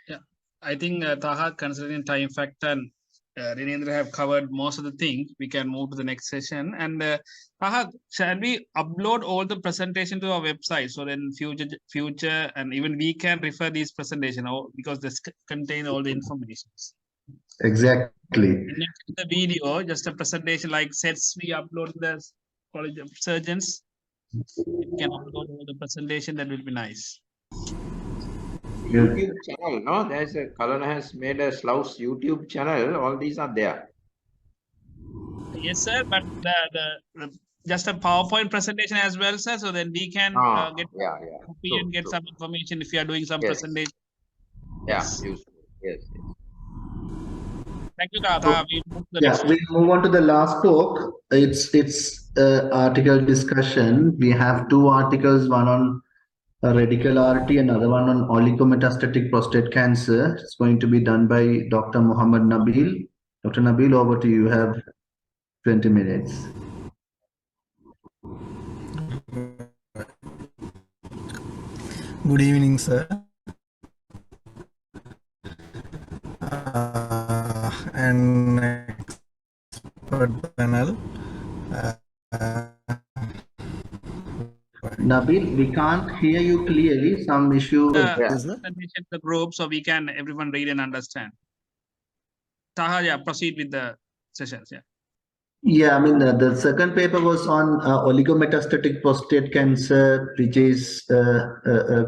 Yeah, I think Taha, considering time factor, and Rinendra have covered most of the things. We can move to the next session. And Taha, shall we upload all the presentation to our website so then future and even we can refer these presentation because this contain all the information. Exactly. And next to the video, just a presentation like sets we upload the College of Surgeons. We can upload all the presentation. That will be nice. YouTube channel, no? There's a Kalana has made a Slough's YouTube channel. All these are there. Yes, sir. But the just a PowerPoint presentation as well, sir. So then we can get copy and get some information if you are doing some presentation. Yes. Yeah, useful. Yes. Thank you, Tata. We move on to the last talk. It's article discussion. We have two articles, one on radical RT, another one on oligometastatic prostate cancer. It's going to be done by Dr. Muhammad Nabil. Dr. Nabil, over to you. You have 20 minutes. Good evening, sir. And expert panel. Nabil, we can't hear you clearly. Some issue. The group, so we can everyone read and understand. Taha, yeah, proceed with the sessions. Yeah. Yeah, I mean, the second paper was on oligometastatic prostate cancer, which is a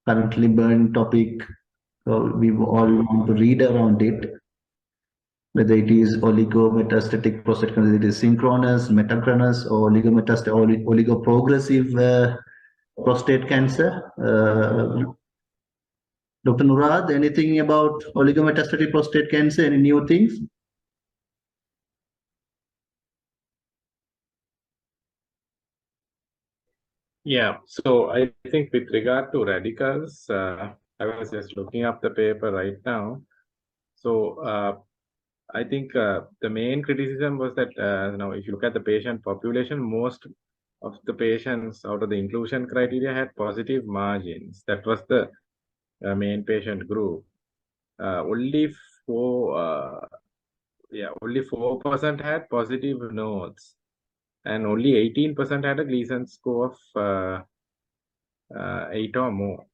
currently burned topic. So we all want to read around it. Whether it is oligometastatic prostate cancer, it is synchronous, metachronous, or oligoprogressive prostate cancer. Dr. Murad, anything about oligometastatic prostate cancer? Any new things? Yeah, so I think with regard to radicals, I was just looking up the paper right now. So I think the main criticism was that if you look at the patient population, most of the patients out of the inclusion criteria had positive margins. That was the main patient group. Only for yeah, only 4% had positive nodes, and only 18% had a Gleason score of 8 or more.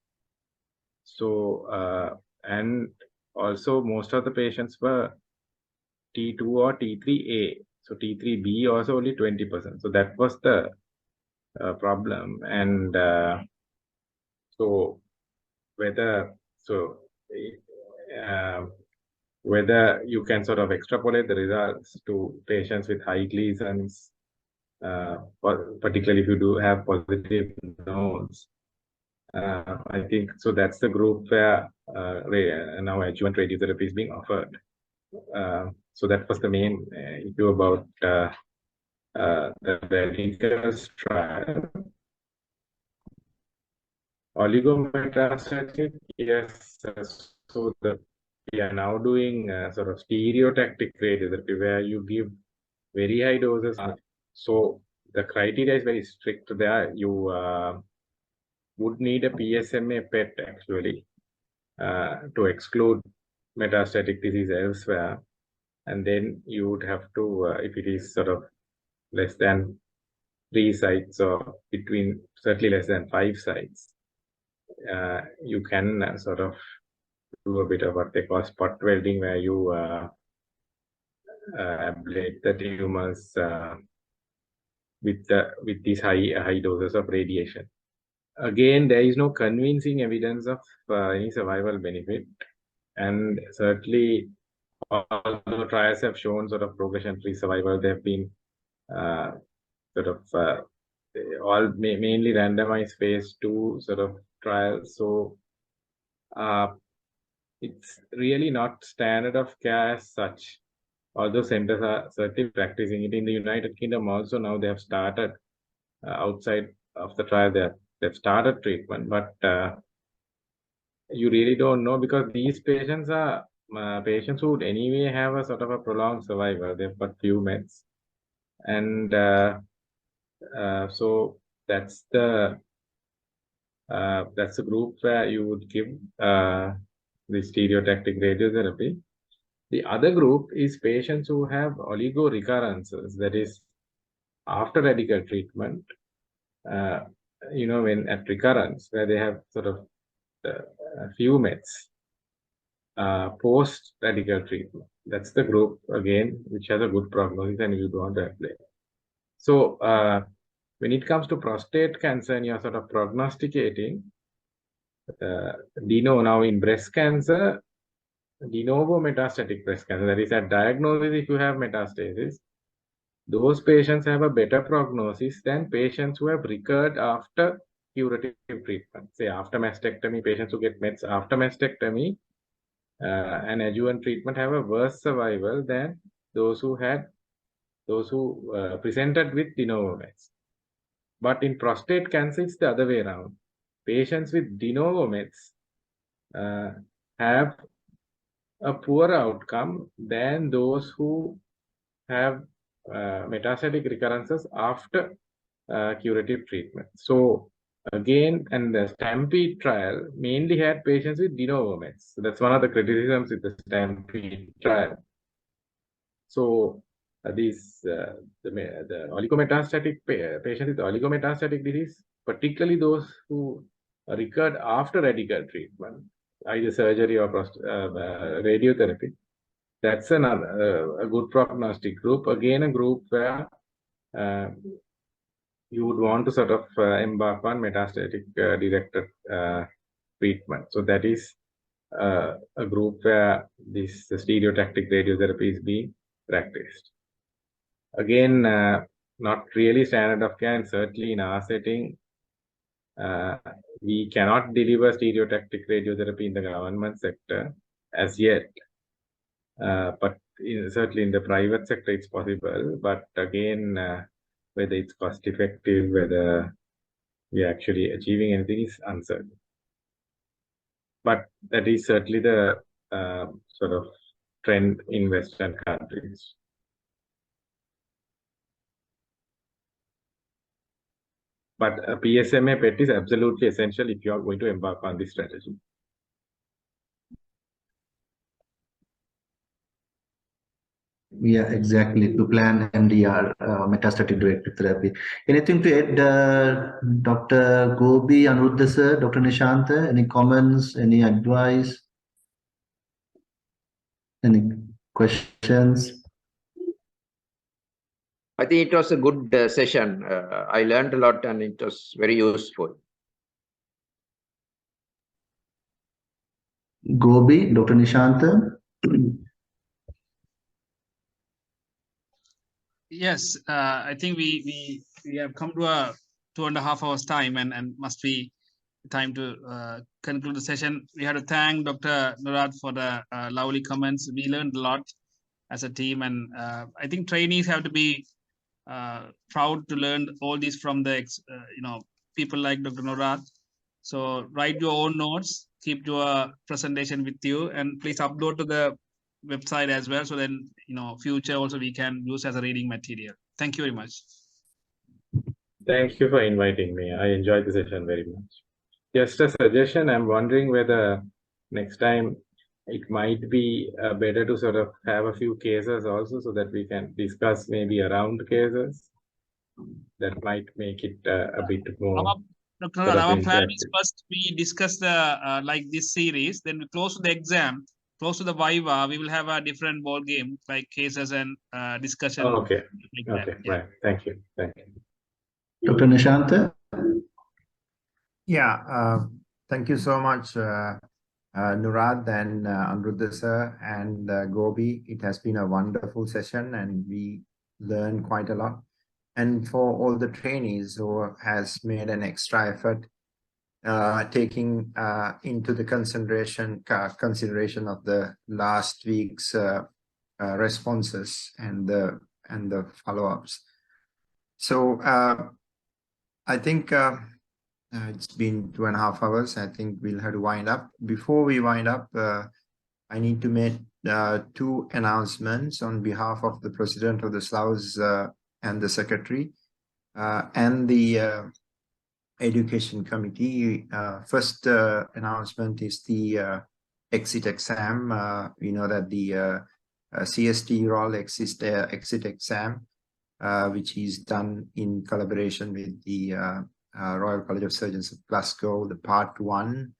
So, and also most of the patients were T2 or T3A. So T3B also only 20%. So that was the problem. And so whether whether you can sort of extrapolate the results to patients with high Gleasons, particularly if you do have positive nodes. I think so. That's the group where now adjuvant radiotherapy is being offered. So that was the main issue about the radicals trial. Oligometastatic, yes. So we are now doing sort of stereotactic radiotherapy where you give very high doses. So the criteria is very strict there. You would need a PSMA PET actually to exclude metastatic disease elsewhere. And then you would have to, if it is sort of less than 3 sites or between certainly less than 5 sites, you can sort of do a bit of what they call spot welding, where you ablate the tumors with these high doses of radiation. Again, there is no convincing evidence of any survival benefit, and certainly, although trials have shown sort of progression-free survival, they have been sort of all mainly randomized phase 2 sort of trials. So it's really not standard of care as such, although centers are certainly practicing it. In the United Kingdom also now they have started outside of the trial, they've started treatment, but you really don't know, because these patients are patients who would anyway have a sort of a prolonged survival. They've got few meds, and so that's the group where you would give the stereotactic radiotherapy. The other group is patients who have oligo recurrences, that is, after radical treatment, when at recurrence, where they have sort of a few meds post radical treatment. That's the group again which has a good prognosis and you don't apply. So when it comes to prostate cancer and you're sort of prognosticating, now in breast cancer, de novo metastatic breast cancer, that is at diagnosis if you have metastasis, those patients have a better prognosis than patients who have recurred after curative treatment. Say after mastectomy, patients who get meds after mastectomy and adjuvant treatment have a worse survival than those who presented with de novo meds. But in prostate cancer, it's the other way around. Patients with de novo meds have a poorer outcome than those who have metastatic recurrences after curative treatment. So again, and the Stampede trial mainly had patients with de novo meds. So that's one of the criticisms with the Stampede trial. So the oligometastatic patients with oligometastatic disease, particularly those who recurred after radical treatment, either surgery or radiotherapy, that's another a good prognostic group. Again, a group where you would want to sort of embark on metastatic directed treatment. So that is a group where this stereotactic radiotherapy is being practiced. Again, not really standard of care, and certainly in our setting, we cannot deliver stereotactic radiotherapy in the government sector as yet. But certainly in the private sector, it's possible. But again, whether it's cost effective, whether we're actually achieving anything is uncertain. But that is certainly the sort of trend in Western countries. But a PSMA PET is absolutely essential if you are going to embark on this strategy. Yeah, exactly. To plan MDR, metastatic directed therapy. Anything to add, Dr. Gobi, Anuruddha sir, Dr. Nishanta? Any comments? Any advice? Any questions? I think it was a good session. I learned a lot and it was very useful. Gobi, Dr. Nishanta? Yes, I think we have come to a 2.5 hours time and must be time to conclude the session. We have to thank Dr. Nurad for the lovely comments. We learned a lot as a team, and I think trainees have to be proud to learn all these from the people like Dr. Nurad. So write your own notes, keep your presentation with you, and please upload to the website as well. So then, future also we can use as a reading material. Thank you very much. Thank you for inviting me. I enjoyed the session very much. Just a suggestion, I'm wondering whether next time it might be better to sort of have a few cases also so that we can discuss maybe around cases. That might make it a bit more. Dr. Nurad, our plan is first we discuss the like this series, then we close to the exam, close to the Viva, we will have a different ball game like cases and discussion. Oh, okay. Like okay, yeah. Right. Thank you. Thank you. Dr. Nishanta? Yeah, thank you so much, Nurad and Anuruddha sir and Gobi. It has been a wonderful session and we learned quite a lot. And for all the trainees who has made an extra effort taking into the consideration of the last week's responses and the follow-ups. So I think it's been 2.5 hours. I think we'll have to wind up. Before we wind up, I need to make 2 announcements on behalf of the president of the SLAUS and the secretary and the education committee. First announcement is the exit exam. We know that the CST role exit exam, which is done in collaboration with the Royal College of Surgeons of Glasgow. The part 1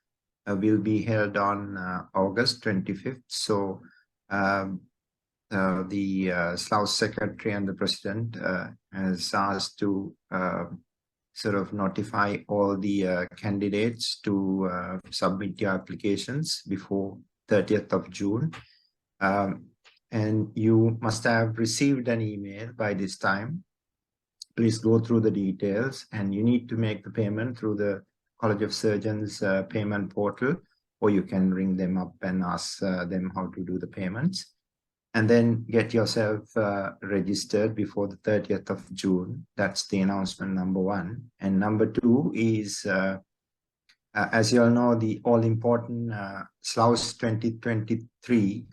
will be held on August 25th. So the SLAUS secretary and the president has asked to sort of notify all the candidates to submit your applications before 30th of June. And you must have received an email by this time. Please go through the details, and you need to make the payment through the College of Surgeons payment portal, or you can ring them up and ask them how to do the payments. And then get yourself registered before the 30th of June. That's the announcement number 1. And number 2 is, as you all know, the all-important SLAUS 2023,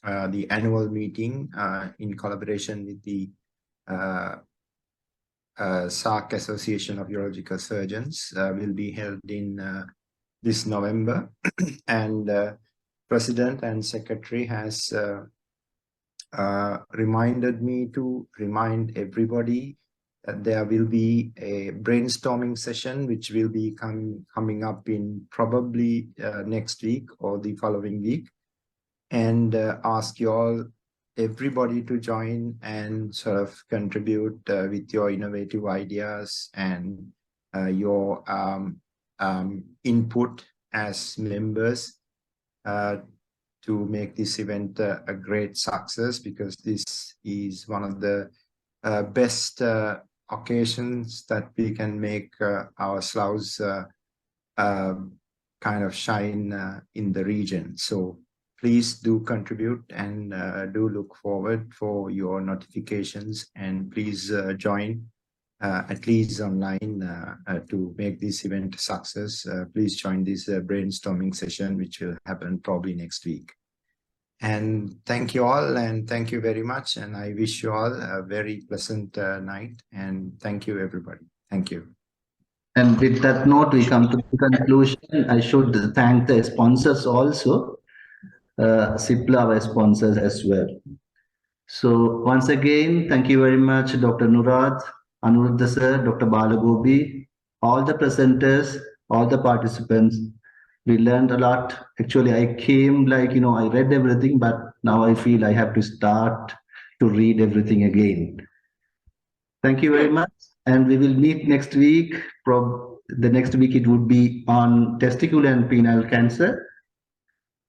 the annual meeting in collaboration with the SARC Association of Urological Surgeons will be held in this November. And President and Secretary has reminded me to remind everybody that there will be a brainstorming session which will be coming up in probably next week or the following week, and ask you all, everybody, to join and sort of contribute with your innovative ideas and your input as members to make this event a great success, because this is one of the best occasions that we can make our SLAUS kind of shine in the region. So please do contribute and do look forward for your notifications, and please join at least online to make this event a success. Please join this brainstorming session, which will happen probably next week. And thank you all, and thank you very much. And I wish you all a very pleasant night. And thank you, everybody. Thank you. And with that note, we come to the conclusion. I should thank the sponsors also, CIPLA, our sponsors as well. So once again, thank you very much, Dr. Nurad, Anuruddha sir, Dr. Balagobi, all the presenters, all the participants. We learned a lot. Actually, I came like, I read everything, but now I feel I have to start to read everything again. Thank you very much. And we will meet next week. The next week it would be on testicular and penile cancer.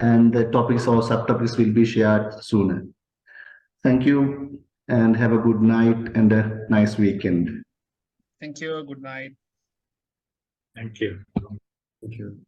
And the topics or subtopics will be shared sooner. Thank you and have a good night and a nice weekend. Thank you. Good night. Thank you. Thank you.